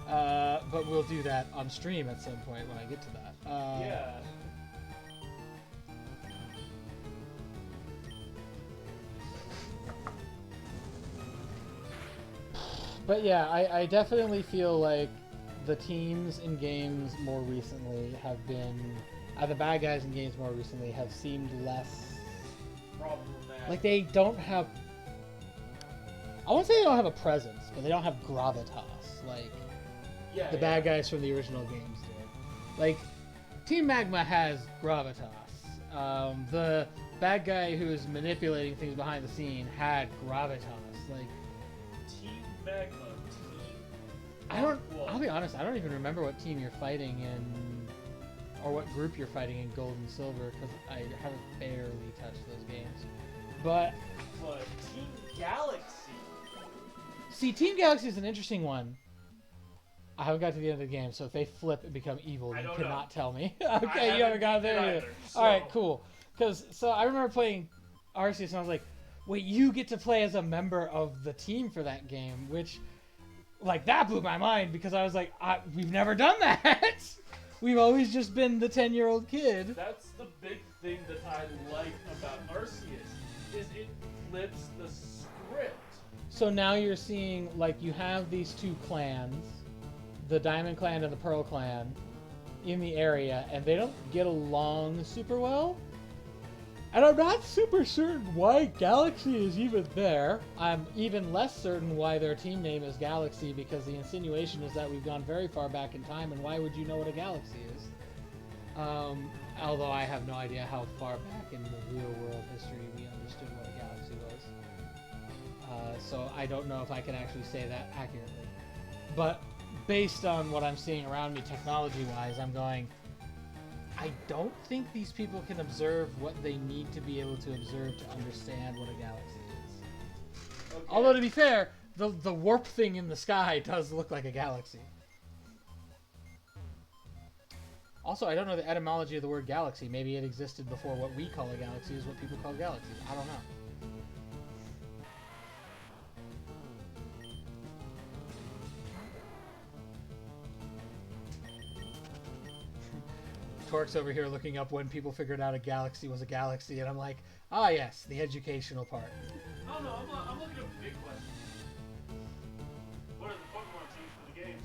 But we'll do that on stream at some point when I get to that. Yeah. But yeah, I definitely feel like the teams in games more recently have been... the bad guys in games more recently have seemed less... problematic. Like, they don't have... I won't say they don't have a presence, but they don't have gravitas, like the bad guys from the original games did. Like, Team Magma has gravitas. The bad guy who's manipulating things behind the scene had gravitas. Like, Team Magma. I'll be honest, I don't even remember what team you're fighting in, or what group you're fighting in Gold and Silver, because I haven't barely touched those games. But Team Galaxy. See, Team Galaxy is an interesting one. I haven't got to the end of the game, so if they flip and become evil, you cannot tell me. Okay, you haven't got there either. So. Alright, cool. So I remember playing Arceus, and I was like, wait, you get to play as a member of the team for that game, which, like, that blew my mind, because I was like, we've never done that! We've always just been the 10-year-old kid. That's the big thing that I like about Arceus, is it flips the script. So now you're seeing, like, you have these two clans, the Diamond Clan and the Pearl Clan, in the area, and they don't get along super well. And I'm not super certain why Galaxy is even there. I'm even less certain why their team name is Galaxy, because the insinuation is that we've gone very far back in time, and why would you know what a galaxy is? Although I have no idea how far back in the real world history we understood what a galaxy was. So I don't know if I can actually say that accurately. But based on what I'm seeing around me technology-wise, I'm going, I don't think these people can observe what they need to be able to observe to understand what a galaxy is. Okay. Although, to be fair, the warp thing in the sky does look like a galaxy. Also, I don't know the etymology of the word galaxy. Maybe it existed before what we call a galaxy is what people call galaxies. I don't know. Torque's over here looking up when people figured out a galaxy was a galaxy, and I'm like, ah, yes, the educational part. Oh no, I'm looking up the big question. What are the Pokemon teams for the games?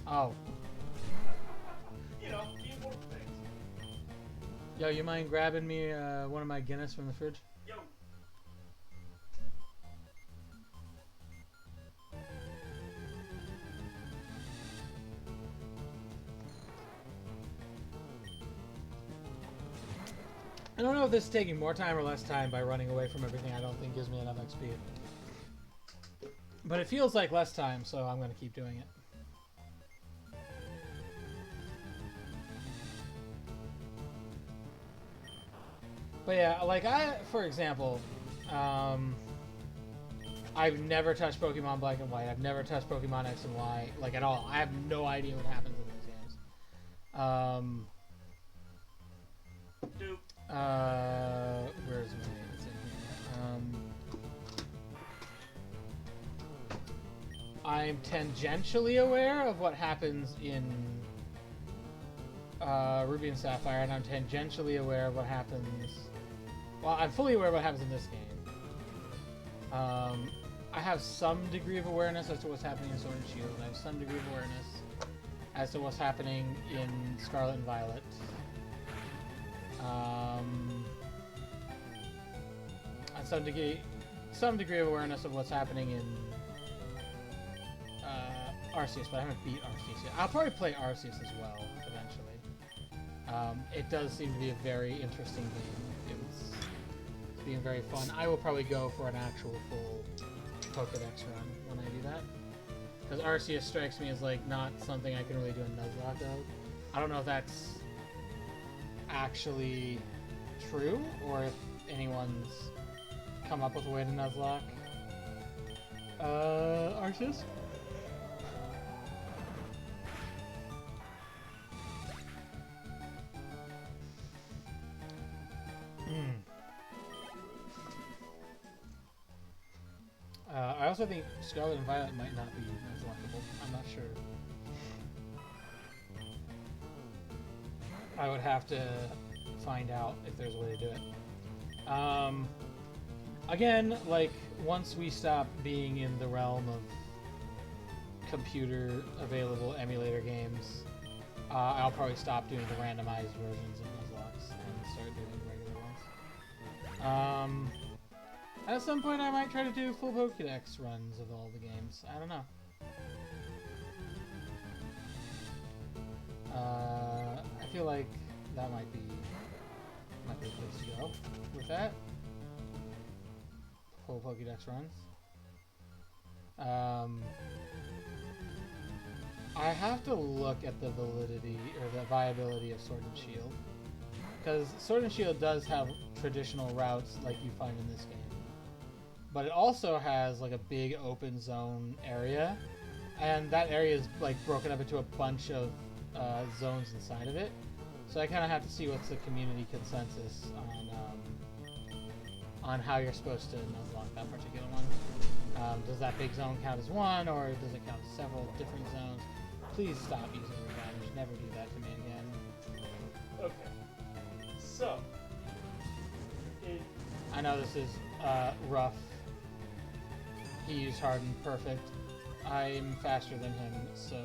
Oh. You know, the important things. Yo, you mind grabbing me one of my Guinness from the fridge? Yo. I don't know if this is taking more time or less time by running away from everything I don't think gives me enough XP. But it feels like less time, so I'm going to keep doing it. But yeah, like for example, I've never touched Pokemon Black and White. I've never touched Pokemon X and Y, like at all. I have no idea what happens in those games. Where's my? It's in here. I'm tangentially aware of what happens in Ruby and Sapphire, and I'm tangentially aware of what happens. Well, I'm fully aware of what happens in this game. I have some degree of awareness as to what's happening in Sword and Shield. I have some degree of awareness as to what's happening in Scarlet and Violet. And some degree of awareness of what's happening in Arceus, but I haven't beat Arceus yet. I'll probably play Arceus as well eventually. It does seem to be a very interesting game. It's being very fun. I will probably go for an actual full Pokedex run when I do that, because Arceus strikes me as like not something I can really do a nuzlock of. I don't know if that's actually true or if anyone's come up with a way to nuzlock Arceus. I also think Scarlet and Violet might not be nuzlockable. I'm not sure. I would have to find out if there's a way to do it. Again, like, once we stop being in the realm of computer-available emulator games, I'll probably stop doing the randomized versions of nuzlocks and start doing regular ones. At some point, I might try to do full Pokédex runs of all the games. I don't know. I feel like that might be a place to go with that. Full Pokédex runs. I have to look at the validity or the viability of Sword and Shield, because Sword and Shield does have traditional routes like you find in this game. But it also has like a big open zone area, and that area is like broken up into a bunch of zones inside of it. So I kind of have to see what's the community consensus on how you're supposed to nuzlock that particular one. Does that big zone count as one, or does it count as several different zones? Please stop using revenge. Never do that to me again. Okay. So, I know this is rough. He used Harden perfect. I'm faster than him, so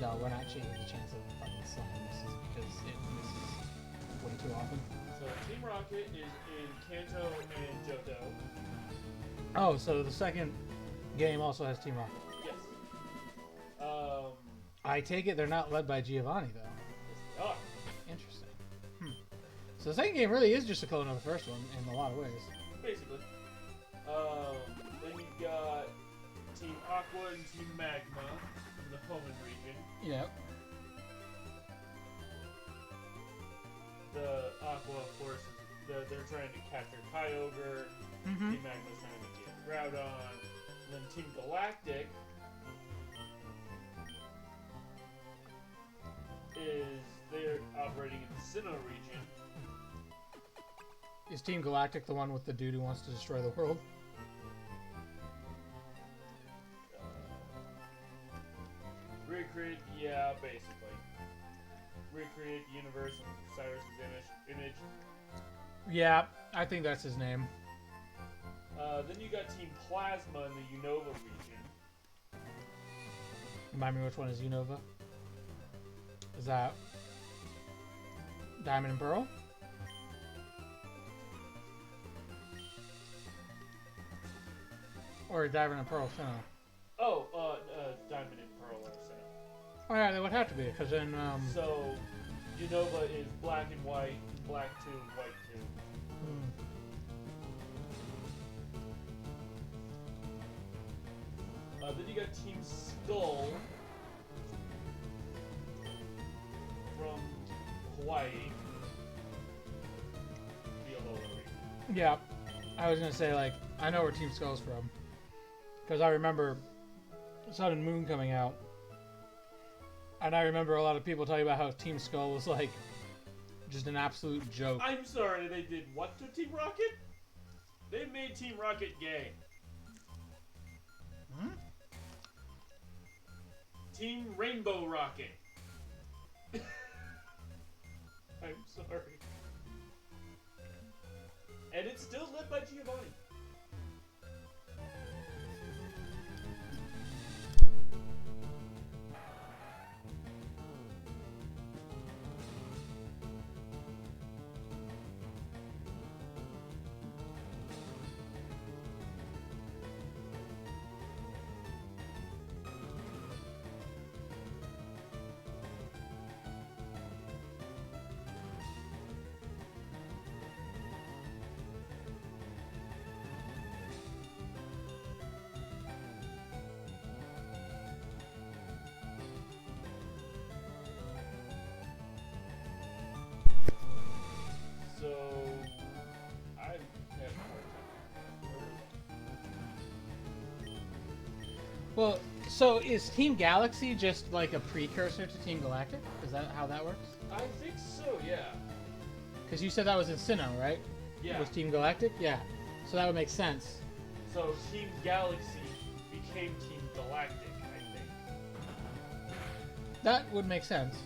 no, we're not changing the chance of fucking slime. This is because it misses way too often. So Team Rocket is in Kanto and Johto. Oh, so the second game also has Team Rocket. Yes. I take it they're not led by Giovanni, though. Yes, they are. Interesting. So the second game really is just a clone of the first one in a lot of ways. Basically. Then you got Team Aqua and Team Magma in the Hoenn region. Yep. The Aqua, of course, they're trying to capture Kyogre. Mm-hmm. Team Magma's trying to get Groudon. And then Team Galactic they're operating in the Sinnoh region. Is Team Galactic the one with the dude who wants to destroy the world? Recreate, yeah, basically. Recreate the universe in Cyrus's image. Yeah, I think that's his name. Then you got Team Plasma in the Unova region. Remind me which one is Unova? Is that Diamond and Pearl? Or Diamond and Pearl Sinnoh? Oh, Diamond and Pearl are Sinnoh. Oh yeah, they would have to be, because then, So, Unova is black and white, black 2, white 2. Then you got Team Skull from Hawaii. Yeah, I was gonna say, like, I know where Team Skull's from because I remember Sun and Moon coming out, and I remember a lot of people talking about how Team Skull was like just an absolute joke. I'm sorry, they did what to Team Rocket? They made Team Rocket gay. Hmm? Team Rainbow Rocket. I'm sorry. And it's still led by Giovanni. So, I have a hard time. Well, so is Team Galaxy just like a precursor to Team Galactic? Is that how that works? I think so, yeah. Because you said that was in Sinnoh, right? Yeah. Was Team Galactic? Yeah. So that would make sense. So Team Galaxy became Team Galactic, I think. That would make sense.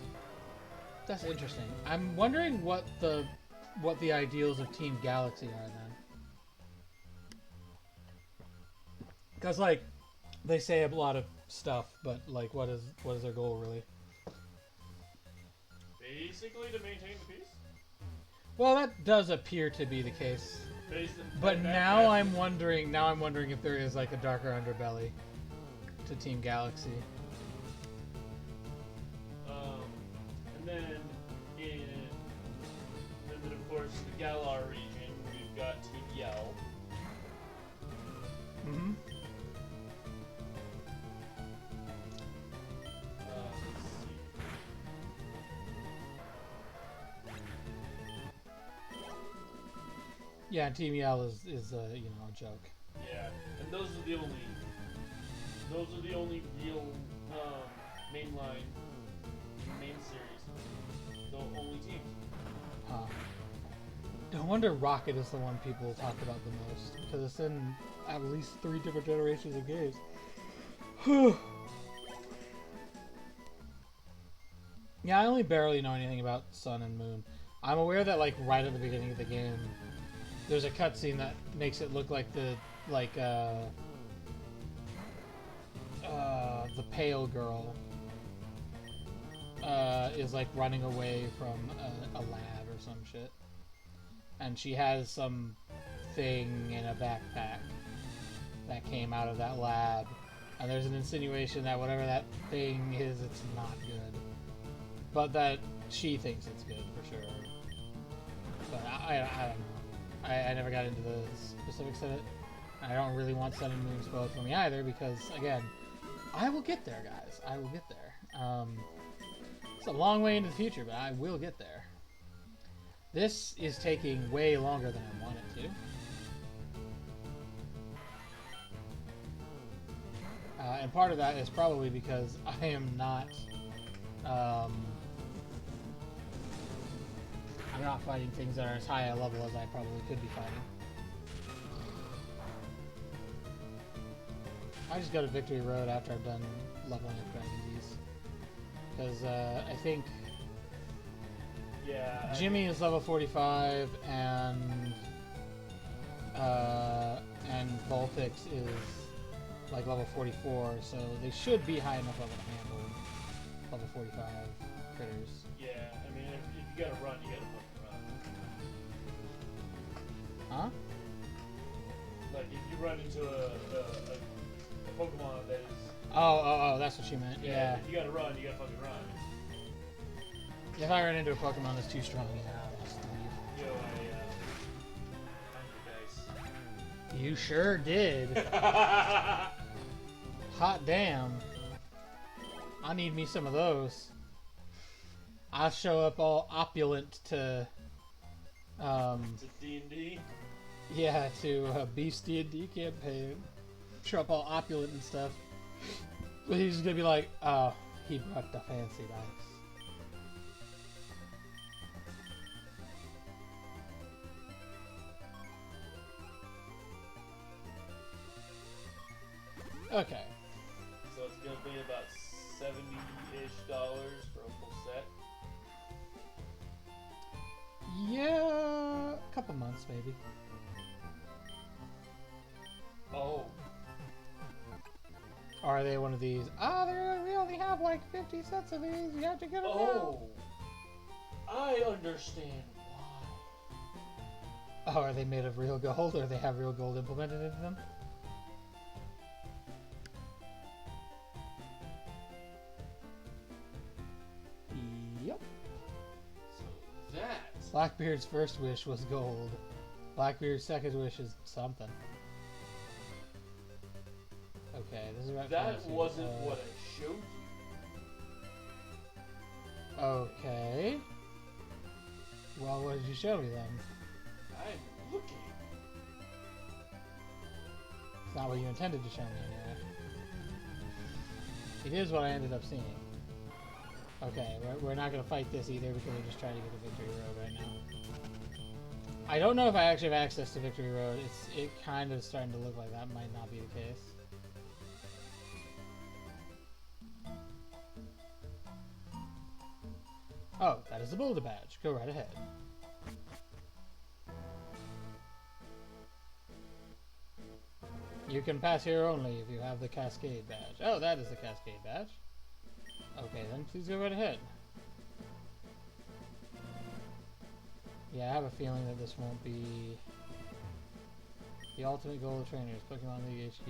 That's interesting. I'm wondering what the ideals of Team Galaxy are then. Because like they say a lot of stuff, but like what is their goal really? Basically to maintain the peace. Well, that does appear to be the case. But now I'm wondering if there is like a darker underbelly to Team Galaxy. And then of course in the Galar region we've got Team Yell. Mm-hmm. Let's see. Yeah, Team Yell is a joke. Yeah, and those are the only real mainline main series. The only teams. Huh. No wonder Rocket is the one people talk about the most, because it's in at least 3 different generations of games. Yeah, I only barely know anything about Sun and Moon. I'm aware that like right at the beginning of the game, there's a cutscene that makes it look like the pale girl is like running away from a lab or some shit, and she has some thing in a backpack that came out of that lab, and there's an insinuation that whatever that thing is, it's not good, but that she thinks it's good for sure. But I don't know. I never got into the specifics of it. I don't really want Sun and Moon spoiled for me either, because again, I will get there, guys. I will get there. It's a long way into the future, but I will get there. This is taking way longer than I want it to. And part of that is probably because I am not... I'm not fighting things that are as high a level as I probably could be fighting. I just go to Victory Road after I've done leveling up Dragon D's. Because I think Jimmy is level 45 and Vulpix is like level 44, so they should be high enough level to handle level 45 critters. Yeah, I mean if you gotta run, you gotta fucking run. Huh? Like if you run into a Pokemon that is... Oh, that's what you meant. Yeah. If you gotta run, you gotta fucking run. If I run into a Pokemon that's too strong, yeah, I'll just leave. Yo, I found You sure did. you guys. Hot damn. I need me some of those. I'll show up all opulent to, To D&D. yeah, to Beast's D&D campaign. Show up all opulent and stuff. But he's just gonna be like, oh, he brought the fancy dice. Okay. So it's gonna be about $70-ish for a full set. Yeah, a couple months maybe. Oh. Are they one of these? We only have like 50 sets of these. You have to get them now. Oh. I understand why. Oh, are they made of real gold, or they have real gold implemented into them? Yep. So that. Blackbeard's first wish was gold. Blackbeard's second wish is something. Okay, this is right. That wasn't what I showed you. Okay. Well, what did you show me then? I'm looking. It's not what you intended to show me anyway. It is what I ended up seeing. Okay, we're not going to fight this either because we're just trying to get to Victory Road right now. I don't know if I actually have access to Victory Road. It kind of starting to look like that might not be the case. Oh, that is the Boulder Badge. Go right ahead. You can pass here only if you have the Cascade Badge. Oh, that is the Cascade Badge. Okay, then please go right ahead. Yeah, I have a feeling that this won't be the ultimate goal of trainers, Pokemon League HQ.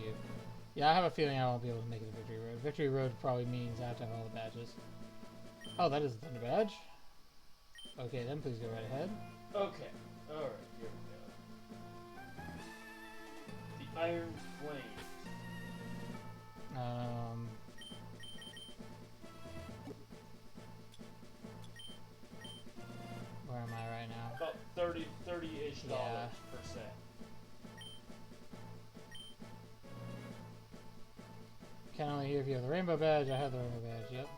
Yeah, I have a feeling I won't be able to make it to Victory Road. Victory Road probably means I have to have all the badges. Oh, that is the Thunder Badge. Okay, then please go right ahead. Okay. Alright, here we go. The Iron Flames. Where am I right now? About $30-ish Yeah. per set. Can only hear if you have the Rainbow Badge. I have the Rainbow Badge, yep.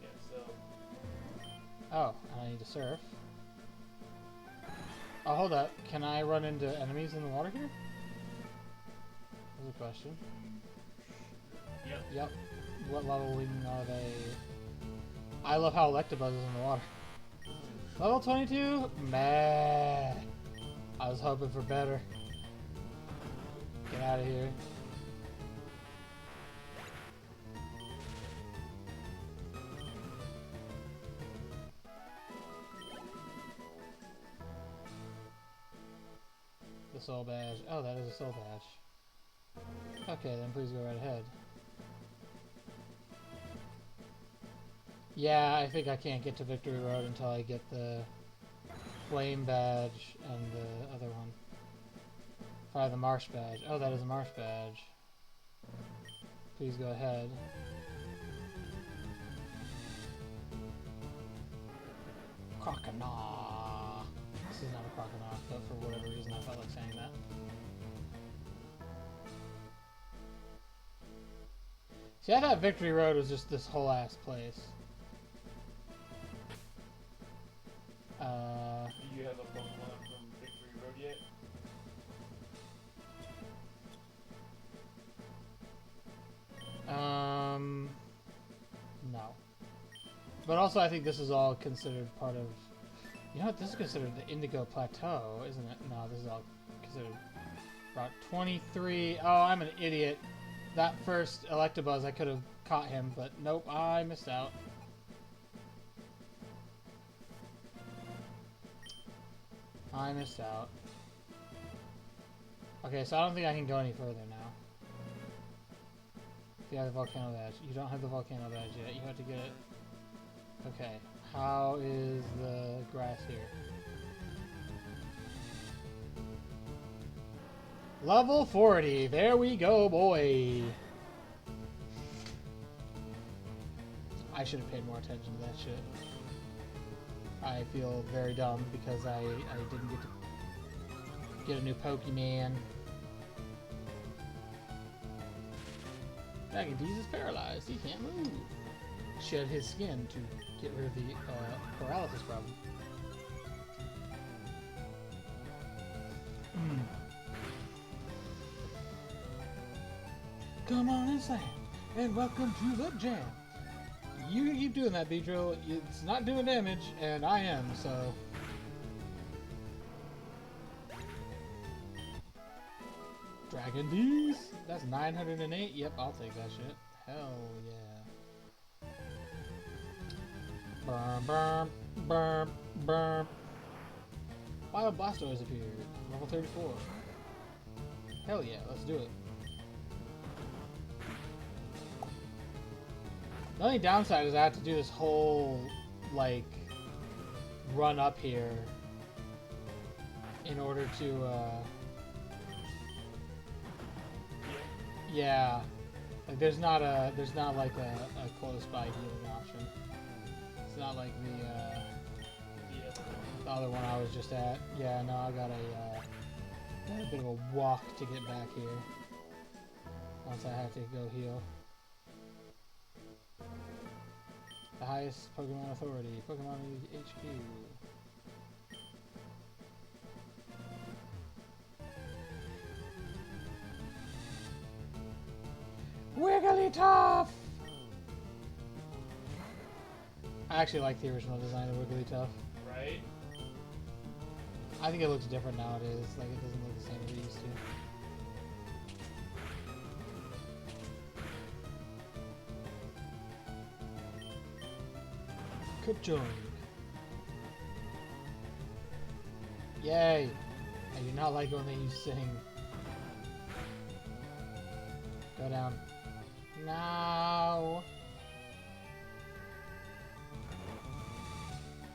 Yeah, so. Oh, and I need to surf. Oh, hold up. Can I run into enemies in the water here? There's a question. Yep. Yep. What leveling are they? I love how Electabuzz is in the water. Level 22? Meh. I was hoping for better. Get out of here. The Soul Badge. Oh, that is a Soul Badge. Okay, then please go right ahead. Yeah, I think I can't get to Victory Road until I get the Flame Badge and the other one. The Marsh Badge. Oh, that is a Marsh Badge. Please go ahead. Croconaw. This is not a Croconaw, but for whatever reason I felt like saying that. See, I thought Victory Road was just this whole ass place. Do you have a Pokemon from Victory Road yet? No. But also I think this is all considered part of... You know what? This is considered the Indigo Plateau, isn't it? No, this is all considered Route 23. Oh, I'm an idiot. That first Electabuzz, I could have caught him, but nope, I missed out. I missed out. Okay, so I don't think I can go any further now. You have the volcano badge. You don't have the volcano badge yet. You have to get it. Okay. How is the grass here? Level 40. There we go, boy. I should have paid more attention to that shit. I feel very dumb because I didn't get a new Pokemon. Dragon Deez is paralyzed. He can't move. Shed his skin to get rid of the paralysis problem. Come on inside, and welcome to the jam. You can keep doing that, Beedrill. It's not doing damage, and I am, so... Dragon Deez! That's 908. Yep, I'll take that shit. Hell yeah. Burm, burm, burm, burm. Wild Blastoise appeared. Level 34. Hell yeah, let's do it. The only downside is I have to do this whole, like, run up here in order to, yeah. Like, there's not like a close by healing option. It's not like the other one I was just at. Yeah, no, I got a bit of a walk to get back here once I have to go heal. The highest Pokemon authority, Pokemon HQ. Wigglytuff! I actually like the original design of Wigglytuff. Right? I think it looks different nowadays. Like, it doesn't look the same as it used to. Kachung. Yay! I do not like when they sing. Go down. No!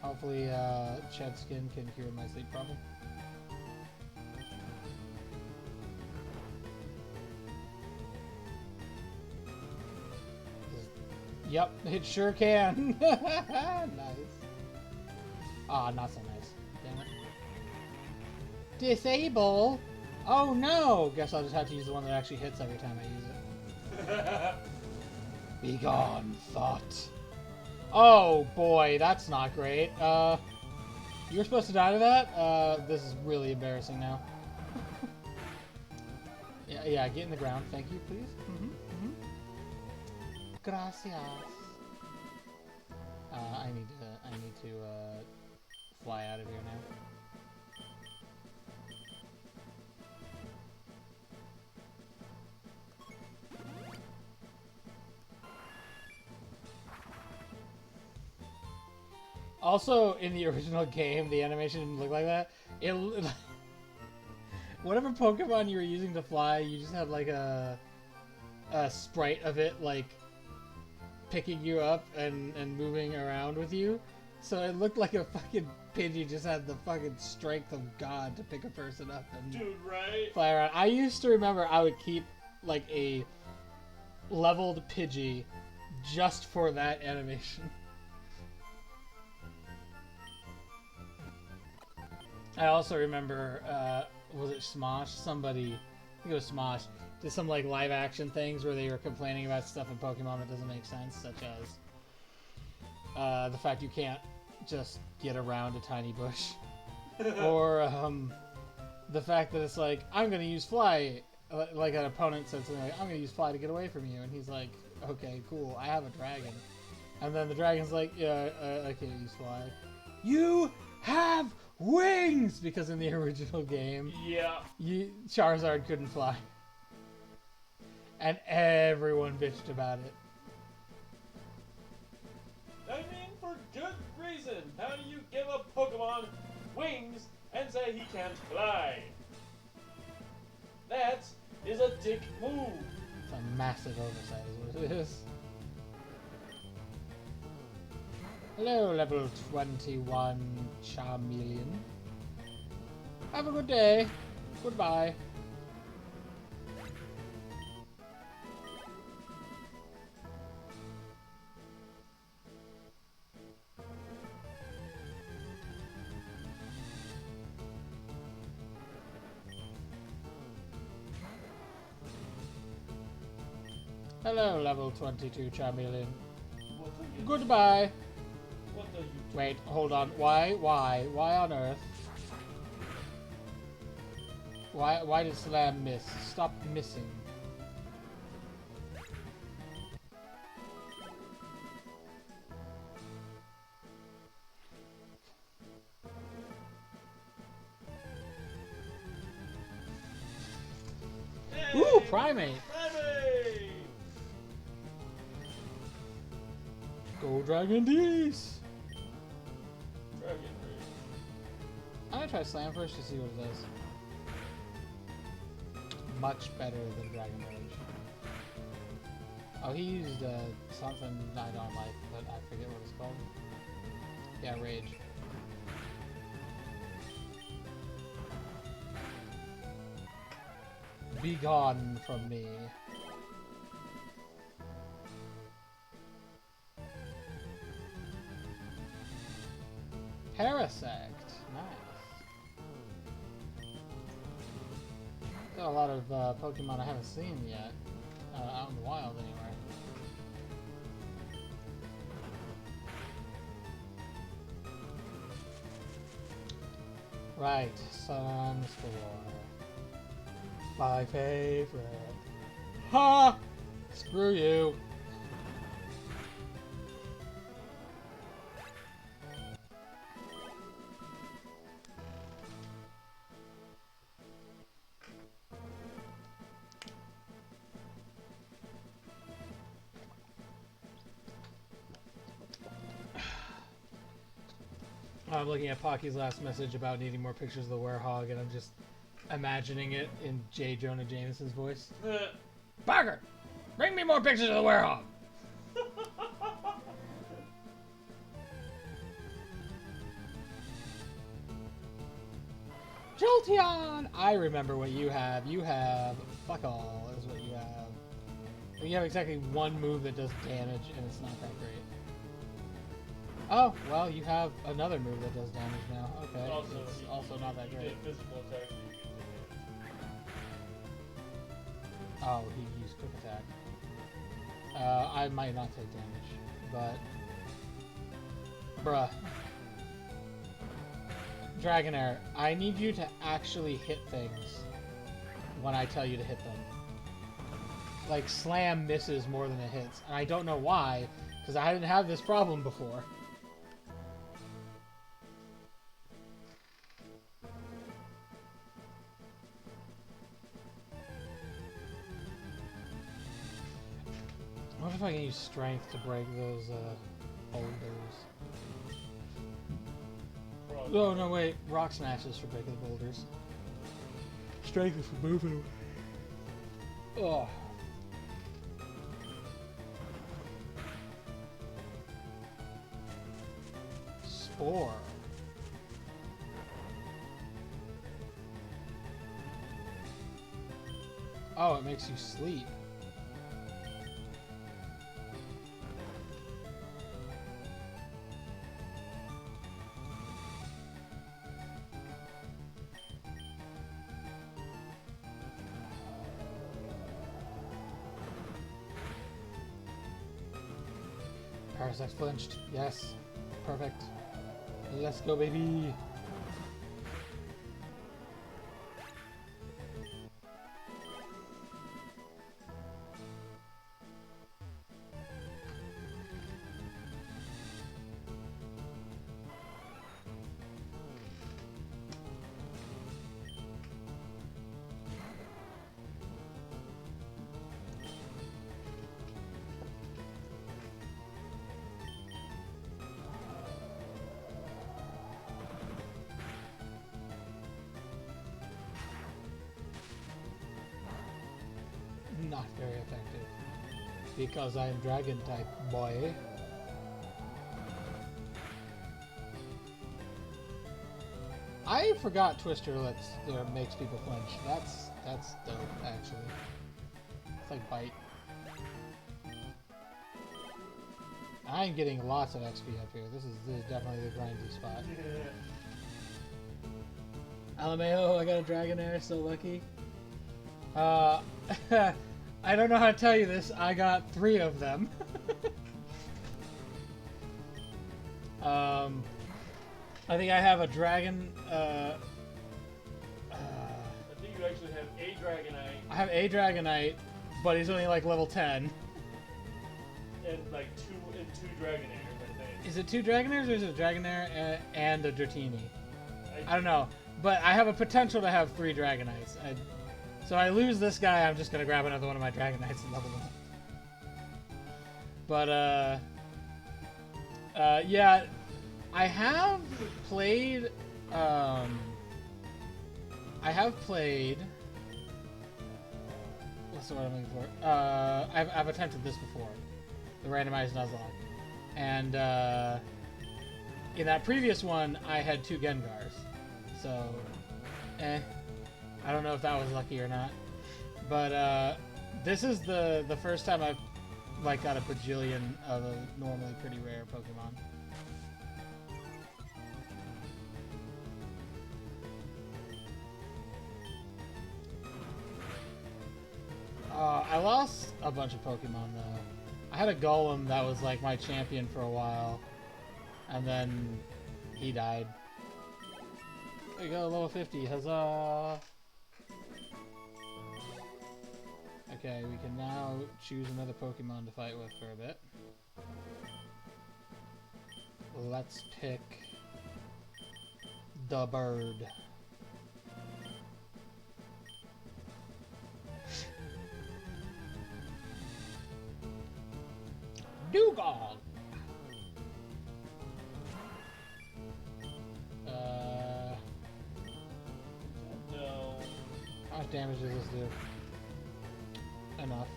Hopefully, Shed Skin can cure my sleep problem. Yep, it sure can. Nice. Ah, not so nice. Damn it. Disable? Oh no! Guess I'll just have to use the one that actually hits every time I use it. Be gone, thought. Oh boy, that's not great. You were supposed to die to that? This is really embarrassing now. yeah, get in the ground. Thank you, please. Gracias. I need to fly out of here now. Also, in the original game, the animation didn't look like that. Whatever Pokemon you were using to fly, you just had like a sprite of it, like, picking you up and moving around with you. So it looked like a fucking Pidgey just had the fucking strength of God to pick a person up and Dude, right? fly around. I used to remember I would keep like a leveled Pidgey just for that animation. I also remember, was it Smosh? Somebody, I think it was Smosh, did some like live action things where they were complaining about stuff in Pokemon that doesn't make sense, such as the fact you can't just get around a tiny bush. Or the fact that it's like, I'm going to use Fly, like an opponent said something like, I'm going to use Fly to get away from you, and he's like, okay, cool, I have a dragon. And then the dragon's like, yeah, I can't use Fly. You have wings! Because in the original game, yeah, Charizard couldn't fly. And everyone bitched about it. I mean, for good reason. How do you give a Pokemon wings and say he can't fly? That is a dick move. a massive oversight is what it is. Hello, level 21 Charmeleon. Have a good day. Goodbye. Hello, level 22 Charmeleon. Goodbye. What are you doing? Wait, hold on. Why on earth? Why did Slam miss? Stop missing. Hey, Ooh, Primate! Primate! Go Dragon D's! Dragon Rage. I'm gonna try Slam first to see what it does. Much better than Dragon Rage. Oh, he used something I don't like, but I forget what it's called. Yeah, Rage. Be gone from me. Parasect. Nice. Got a lot of Pokemon I haven't seen yet. Out in the wild, anyway. Right, Sunspore. My favorite. Ha! Screw you. I'm looking at Pocky's last message about needing more pictures of the werehog, and I'm just imagining it in J. Jonah Jameson's voice. Parker, bring me more pictures of the werehog. Jolteon! I remember what you have. You have fuck all is what you have. You have exactly one move that does damage, and it's not that great. Oh, well, you have another move that does damage now. Okay, it's also not that great. Physical attack, so you get damage. Oh, he used quick attack. I might not take damage, but... Bruh. Dragonair, I need you to actually hit things when I tell you to hit them. Like, Slam misses more than it hits, and I don't know why, because I didn't have this problem before. What if I can use strength to break those boulders? Oh no, wait. Rock Smash is for breaking the boulders. Strength is for moving. Oh. Spore. Oh, it makes you sleep. Parasect flinched. Yes. Perfect. Let's go, baby. not very effective. Because I am dragon type, boy. I forgot Twister makes people flinch. That's dope, actually. It's like Bite. I'm getting lots of XP up here. This is definitely the grindy spot. Yeah. LMAO, I got a Dragonair, so lucky. I don't know how to tell you this. I got 3 of them. I think I have a dragon. I think you actually have a Dragonite. I have a Dragonite, but he's only like level 10. And like two Dragonairs, I think. Is it 2 Dragonairs or is it a Dragonair and a Dratini? I don't know. But I have a potential to have 3 Dragonites. So I lose this guy, I'm just gonna grab another one of my Dragonites and level them up. But yeah, I have played what's the word I'm looking for? I've attempted this before, the randomized Nuzlocke, and in that previous one I had 2 Gengars, so I don't know if that was lucky or not, but this is the first time I've like got a bajillion of a normally pretty rare Pokemon. I lost a bunch of Pokemon though. I had a Golem that was like my champion for a while, and then he died. There you go, level 50, huzzah! Okay, we can now choose another Pokemon to fight with for a bit. Let's pick the bird. Dugong! No. How much damage does this do? Enough.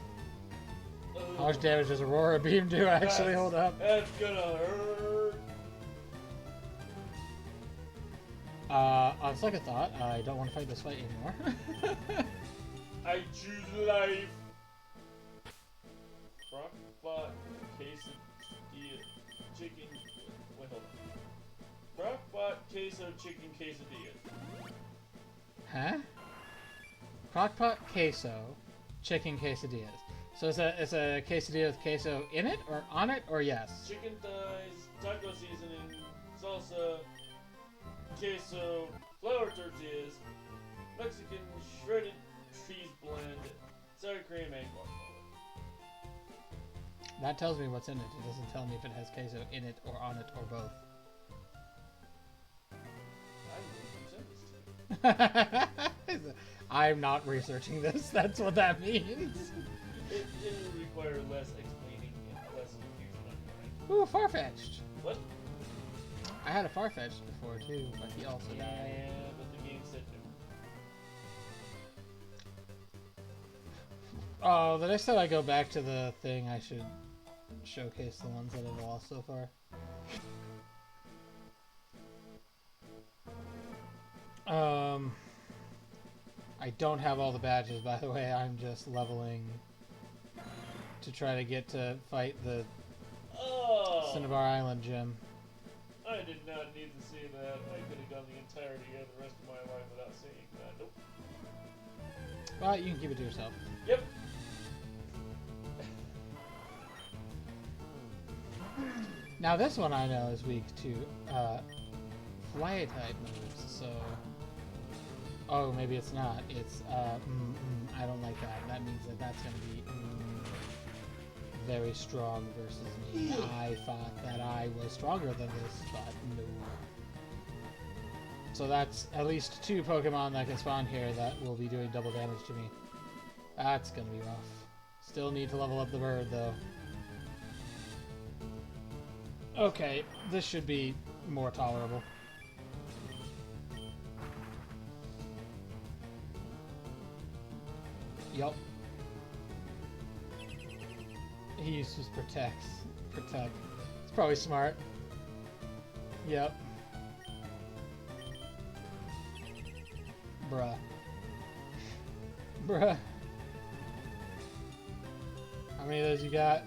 How much damage does Aurora Beam do actually? Hold up. That's gonna hurt. On second thought, I don't want to fight this fight anymore. I choose life. Crockpot, quesadilla, chicken. Wait, hold on. Crockpot, queso, chicken, quesadilla. Huh? Crockpot queso, chicken quesadillas. So it's a quesadilla with queso in it, or on it, or yes? Chicken thighs, taco seasoning, salsa, queso, flour tortillas, Mexican shredded cheese blend, sour cream, and guacamole. That tells me what's in it. It doesn't tell me if it has queso in it, or on it, or both. I'm not researching this. That's what that means. It will require less explaining and less confusion on your end. Ooh, Farfetch'd. What? I had a Farfetch'd before too, but he also Yeah, died. but the game said no. Oh, the next time I go back to the thing, I should showcase the ones that I've lost so far. I don't have all the badges, by the way. I'm just leveling to try to get to fight the Cinnabar Island gym. I did not need to see that. I could have gone the entirety of the rest of my life without seeing that. Nope. Well, you can keep it to yourself. Yep. Now this one I know is weak to fly type moves, so... Oh, maybe it's not. It's, I don't like that. That means that that's going to be very strong versus me. I thought that I was stronger than this, but no. So that's at least 2 Pokemon that can spawn here that will be doing double damage to me. That's going to be rough. Still need to level up the bird, though. Okay, this should be more tolerable. Yup. He uses protects. Protect. It's probably smart. Yep. Bruh. Bruh. How many of those you got?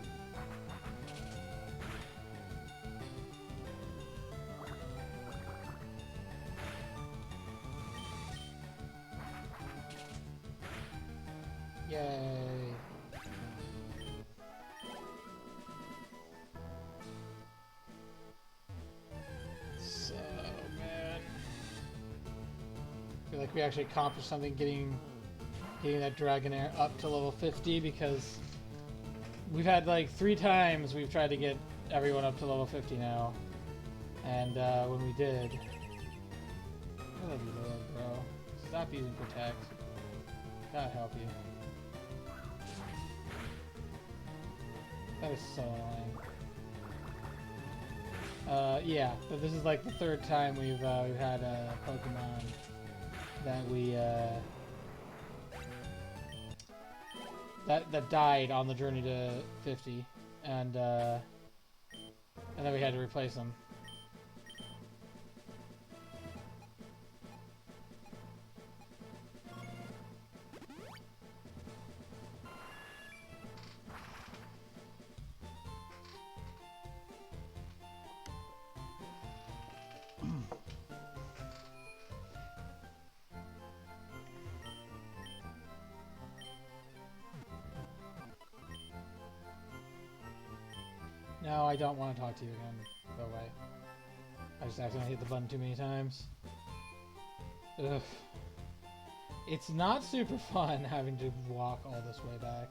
Yay. So, man. I feel like we actually accomplished something getting that Dragonair up to level 50 because we've had like 3 times we've tried to get everyone up to level 50 now. And when we did... Good lord, bro. Stop using Protect. God help you. That is so annoying. Yeah, but this is like the 3rd time we've had a Pokemon that we that died on the journey to 50, and then we had to replace them. No, I don't want to talk to you again. Go away. I just accidentally hit the button too many times. Ugh. It's not super fun having to walk all this way back.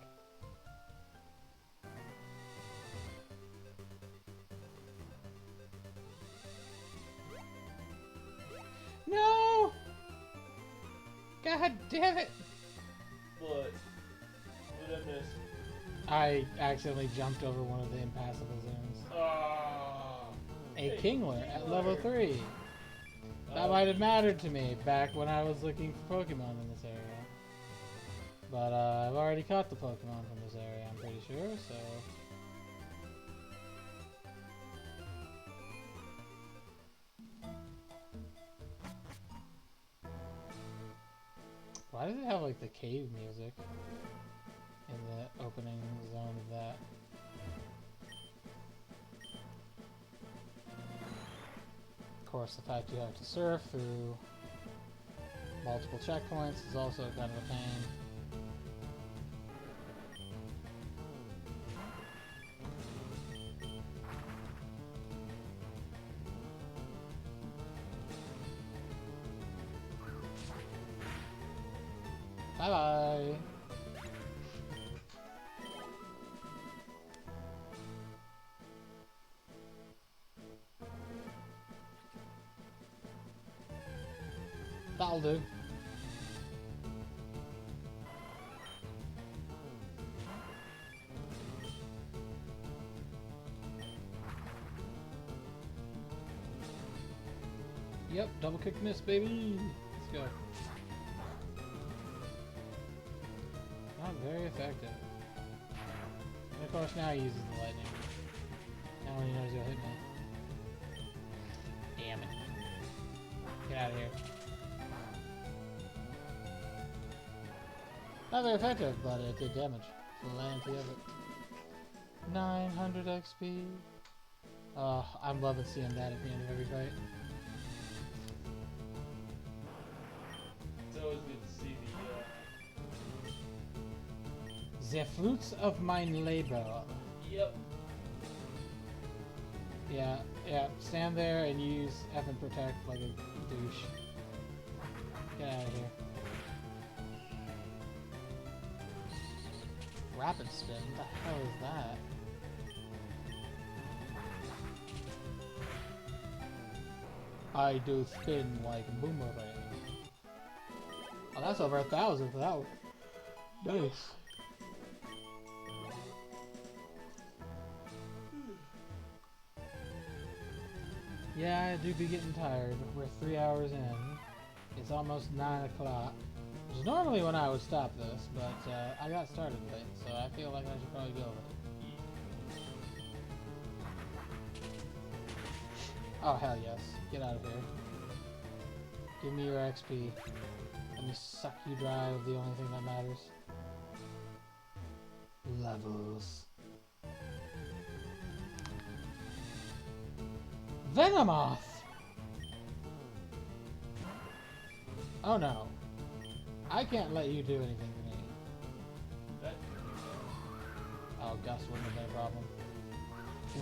No! God damn it! What? What did I miss? I accidentally jumped over one of the impassable zones. A Kingler at level 3. That might have mattered to me back when I was looking for Pokemon in this area. But I've already caught the Pokemon from this area, I'm pretty sure, so... Why does it have like the cave music in the opening zone of that? Of course, the fact you have to surf through multiple checkpoints is also kind of a pain. Bye-bye! That'll do. Yep, double kick miss, baby! Let's go. Not very effective. And of course now he uses the lightning. Now when he knows he'll hit me. Damn it. Get out of here. Not very effective, but it did damage. Plenty of it. 900 XP. Oh, I'm loving seeing that at the end of every fight. It's always good to see The fruits of mine labor. Yep. Yeah, stand there and use F and protect like a douche. Get out of here. Rapid spin? What the hell is that? I do spin like a boomerang. Oh, that's over 1,000 for that one. Nice. Yeah, I do be getting tired. We're 3 hours in. It's almost 9 o'clock. Which is normally when I would stop this, but I got started late, so I feel like I should probably go with it. Oh, hell yes. Get out of here. Give me your XP. Let me suck you dry of the only thing that matters. Levels. Venomoth! Oh no. I can't let you do anything to me. That Oh, Gust wouldn't have been a problem.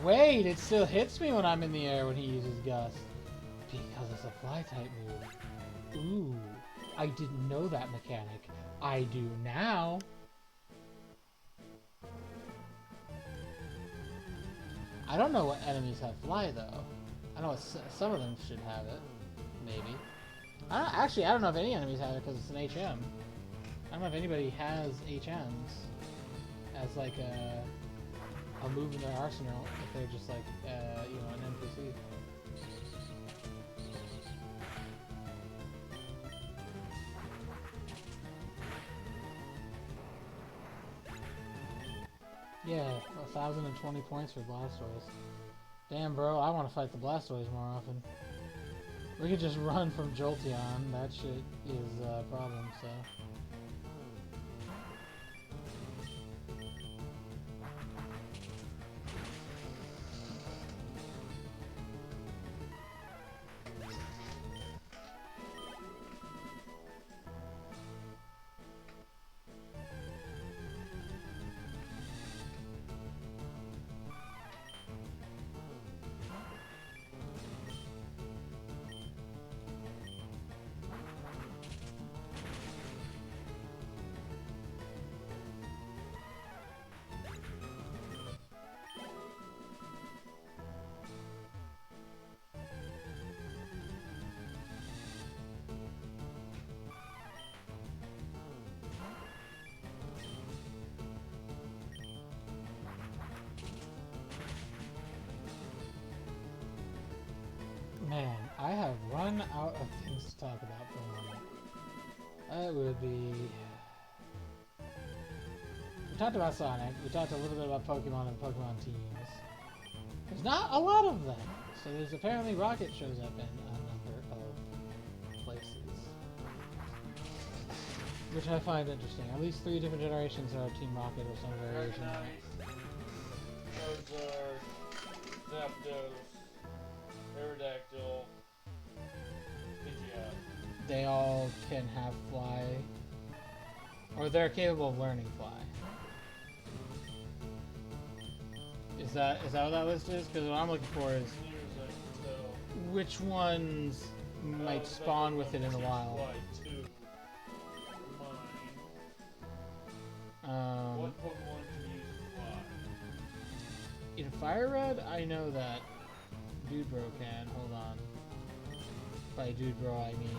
Wait, it still hits me when I'm in the air when he uses Gust. Because it's a fly-type move. Ooh, I didn't know that mechanic. I do now. I don't know what enemies have fly, though. I know some of them should have it. Maybe. Actually, I don't know if any enemies have it because it's an HM. I don't know if anybody has HMs as like a move in their arsenal if they're just like, you know, an NPC. Yeah, 1,020 points for Blastoise. Damn, bro, I want to fight the Blastoise more often. We could just run from Jolteon. That shit is a problem, so... Man, I have run out of things to talk about for a moment. That would be... We talked about Sonic, we talked a little bit about Pokemon and Pokemon teams. There's not a lot of them, so there's apparently Rocket shows up in a number of places. Which I find interesting. At least 3 different generations are Team Rocket or some variation. Charizard, Zapdos, Aerodactyl, Pidgeot. They all can have fly, or they're capable of learning fly. Is that what that list is? Because what I'm looking for is which ones might spawn with it in a while. What Pokemon can use fly? In Fire Red, I know that Dudebro can. Hold on. By Dudebro, I mean...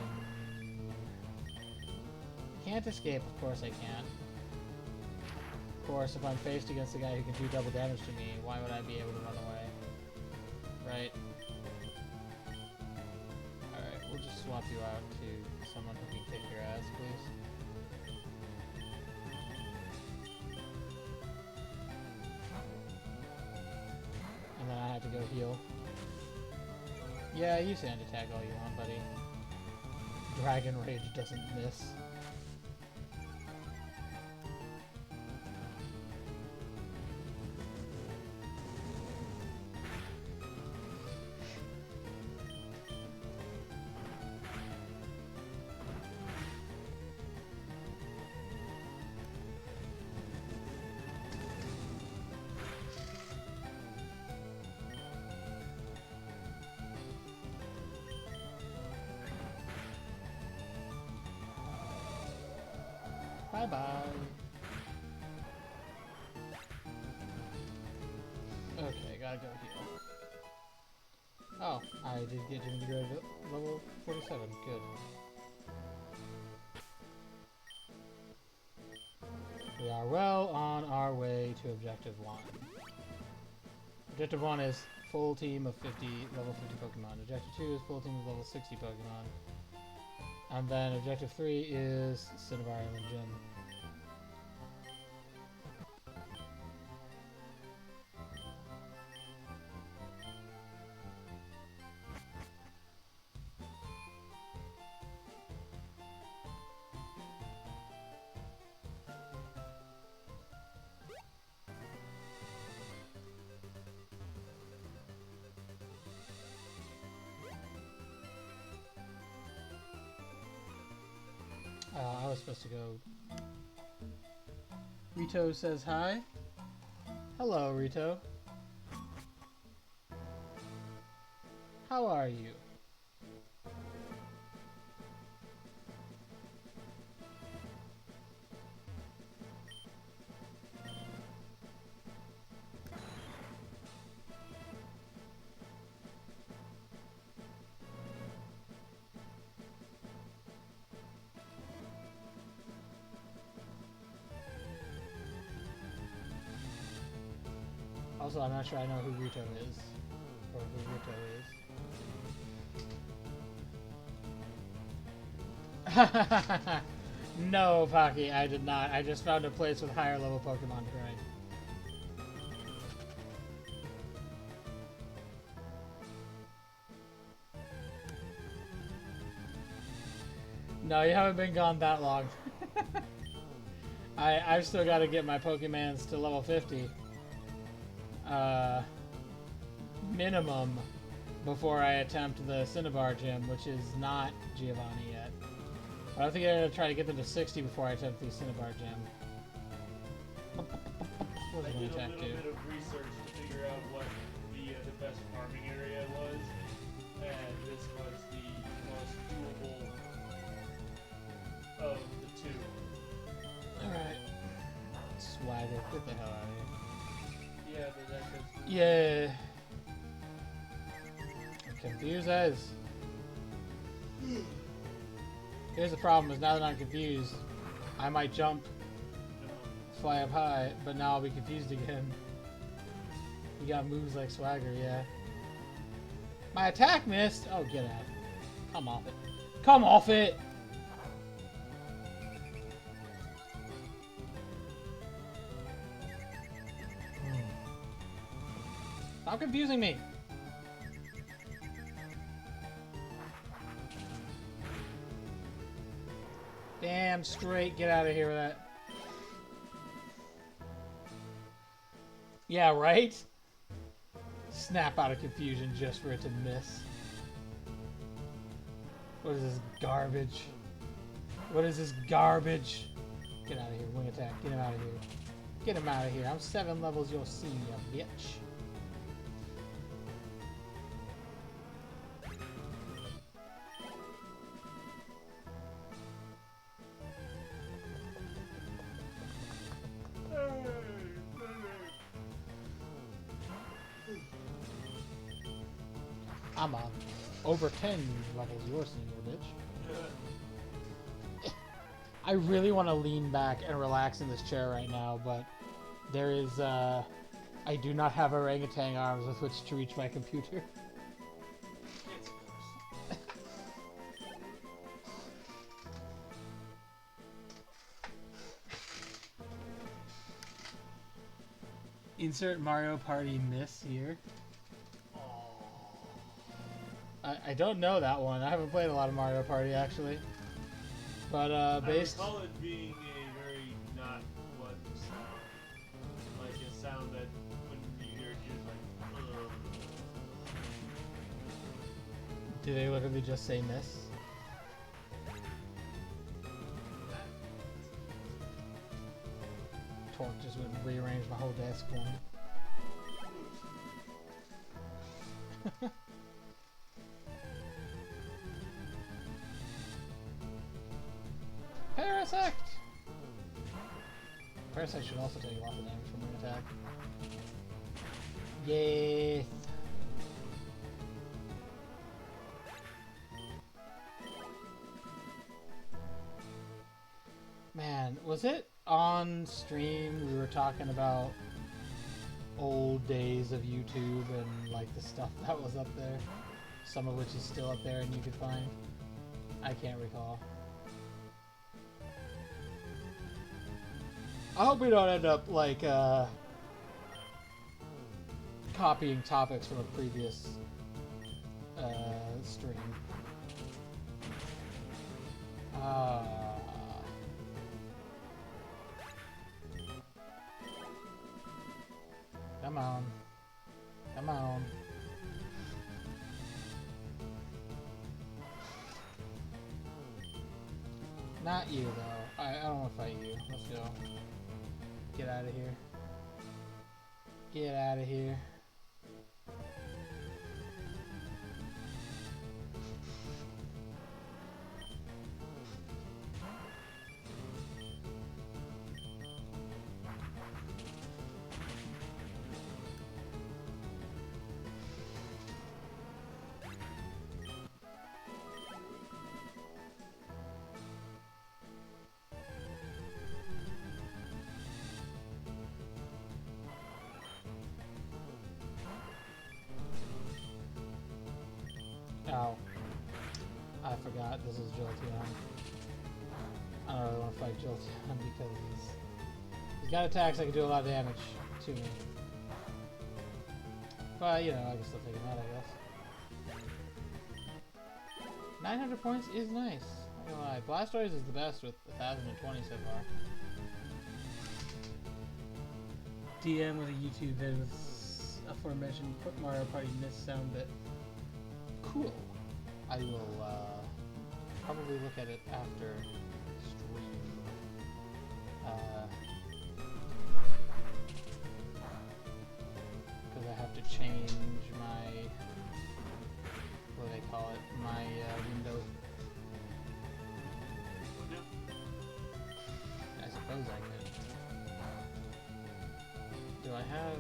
Can't escape, of course I can't. Of course, if I'm faced against a guy who can do double damage to me, why would I be able to run away? Right? Alright, we'll just swap you out to someone who can kick your ass, please. And then I have to go heal. Yeah, you sand attack all you want, buddy. Dragon Rage doesn't miss. Bye-bye. Okay, gotta go heal. Oh, I did get him to go to level 47. Good. We are well on our way to Objective 1. Objective 1 is full team of level 50 Pokemon. Objective 2 is full team of level 60 Pokemon. And then Objective 3 is Cinnabar Island Gym. was supposed to go. Rito says hi. Hello, Rito. How are you? Also, I'm not sure I know who Rito is, or who Rito is. No, Pocky, I did not. I just found a place with higher level Pokemon to grind. No, you haven't been gone that long. I've still got to get my Pokemons to level 50. Minimum before I attempt the Cinnabar gym, which is not Giovanni yet. But I think I'm going to try to get them to 60 before I attempt the Cinnabar gym. I did a little bit of research to figure out what the best farming area was, and this was the most doable of the two. Alright. Swagger, get the hell out of here. Yeah, but that goes. Yeah. I'm confused as. Here's the problem: is now that I'm confused, I might jump, fly up high, but now I'll be confused again. You got moves like Swagger, yeah. My attack missed. Oh, get out! Come off it! Come off it! Stop confusing me! Damn straight, get out of here with that. Yeah, right? Snap out of confusion just for it to miss. What is this garbage? What is this garbage? Get out of here, wing attack, get him out of here. Get him out of here, I'm 7 levels your senior, bitch. I'm over 10 levels your senior, bitch. I really want to lean back and relax in this chair right now, but there is, I do not have orangutan arms with which to reach my computer. Insert Mario Party miss here. I don't know that one. I haven't played a lot of Mario Party actually. But based. I recall it being a very not pleasant sound. Like a sound that when you hear it, you're like, ugh. Do they literally just say miss? Torque just went and rearranged my whole desk for me. Parasect! Parasect should also take a lot of damage from an attack. Yay! Man, was it on stream we were talking about old days of YouTube and like the stuff that was up there? Some of which is still up there and you could find? I can't recall. I hope we don't end up like copying topics from a previous stream. Come on. Come on. Not you though. I don't want to fight you. Let's go. Get out of here. Get out of here. Ow. I forgot this is Jolteon. I don't really want to fight Jolteon because he's got attacks that can do a lot of damage to me. But, you know, I can still take him out, I guess. 900 points is nice. Not gonna lie. Blastoise is the best with 1,020 so far. DM with a YouTube vid with aforementioned Mario Party missed sound bit. Cool. I will probably look at it after stream. Because I have to change my, what do they call it, my window. I suppose I could. Do I have,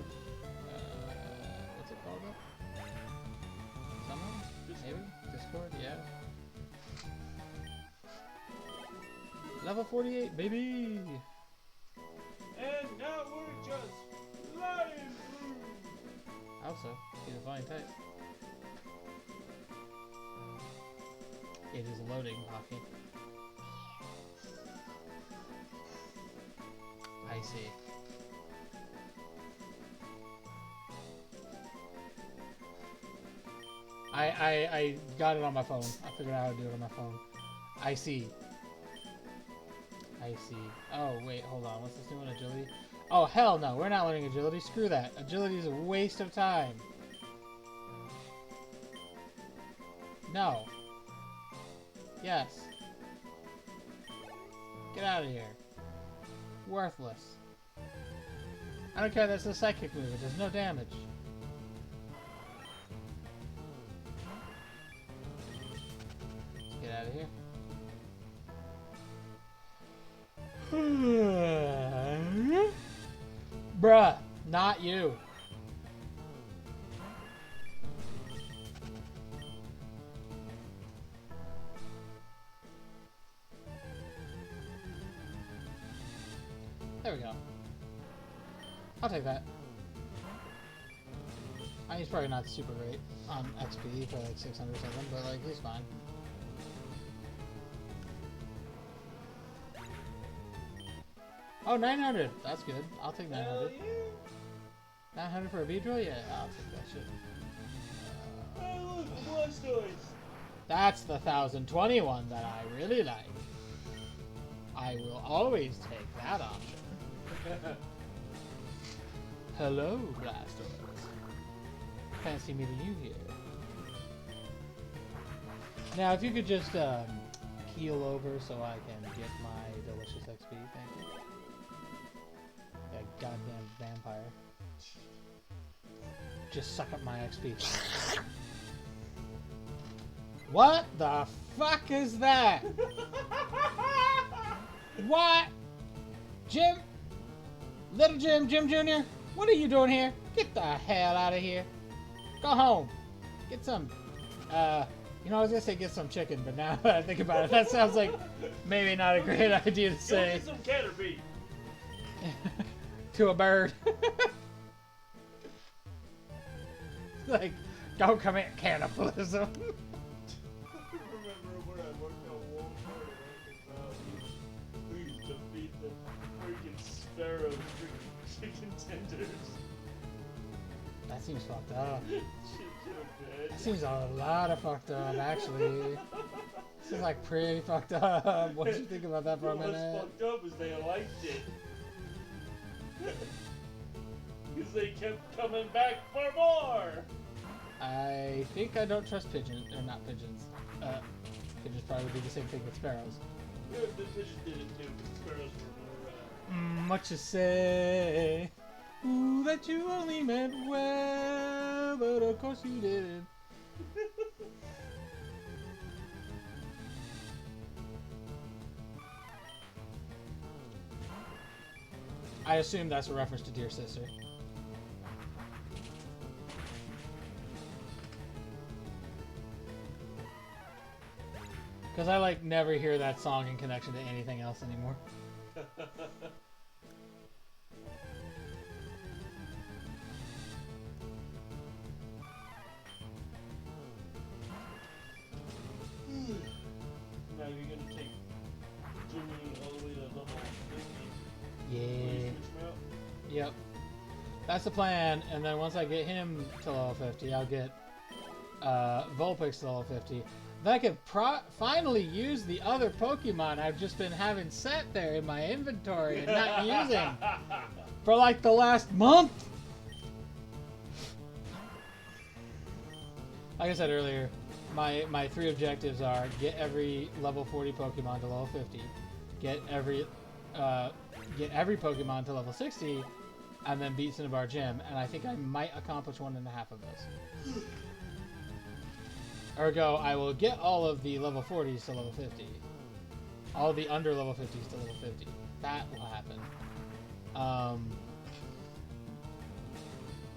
what's it called up? Someone? Maybe? Discord? Yeah. Level 48, baby! And now we're just flying through. Also, he's a flying type. It is loading, Pocky. I see. I got it on my phone. I figured out how to do it on my phone. I see. I see. Oh, wait, hold on. What's this new one? Agility? Oh, hell no. We're not learning agility. Screw that. Agility is a waste of time. No. Yes. Get out of here. Worthless. I don't care. That's a psychic move. It does no damage. Get out of here. Bruh, not you. There we go. I'll take that. I mean, he's probably not super great on XP for like 600 or something, but like, he's fine. Oh, 900! That's good. I'll take 900. Yeah. 900 for a Beedrill? Yeah, I'll take that shit. Hey, look, Blastoise. That's the 1021 that I really like. I will always take that option. Hello, Blastoise. Fancy meeting you here. Now, if you could just keel over so I can get my delicious XP, thank you. That goddamn vampire. Just suck up my XP. What the fuck is that? What? Jim? Little Jim Jr.? What are you doing here? Get the hell out of here. Go home. Get some, you know, I was gonna say get some chicken, but now that I think about it, that sounds like maybe not a great idea to say. Get some Caterpie. To a bird. Like, don't commit cannibalism. I remember when I worked on Walmart and we used to feed the freaking sparrows freaking chicken tenders. That seems fucked up. Shit, so bad. That seems a lot of fucked up, actually. This is like pretty fucked up. What did you think about that for a minute? What's fucked up is they liked it. Because they kept coming back for more! I think I don't trust pigeons, or not pigeons. Pigeons probably do the same thing with sparrows. The fish did it too, but sparrows were more, What you say? Ooh, that you only meant well, but of course you didn't. I assume that's a reference to Dear Sister. Because I like never hear that song in connection to anything else anymore. Now you're gonna take Jimmy all the way to level 50. Yeah. Will you switch him out? Yep. That's the plan, and then once I get him to level 50, I'll get Vulpix to level 50. Then I can finally use the other Pokemon I've just been having sat there in my inventory and not using for like the last month. Like I said earlier, my 3 objectives are get every level 40 Pokemon to level 50, get every Pokemon to level 60, and then beat Cinnabar Gym, and I think I might accomplish 1.5 of those. Ergo, I will get all of the level 40s to level 50. All the under level 50s to level 50. That will happen.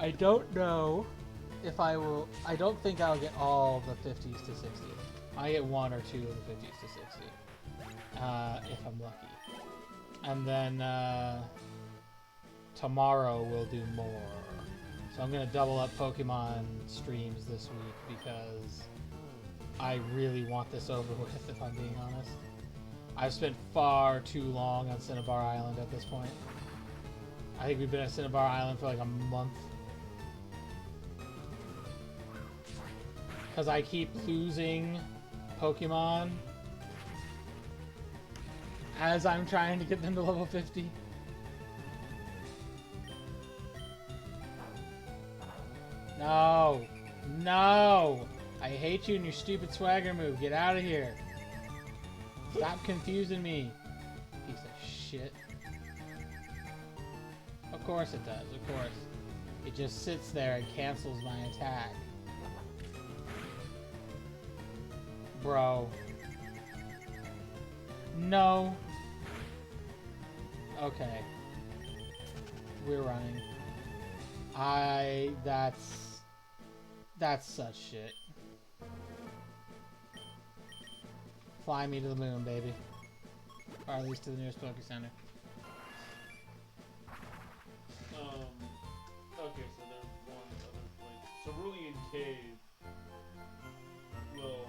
I don't know if I will... I don't think I'll get all the 50s to 60. I get 1 or 2 of the 50s to 60. If I'm lucky. And then tomorrow we'll do more. So I'm going to double up Pokemon streams this week because I really want this over with, if I'm being honest. I've spent far too long on Cinnabar Island at this point. I think we've been at Cinnabar Island for like a month. Because I keep losing Pokemon as I'm trying to get them to level 50. No! No! I hate you and your stupid swagger move. Get out of here. Stop confusing me. Piece of shit. Of course it does, of course. It just sits there and cancels my attack. Bro. No. Okay. We're running. That's such shit. Fly me to the moon, baby. Or at least to the nearest Poke Center. Okay, so there's one other place. Cerulean Cave will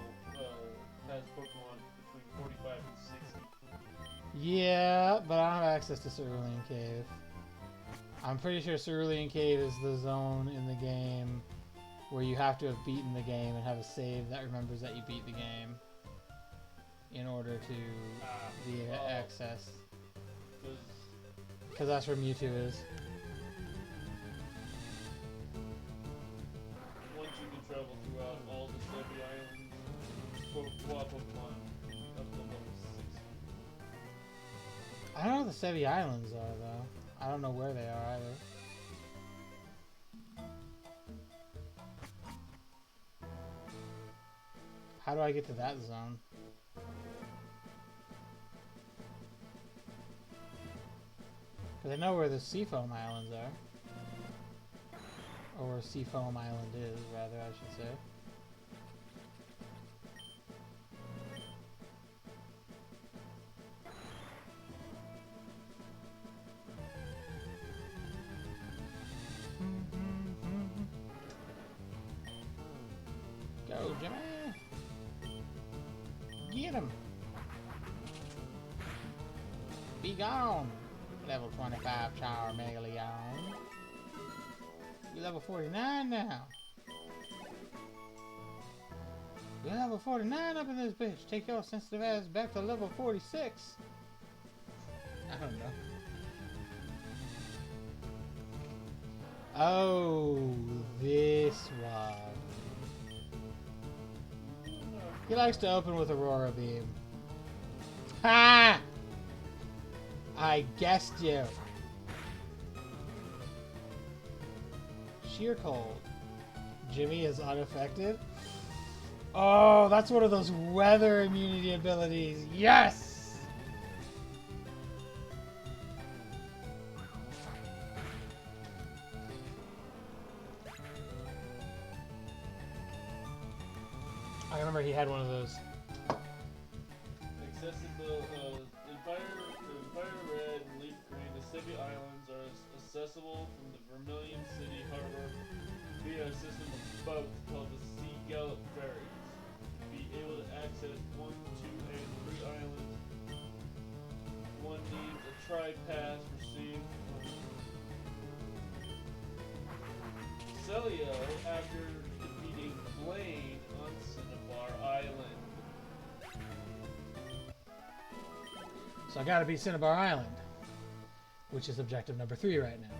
has Pokemon between 45 and 60. Yeah, but I don't have access to Cerulean Cave. I'm pretty sure Cerulean Cave is the zone in the game where you have to have beaten the game and have a save that remembers that you beat the game in order to be accessed. Because that's where Mewtwo is. Once you can travel throughout all the Sevi Islands, Pokemon up to level 60. I don't know what the Sevi Islands are, though. I don't know where they are either. How do I get to that zone? Because I know where the Seafoam Islands are. Or where Seafoam Island is, rather, I should say. Go, Jimmy! Get him! Be gone! Level 25 Char Megaleon. You're level 49 now. You're level 49 up in this bitch. Take your sensitive ass back to level 46. I don't know. Oh, this one. He likes to open with Aurora Beam. Ha! I guessed you. Sheer cold. Jimmy is unaffected. Oh, that's one of those weather immunity abilities. Yes! I remember he had one of those. Accessible in Fire Red and Leaf Green, the Sevi Islands are accessible from the Vermilion City Harbor via a system of boats called the Sea Gallop Ferries. Be able to access 1, 2, and 3 islands. One needs a tri-pass received from Celio after defeating Blaine on Cinnabar Island. So I gotta beat Cinnabar Island, which is objective number 3 right now.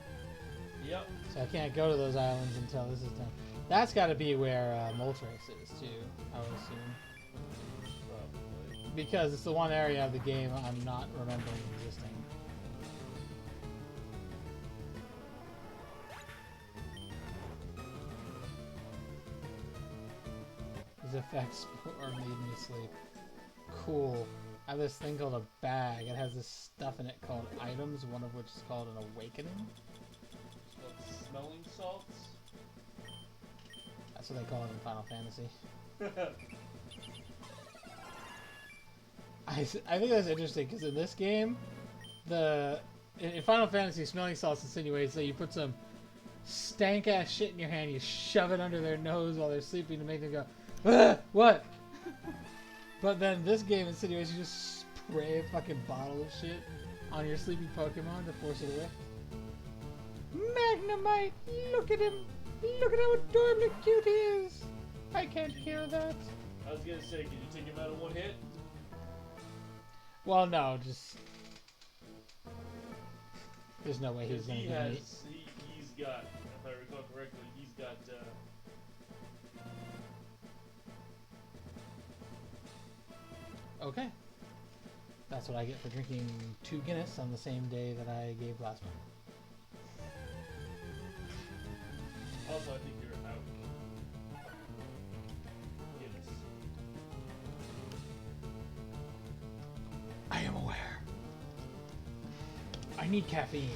Yep. So I can't go to those islands until this is done. That's gotta be where Moltres is too, I would assume. Probably. Because it's the one area of the game I'm not remembering existing. These effects are made me sleep. Cool. I have this thing called a bag. It has this stuff in it called items, one of which is called an awakening. It's called smelling salts. That's what they call it in Final Fantasy. I think that's interesting because in this game, in Final Fantasy, smelling salts insinuates that you put some stank ass shit in your hand, you shove it under their nose while they're sleeping to make them go, "Ah, what?" But then this game insinuates you just spray a fucking bottle of shit on your sleeping Pokemon to force it away. Magnemite, look at him! Look at how adorably cute he is! I can't hear that. I was gonna say, can you take him out in one hit? Well, no, just... There's no way he's gonna He get me. he's got, if I recall correctly, he's got, Okay. That's what I get for drinking 2 Guinness on the same day that I gave Plasma. also I think you're out. Guinness. I am aware. I need caffeine.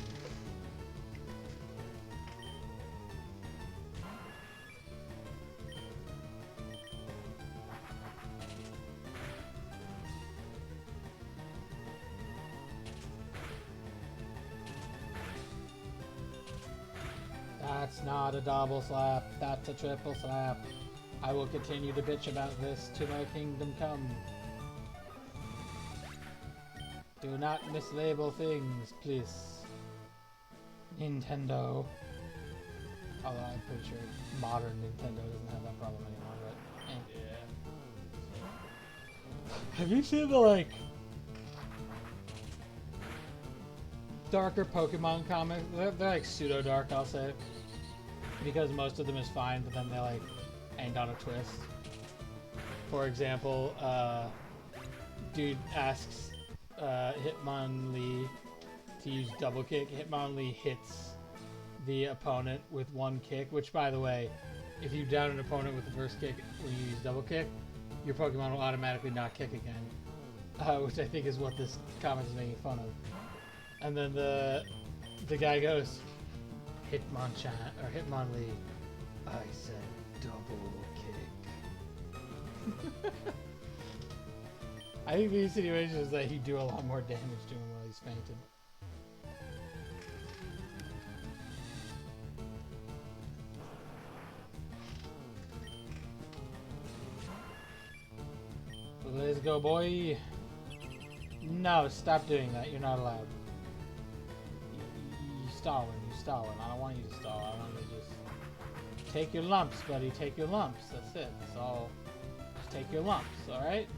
That's not a double slap, that's a triple slap. I will continue to bitch about this to my kingdom come. Do not mislabel things, please. Nintendo. Although I'm pretty sure modern Nintendo doesn't have that problem anymore, but eh. Yeah. Have you seen the, like, darker Pokemon comics? They're like pseudo-dark, I'll say. Because most of them is fine, but then they, like, end on a twist. For example, dude asks Hitmonlee to use double kick. Hitmonlee hits the opponent with 1 kick, which, by the way, if you down an opponent with the first kick when you use double kick, your Pokemon will automatically not kick again. Which I think is what this comic is making fun of. And then the guy goes, Hitmonchan, or Hitmonlee, I said double kick. I think the insinuation is that he'd do a lot more damage to him while he's fainted. Let's go, boy. No, stop doing that. You're not allowed. You stalling. You stalling. I don't want you to stall. I want you to just take your lumps, buddy. Take your lumps. That's it. That's all. Just take your lumps, all right?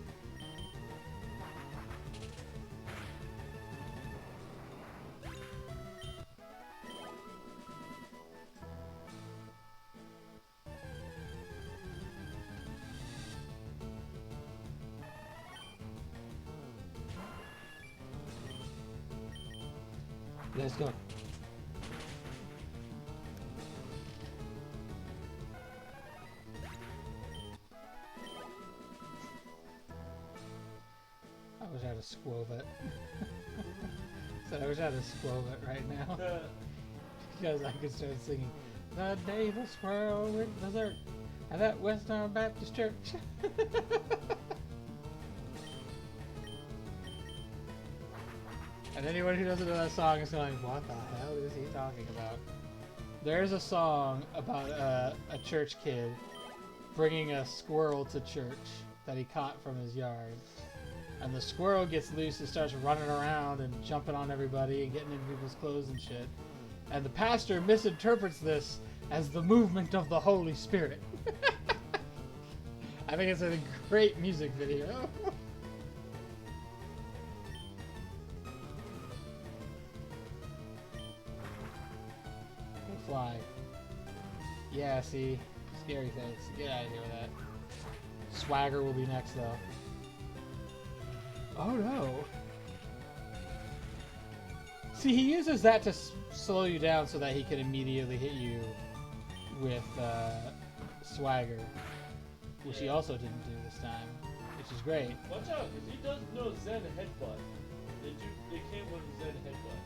Let's go. I wish I had a squovet. So I wish I had a squovet right now. Because I could start singing The Day the Squirrel went berserk at that Western Baptist Church. And anyone who doesn't know that song is going, what the hell is he talking about? There's a song about a church kid bringing a squirrel to church that he caught from his yard. And the squirrel gets loose and starts running around and jumping on everybody and getting into people's clothes and shit. And the pastor misinterprets this as the movement of the Holy Spirit. I think it's a great music video. Fly. Yeah, see? Scary face. Get out of here with that. Swagger will be next, though. Oh, no. See, he uses that to slow you down so that he can immediately hit you with Swagger. Which he also didn't do this time. Which is great. Watch out, because he does know Zen Headbutt. They came with Zen Headbutt.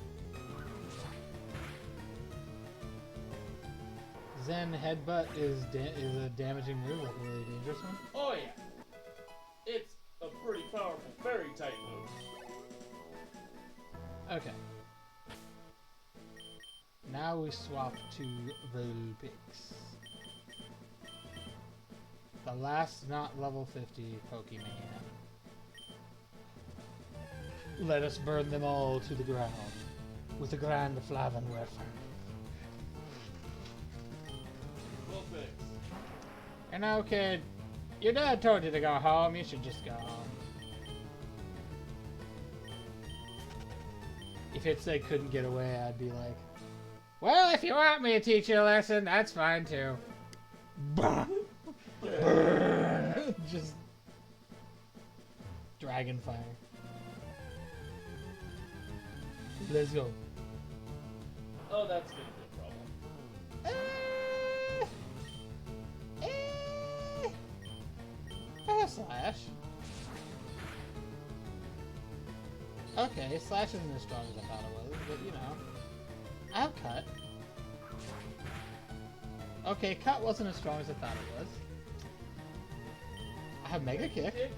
Zen Headbutt is a damaging move, like a really dangerous one. Oh yeah, it's a pretty powerful fairy type move. Okay. Now we swap to Vulpix. The last not level 50 Pokemon. Let us burn them all to the ground with the grand Flavenwerfer. You know, kid, your dad told you to go home. You should just go home. If it said couldn't get away, I'd be like, well, if you want me to teach you a lesson, that's fine too. Just dragon fire. Let's go. Oh, that's gonna be a problem. Slash. Okay, Slash isn't as strong as I thought it was, but you know. I have Cut. Okay, Cut wasn't as strong as I thought it was. I have Mega Kick.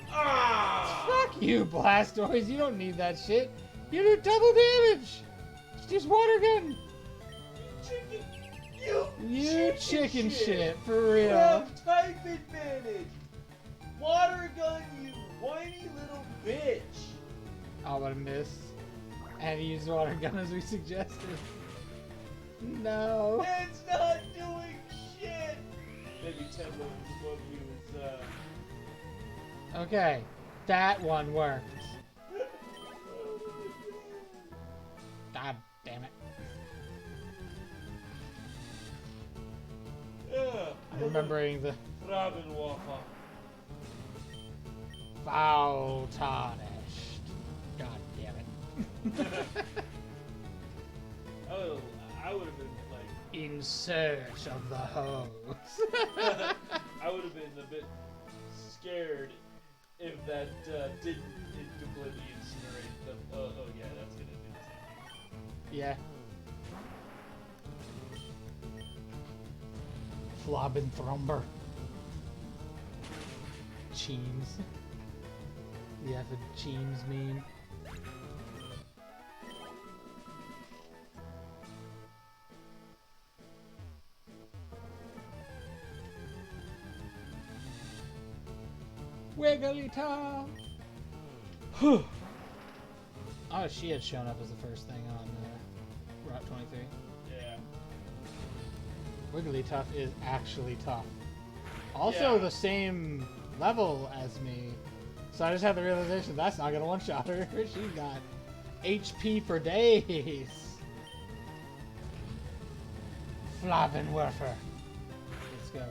Ah! Fuck you, Blastoise. You don't need that shit. You do double damage. Just use Water Gun. Chicken. You chicken shit, for real. Have type advantage. Water gun, you whiny little bitch. Oh, what a miss. And he used Water Gun as we suggested. No. It's not doing shit. Maybe 10 levels above you is, Okay, that one worked. God damn it. I'm remembering the Rabenwafa. foul tarnished. God damn it. Oh, I would have been like... In search of the hose. I would have been a bit scared if that didn't completely incinerate the... Oh yeah, that's gonna do the same. Yeah. Flobenthrumber. Cheems. Yeah, the Cheems meme. Wigglytuff! Oh, she had shown up as the first thing on Route 23. Yeah. Wigglytuff is actually tough. Also the same level as me. So I just had the realization that's not gonna one-shot her. She's got HP for days. Flavenwerfer. Let's go.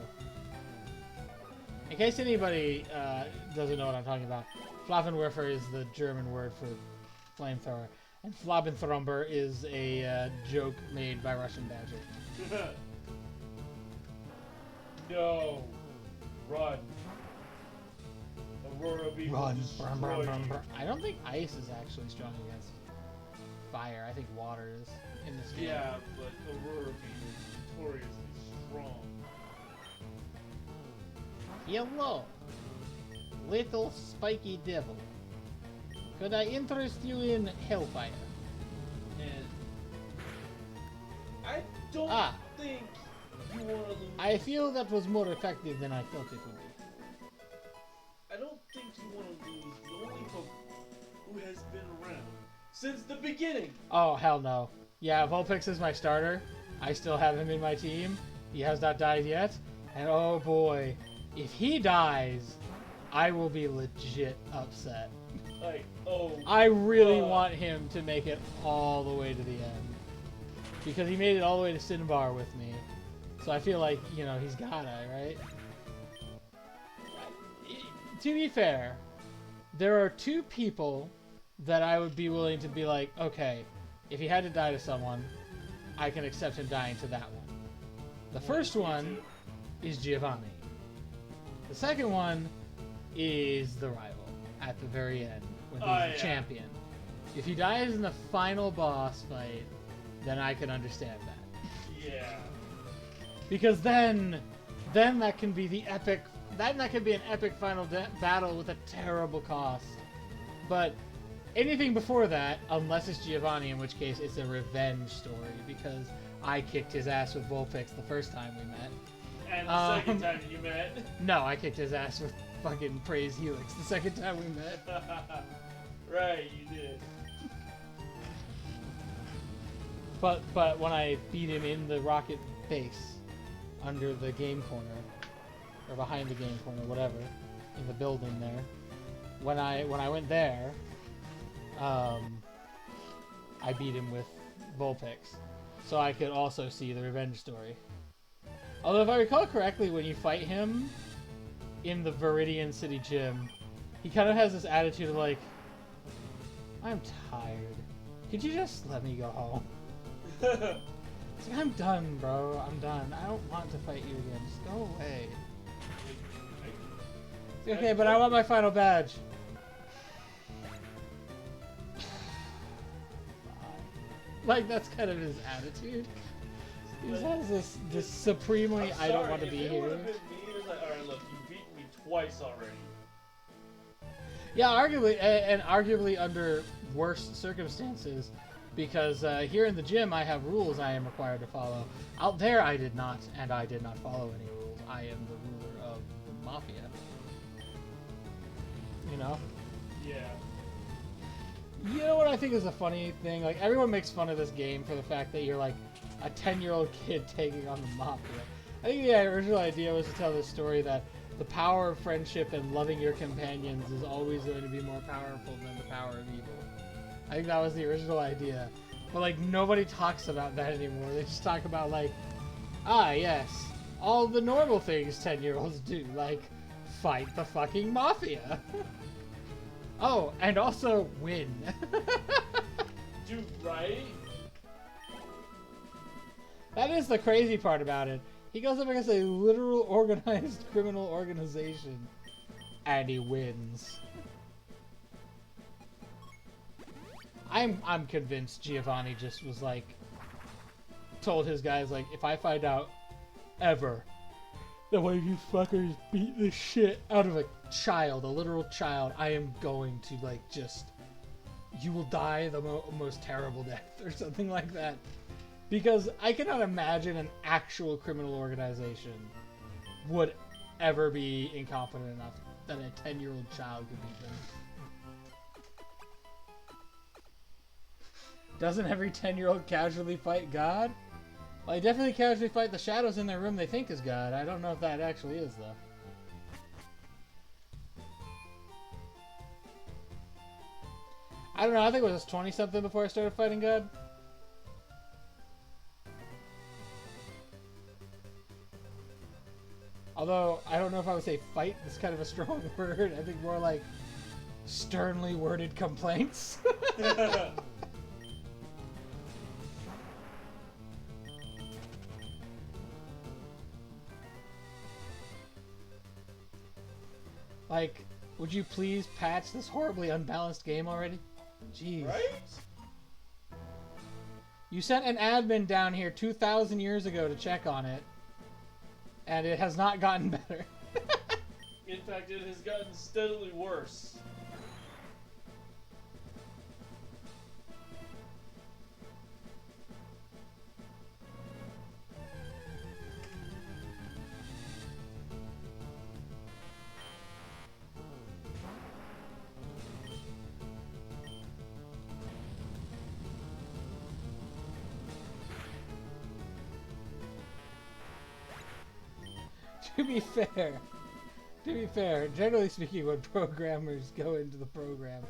In case anybody doesn't know what I'm talking about, Flavenwerfer is the German word for flamethrower. And Flabenthrumber is a joke made by Russian Badger. No. Run. Aurora Beam will Run. destroy you. I don't think ice is actually strong against fire. I think water is in this game. Yeah, but Aurora Beam is notoriously strong. Hello, little spiky devil. Could I interest you in Hellfire? And I don't think you want to lose. I feel that was more effective than I thought it would be. I don't think you want to lose the only Poke who has been around since the beginning. Oh, hell no. Yeah, Vulpix is my starter. I still have him in my team. He has not died yet. And oh boy, if he dies, I will be legit upset. Like, oh. I really want him to make it all the way to the end. Because he made it all the way to Cinnabar with me. So I feel like, you know, he's gotta, right? To be fair, there are two people that I would be willing to be like, okay, if he had to die to someone, I can accept him dying to that one. The first one is Giovanni. The second one is the rival at the very end when he's the champion. If he dies in the final boss fight, then I can understand that. Yeah. Because then that can be the epic. That can be an epic final battle with a terrible cost. But anything before that, unless it's Giovanni, in which case it's a revenge story because I kicked his ass with Vulpix the first time we met. And the second time you met. No, I kicked his ass with fucking Praise Helix the second time we met. Right, you did. But when I beat him in the rocket base, under the game corner, or behind the game corner, whatever, in the building there, when I went there, I beat him with Vulpix, so I could also see the revenge story. Although if I recall correctly, when you fight him in the Viridian City Gym, he kind of has this attitude of like, I'm tired. Could you just let me go home? It's like, I'm done, bro. I'm done. I don't want to fight you again. Just go away. It's okay, but I want my final badge. Like, that's kind of his attitude. He just has this supremely, I don't want to be here. If it would have been me, it was like, alright, look, you've beaten me twice already. Yeah, arguably under worse circumstances, because here in the gym I have rules I am required to follow. Out there I did not, and I did not follow any rules. I am the ruler of the mafia. You know? Yeah. You know what I think is a funny thing? Like, everyone makes fun of this game for the fact that you're like a 10-year-old kid taking on the mafia. I think the original idea was to tell this story that the power of friendship and loving your companions is always going to be more powerful than the power of evil. I think that was the original idea. But, like, nobody talks about that anymore. They just talk about, like, ah, yes, all the normal things 10-year-olds do, like fight the fucking mafia. Oh, and also win. Dude, right? That is the crazy part about it. He goes up against a literal organized criminal organization, and he wins. I'm convinced Giovanni just was like, told his guys, like, if I find out ever that one of you fuckers beat the shit out of a child, a literal child, I am going to, like, just, you will die the most terrible death or something like that. Because I cannot imagine an actual criminal organization would ever be incompetent enough that a 10-year-old child could beat them. Doesn't every 10-year-old casually fight God? Well, they definitely casually fight the shadows in their room they think is God. I don't know if that actually is, though. I don't know, I think it was 20-something before I started fighting God. Although, I don't know if I would say fight is kind of a strong word. I think more like sternly worded complaints. Like, would you please patch this horribly unbalanced game already? Jeez. Right? You sent an admin down here 2,000 years ago to check on it, and it has not gotten better. In fact, it has gotten steadily worse. To be fair, generally speaking, when programmers go into the program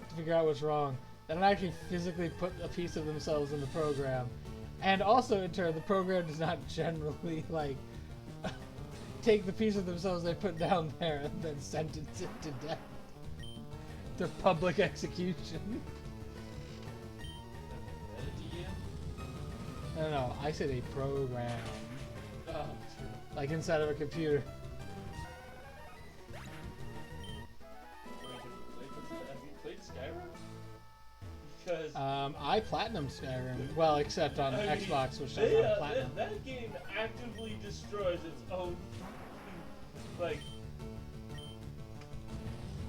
to figure out what's wrong, they don't actually physically put a piece of themselves in the program. And also, in turn, the program does not generally, like, take the piece of themselves they put down there and then sentence it to death. To public execution. No, I said a program. Oh, true. Like inside of a computer. Have you played Skyrim? Because I platinum Skyrim. Well, except on Xbox, which doesn't have platinum. that game actively destroys its own. Like.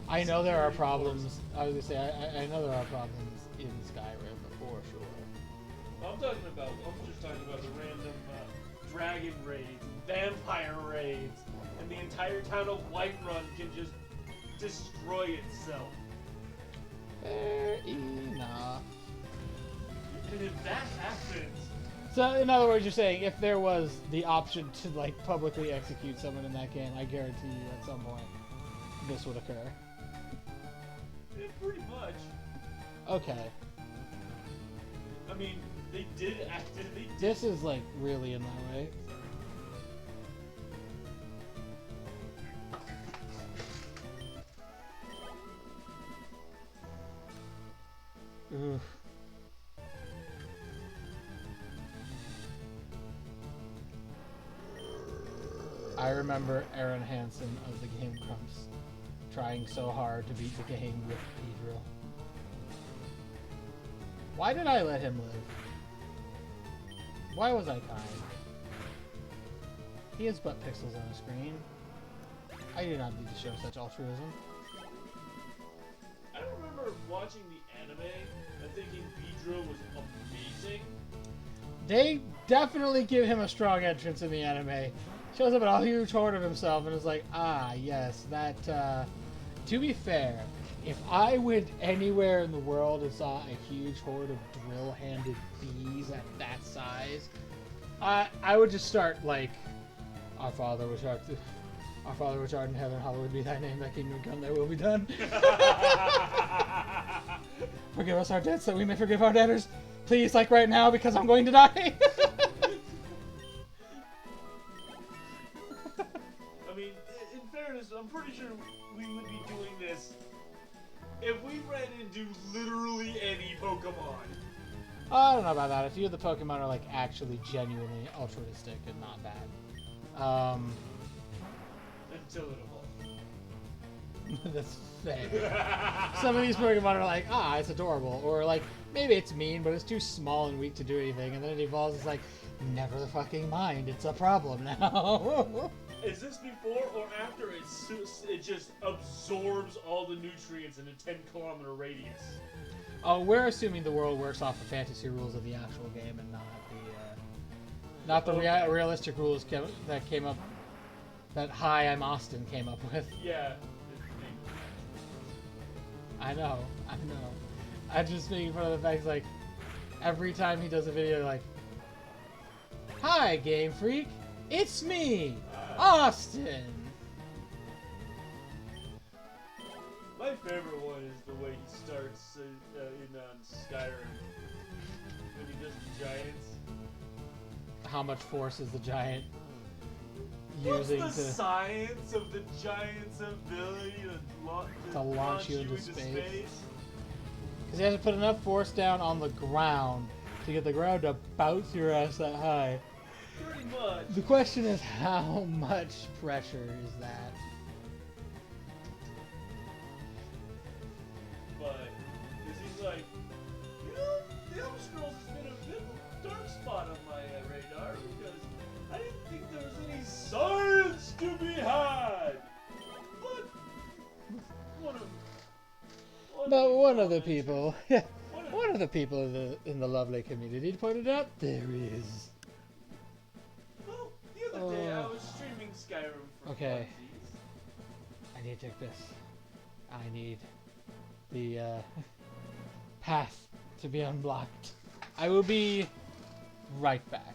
I know there are problems. I was gonna say I know there are problems in Skyrim for sure. I'm just talking about the random dragon raids, vampire raids, and the entire town of Whiterun can just destroy itself. Fair enough. And if that happens, So, in other words, you're saying if there was the option to like publicly execute someone in that game, I guarantee you at some point this would occur. yeah, pretty much. Okay. I mean, they did actively. This is like really in my way. Oof. I remember Aaron Hansen of the Game Grumps trying so hard to beat the game with Pedro. Why did I let him live? Why was I kind? He has butt pixels on a screen. I do not need to show such altruism. I remember watching the anime and thinking Pedro was amazing. They definitely give him a strong entrance in the anime. Shows up in a huge horde of himself and is like, ah, yes, that, to be fair, if I went anywhere in the world and saw a huge horde of drill-handed bees at that size, I would just start, like, Our Father which art in heaven, hallowed be thy name, thy kingdom come, thy will be done. Forgive us our debts that we may forgive our debtors. Please, like right now, because I'm going to die. I mean, in fairness, I'm pretty sure we would be doing this if we ran into literally any Pokemon. I don't know about that. A few of the Pokemon are like actually genuinely altruistic and not bad. Until it evolves. That's fair. Some of these Pokemon are like, ah, it's adorable. Or like, maybe it's mean, but it's too small and weak to do anything. And then it evolves, it's like, never fucking mind, it's a problem now. Is this before or after it just absorbs all the nutrients in a 10-kilometer radius? Oh, we're assuming the world works off the fantasy rules of the actual game and not the realistic rules that came up, that Hi, I'm Austin came up with. Yeah. I know. I'm just making fun of the fact, like, every time he does a video, like, hi, Game Freak, it's me, Austin. My favorite one is the way he starts in Skyrim when he does the giants. How much force is the giant What's using the to science of the giant's ability to launch you into space? Because he has to put enough force down on the ground to get the ground to bounce your ass that high. Pretty much. The question is, how much pressure is that? But one of the commented. people, one of the people in the lovely community pointed out there is. Well, the other day I Oh. was streaming Skyrim for Okay. funsies. I need to check this. I need the path to be unblocked. I will be right back.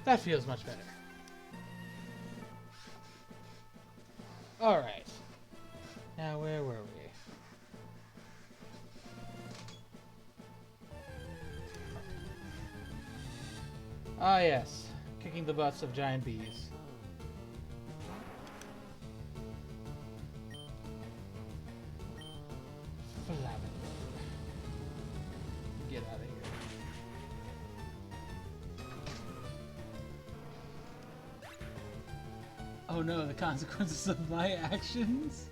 That feels much better. Alright. Now, where were we? Ah, yes. Kicking the butts of giant bees. Flavin. Get out of here. Oh no, the consequences of my actions.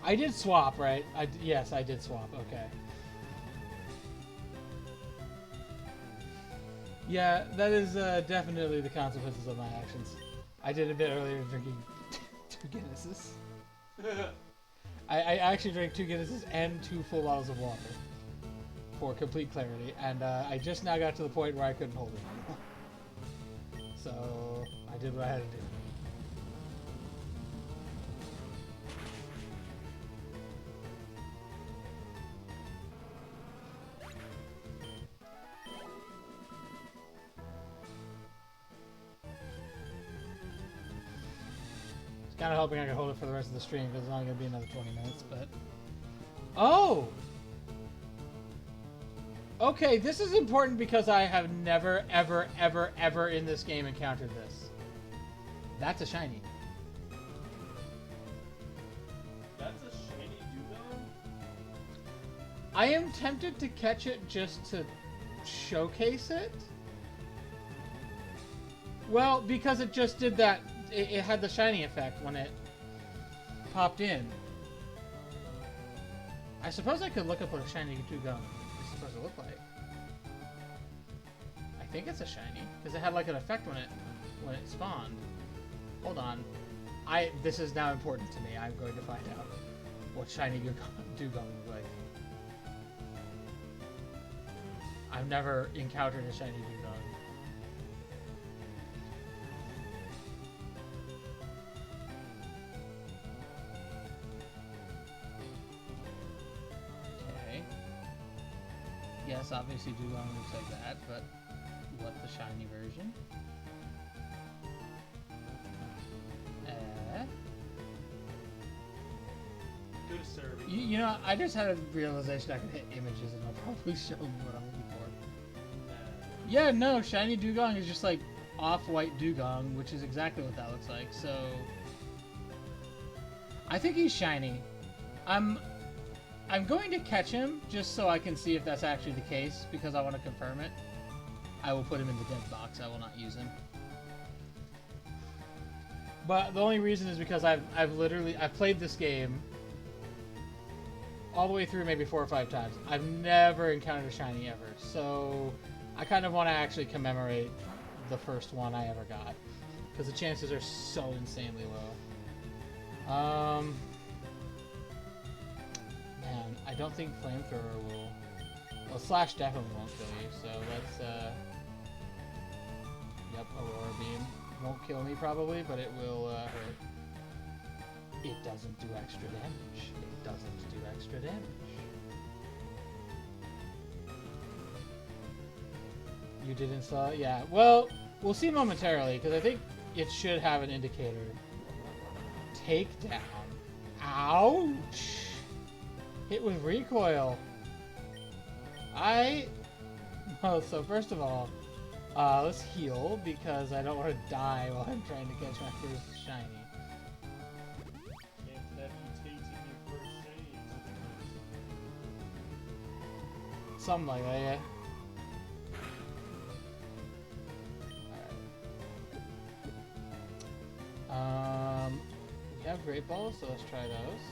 I did swap, right? Yes, I did swap. Okay. Yeah, that is definitely the consequences of my actions. I did a bit earlier drinking 2 Guinnesses. I actually drank 2 Guinnesses and 2 full bottles of water for complete clarity, and I just now got to the point where I couldn't hold it anymore. So I did what I had to do. Kind of hoping I can hold it for the rest of the stream because it's only going to be another 20 minutes, but... Oh! Okay, this is important because I have never, ever, ever, ever in this game encountered this. That's a shiny. That's a shiny Dewgong? I am tempted to catch it just to showcase it. Well, because it just did that. It had the shiny effect when it popped in. I suppose I could look up what a shiny Dewgong is supposed to look like. I think it's a shiny because it had like an effect when it spawned. Hold on, this is now important to me. I'm going to find out what shiny Dewgong looks like. I've never encountered a shiny Dewgong. Yes, obviously Dewgong looks like that, but what the shiny version? Good serving. You know, I just had a realization I can hit images and I'll probably show them what I'm looking for. Yeah, no, shiny dugong is just like off-white dugong, which is exactly what that looks like. So I think he's shiny. I'm going to catch him just so I can see if that's actually the case because I want to confirm it. I will put him in the dead box. I will not use him. But the only reason is because I've played this game all the way through maybe 4 or 5 times. I've never encountered a shiny ever, so I kind of want to actually commemorate the first one I ever got because the chances are so insanely low. Man, I don't think flamethrower will. Well, slash definitely won't kill you, so let's yep, aurora beam won't kill me probably, but it will hurt. It doesn't do extra damage. It doesn't do extra damage. You did install it? Yeah. Well, we'll see momentarily, because I think it should have an indicator. Takedown. Ouch! Hit with recoil. Well, so first of all, let's heal, because I don't want to die while I'm trying to catch my first shiny. Something like that, yeah. Alright. We have Great Balls, so let's try those.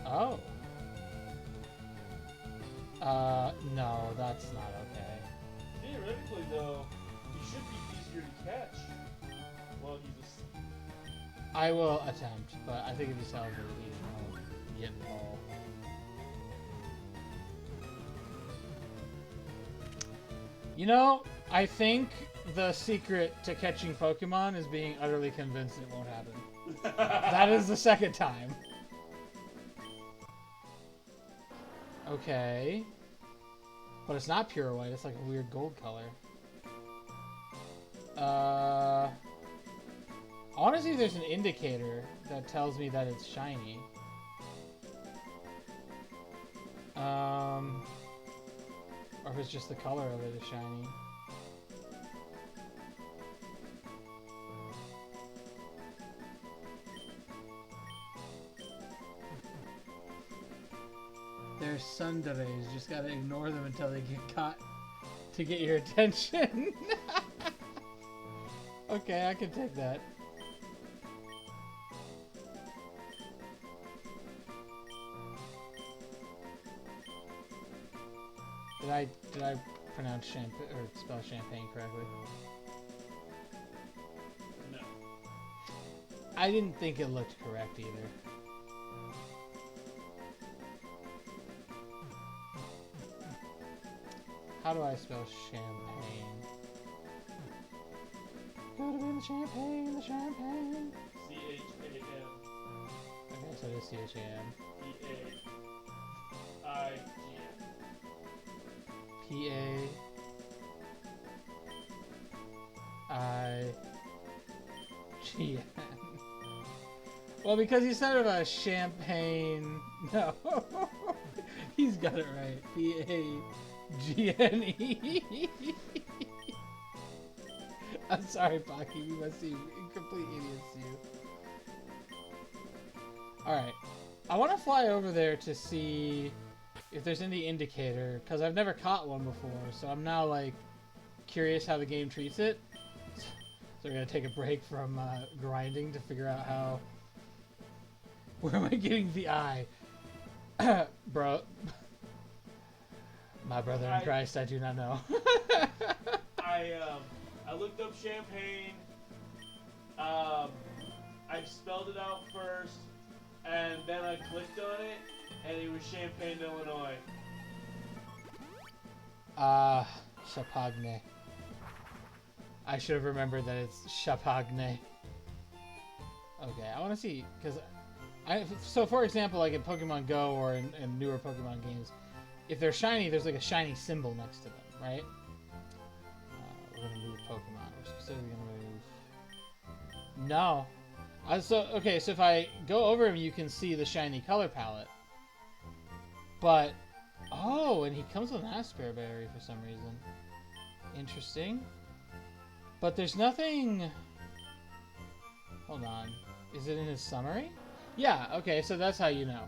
Oh. No, that's not okay. Theoretically, though, he should be easier to catch. Well, he's a... I will attempt, but I think if you sell it, he won't get the ball. You know, I think the secret to catching Pokemon is being utterly convinced it won't happen. That is the second time. Okay. But it's not pure white, it's like a weird gold color. I want to see if there's an indicator that tells me that it's shiny. Or if it's just the color of it is shiny. They're sundays. Just gotta ignore them until they get caught to get your attention. Okay, I can take that. Did I pronounce champagne or spell champagne correctly? No. I didn't think it looked correct either. How do I spell champagne? Could have been the champagne, the champagne. C-H-A-M. Okay, so it is C-H-A-M. P-A-I-G-N. P-A-I-G-N. Well, because he said about champagne. No. He's got it right. P-A-G-N-E. I'm sorry, Pocky. We must seem complete idiots to you. Alright. I want to fly over there to see if there's any indicator, because I've never caught one before, so I'm now, like, curious how the game treats it. So we're going to take a break from grinding to figure out how... Where am I getting the eye? Bro. My brother in Christ, I do not know. I looked up champagne. I spelled it out first, and then I clicked on it, and it was Champaign, Illinois. Champagne. I should have remembered that it's Champagne. Okay, I want to see, because so for example, like in Pokemon Go or in newer Pokemon games, if they're shiny, there's like a shiny symbol next to them, right? We're gonna move Pokemon. We're specifically gonna move. No, Okay, so if I go over him, you can see the shiny color palette. But, oh, and he comes with an Asper Berry for some reason. Interesting. But there's nothing... Hold on. Is it in his summary? Yeah, okay, so that's how you know.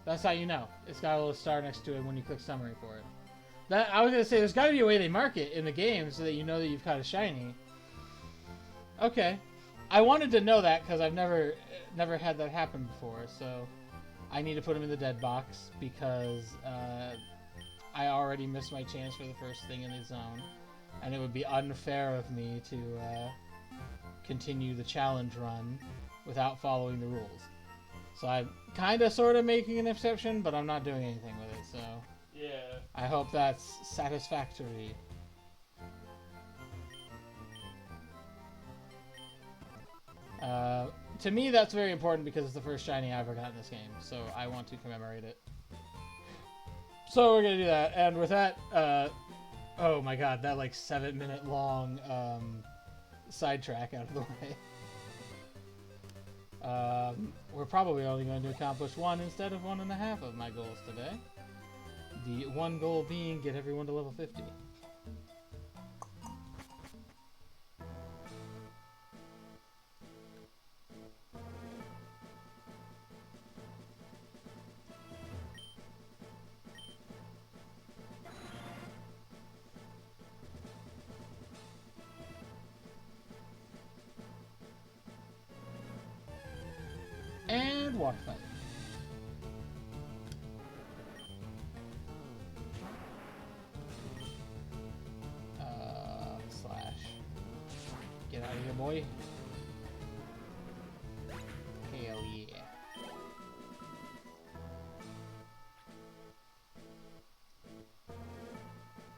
That's how you know. It's got a little star next to it when you click summary for it. I was going to say, there's got to be a way they mark it in the game so that you know that you've caught a shiny. Okay. I wanted to know that because I've never had that happen before, so I need to put him in the dead box because I already missed my chance for the first thing in the zone, and it would be unfair of me to continue the challenge run without following the rules. So I'm kind of sort of making an exception, but I'm not doing anything with it, so Yeah. I hope that's satisfactory. To me, that's very important because it's the first shiny I ever got in this game, so I want to commemorate it. So we're gonna do that, and with that, oh my god, that like 7-minute long sidetrack out of the way. We're probably only going to accomplish 1 instead of 1.5 of my goals today. The one goal being get everyone to level 50. And water fight. Slash. Get out of here, boy. Hell yeah.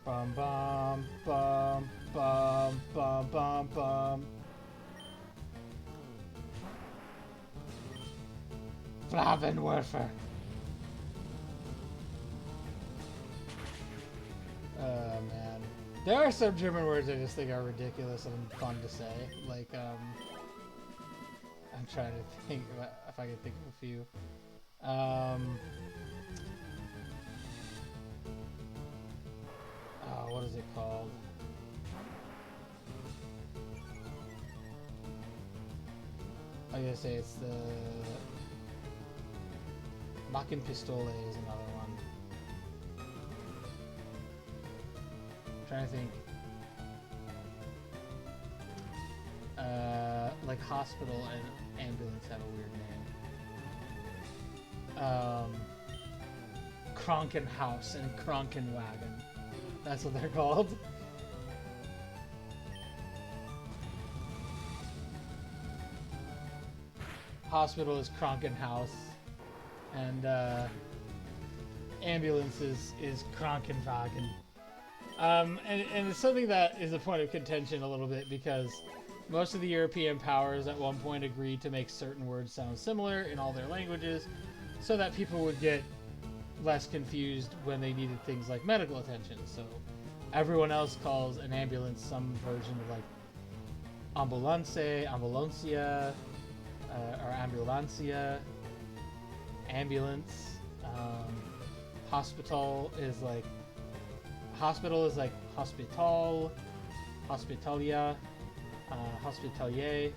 Bum bum bum bum bum bum bum. Flavenwerfer. Oh man. There are some German words I just think are ridiculous and fun to say. Like, I'm trying to think if I can think of a few. Oh, what is it called? I gotta say it's the Machenpistole is another one. I'm trying to think. Like hospital and ambulance have a weird name. Krankenhaus and Krankenwagen. That's what they're called. Hospital is Krankenhaus, and ambulance is Krankenwagen. And it's something that is a point of contention a little bit because most of the European powers at one point agreed to make certain words sound similar in all their languages so that people would get less confused when they needed things like medical attention. So everyone else calls an ambulance some version of like ambulance, ambulancia, or ambulancia, ambulance. Hospital is like hospital, hospitalia, hospitalier.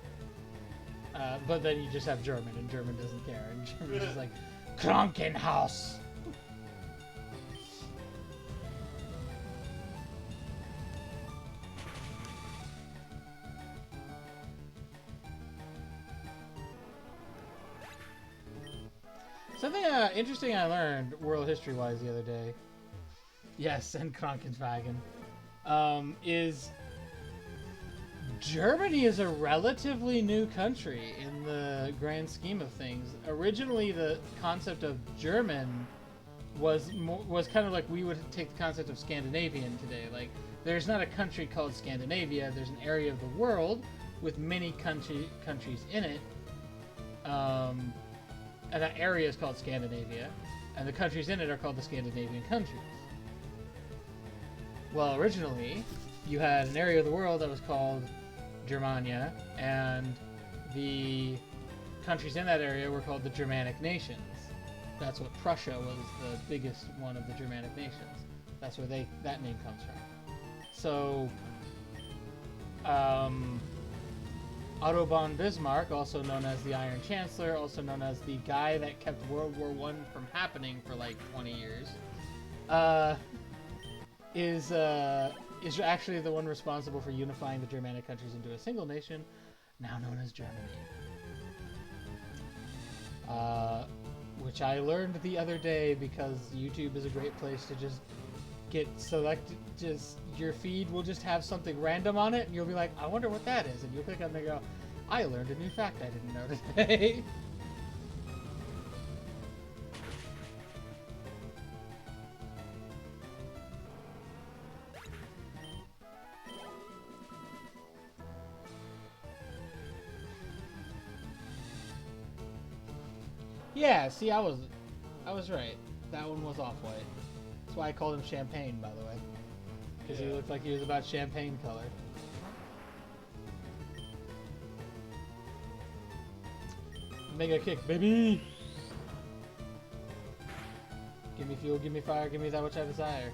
But then you just have German, and German doesn't care, and German is just like Krankenhaus. Something interesting I learned world history-wise the other day, yes, and Krankenwagen, is Germany is a relatively new country in the grand scheme of things. Originally, the concept of German was kind of like we would take the concept of Scandinavian today. Like, there's not a country called Scandinavia. There's an area of the world with many countries in it. And that area is called Scandinavia, and the countries in it are called the Scandinavian countries. Well, originally, you had an area of the world that was called Germania, and the countries in that area were called the Germanic nations. That's what Prussia was, the biggest one of the Germanic nations. That's where that name comes from. So, Otto von Bismarck, also known as the Iron Chancellor, also known as the guy that kept World War I from happening for like 20 years, is actually the one responsible for unifying the Germanic countries into a single nation, now known as Germany. Which I learned the other day because YouTube is a great place to just get selected. Just your feed will just have something random on it, and you'll be like, I wonder what that is, and you'll click on it and go, I learned a new fact I didn't know today. Yeah, see, I was right. That one was off-white. That's why I called him Champagne, by the way. Because he looked like he was about champagne color. Mega kick, baby! Give me fuel, give me fire, give me that which I desire.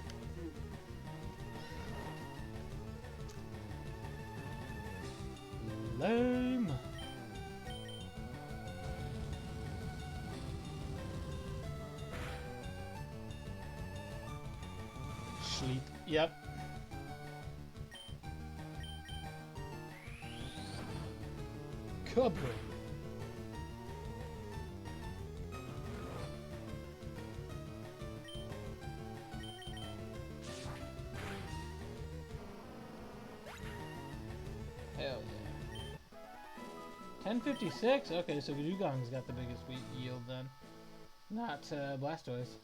Lame! Sleep. Yep. Cobra. Hell yeah. 1056? Okay, so Dugong's got the biggest yield then. Not Blastoise.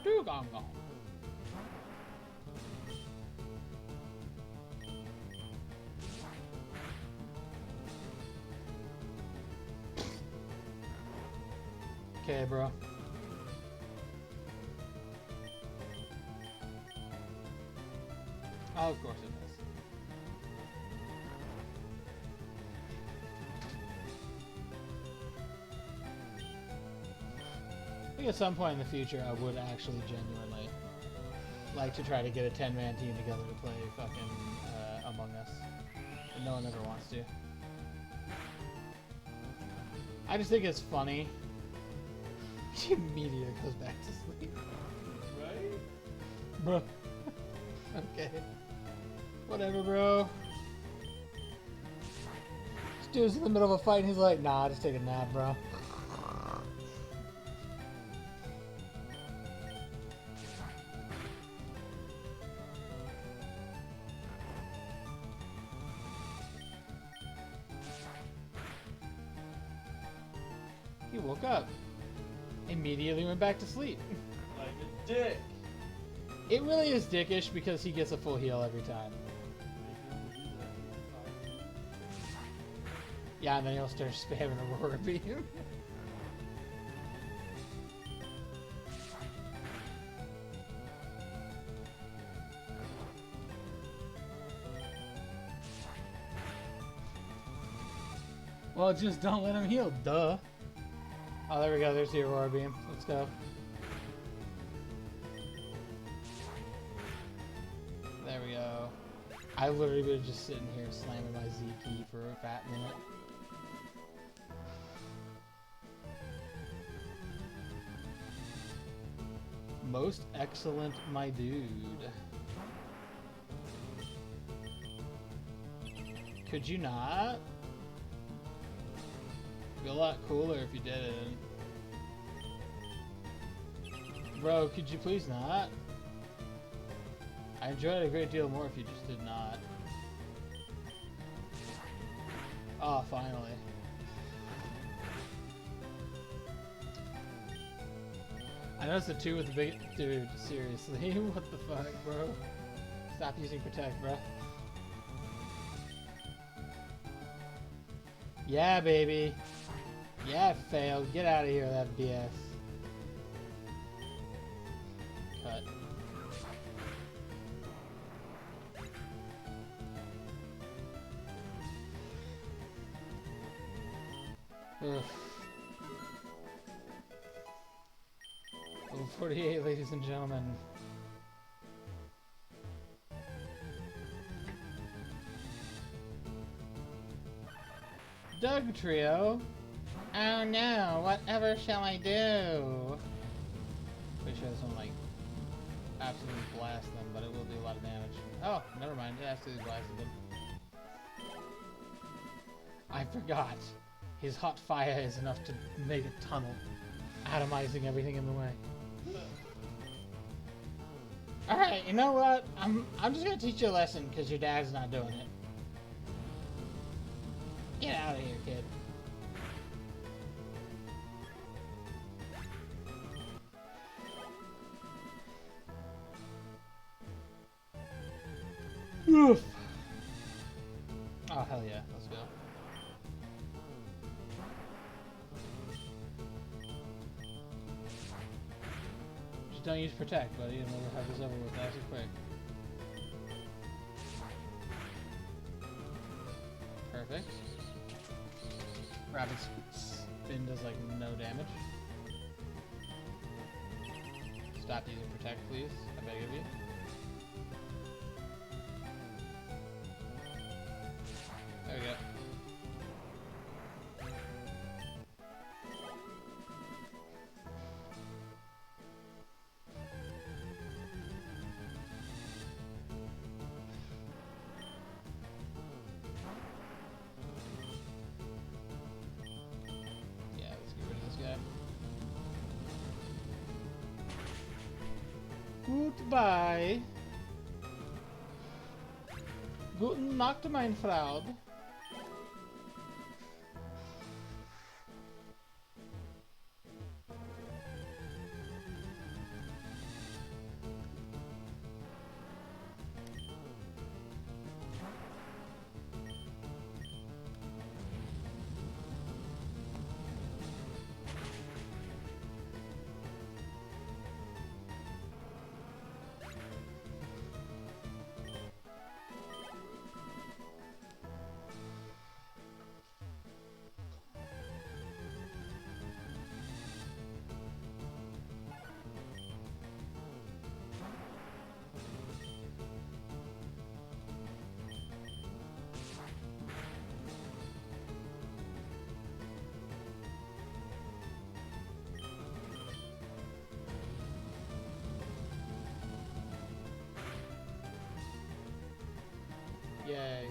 Dugong. Okay, bro. Oh, of course it does. I think at some point in the future I would actually genuinely like to try to get a 10-man team together to play fucking Among Us. But no one ever wants to. I just think it's funny. She immediately goes back to sleep. Right? Bro. Okay. Whatever, bro. This dude's in the middle of a fight and he's like, nah, just take a nap, bro. He woke up. Immediately went back to sleep. Like a dick. It really is dickish because he gets a full heal every time. Yeah, and then he'll start spamming Aurora Beam. Well, just don't let him heal, duh. Oh, there we go. There's the Aurora Beam. Let's go. There we go. I literally been just sitting here slamming my ZP for a fat minute. Most excellent, my dude. Could you not? It'd be a lot cooler if you didn't. Bro, could you please not? I enjoyed it a great deal more if you just did not. Oh, finally. I noticed the two with the big... Dude, seriously? What the fuck, bro? Stop using Protect, bro. Yeah, baby. Yeah, it failed. Get out of here with that BS. Cut. Ugh. Level 48, ladies and gentlemen. Doug Trio. Oh no, whatever shall I do? Pretty sure this one like absolutely blast them, but it will do a lot of damage. Oh, never mind, it absolutely blasted them. I forgot. His hot fire is enough to make a tunnel, atomizing everything in the way. Alright, you know what? I'm just gonna teach you a lesson because your dad's not doing it. Get out of here, kid. Oof. Oh, hell yeah. Let's go. Just don't use Protect, buddy, and we'll have this over with nice and quick. Perfect. Rapid Spin does like no damage. Stop using Protect, please. I beg of you. There we go. Yeah, let's get rid of this guy. Goodbye. Guten Nacht, mein Freund. Yay.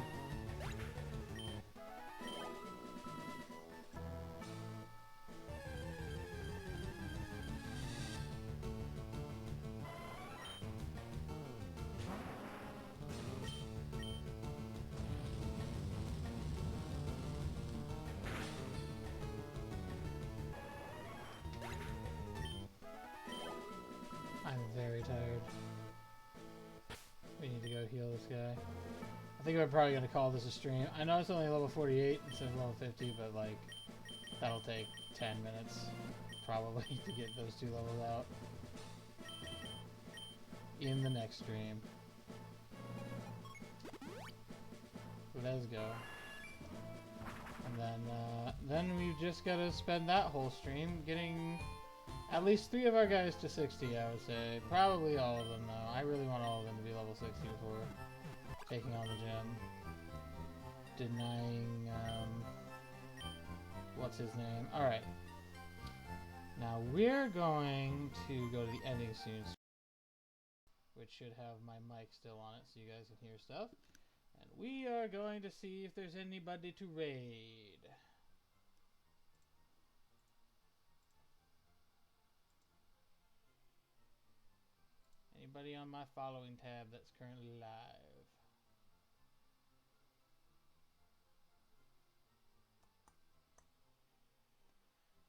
I'm very tired. We need to go heal this guy. I think we're probably going to call this a stream. I know it's only level 48 instead of level 50, but like, that'll take 10 minutes probably to get those two levels out in the next stream. Let's go. And then we've just got to spend that whole stream getting at least 3 of our guys to 60, I would say. Probably all of them, though. I really want all of them to be level 60 before taking on the gym. Denying, what's his name? Alright. Now we're going to go to the ending soon, which should have my mic still on it so you guys can hear stuff. And we are going to see if there's anybody to raid. Anybody on my following tab that's currently live?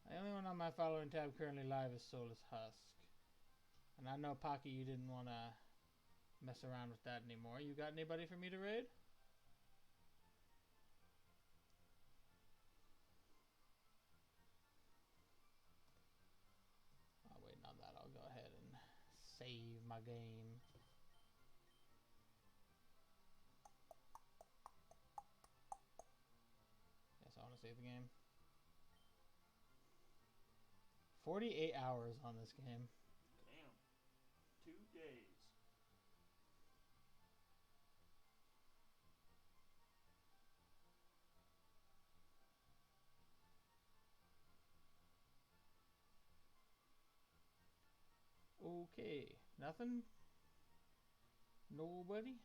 The only one on my following tab currently live is Soulless Husk. And I know, Pocky, you didn't want to mess around with that anymore. You got anybody for me to raid? While waiting on that, I'll go ahead and save my game. Yes, I want to save the game. 48 hours on this game. Damn. 2 days. Okay, nothing? Nobody?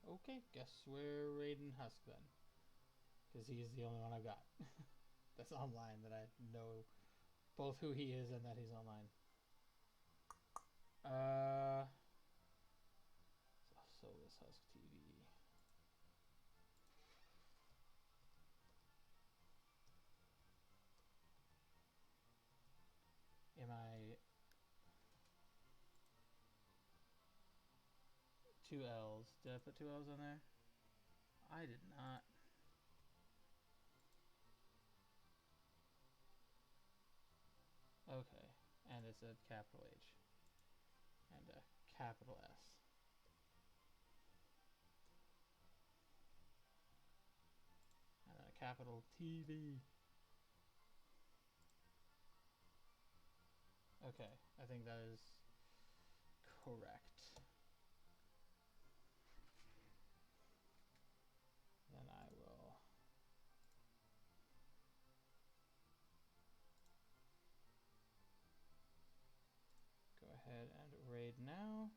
Okay, guess we're raiding Husk then. Because he's the only one I've got. That's online that I know both who he is and that he's online. So this Husk TV. Am I 2 L's? Did I put 2 L's on there? I did not. Okay, and it's a capital H and a capital S. And then a capital TV. Okay, I think that is correct. Then I will go ahead and raid now.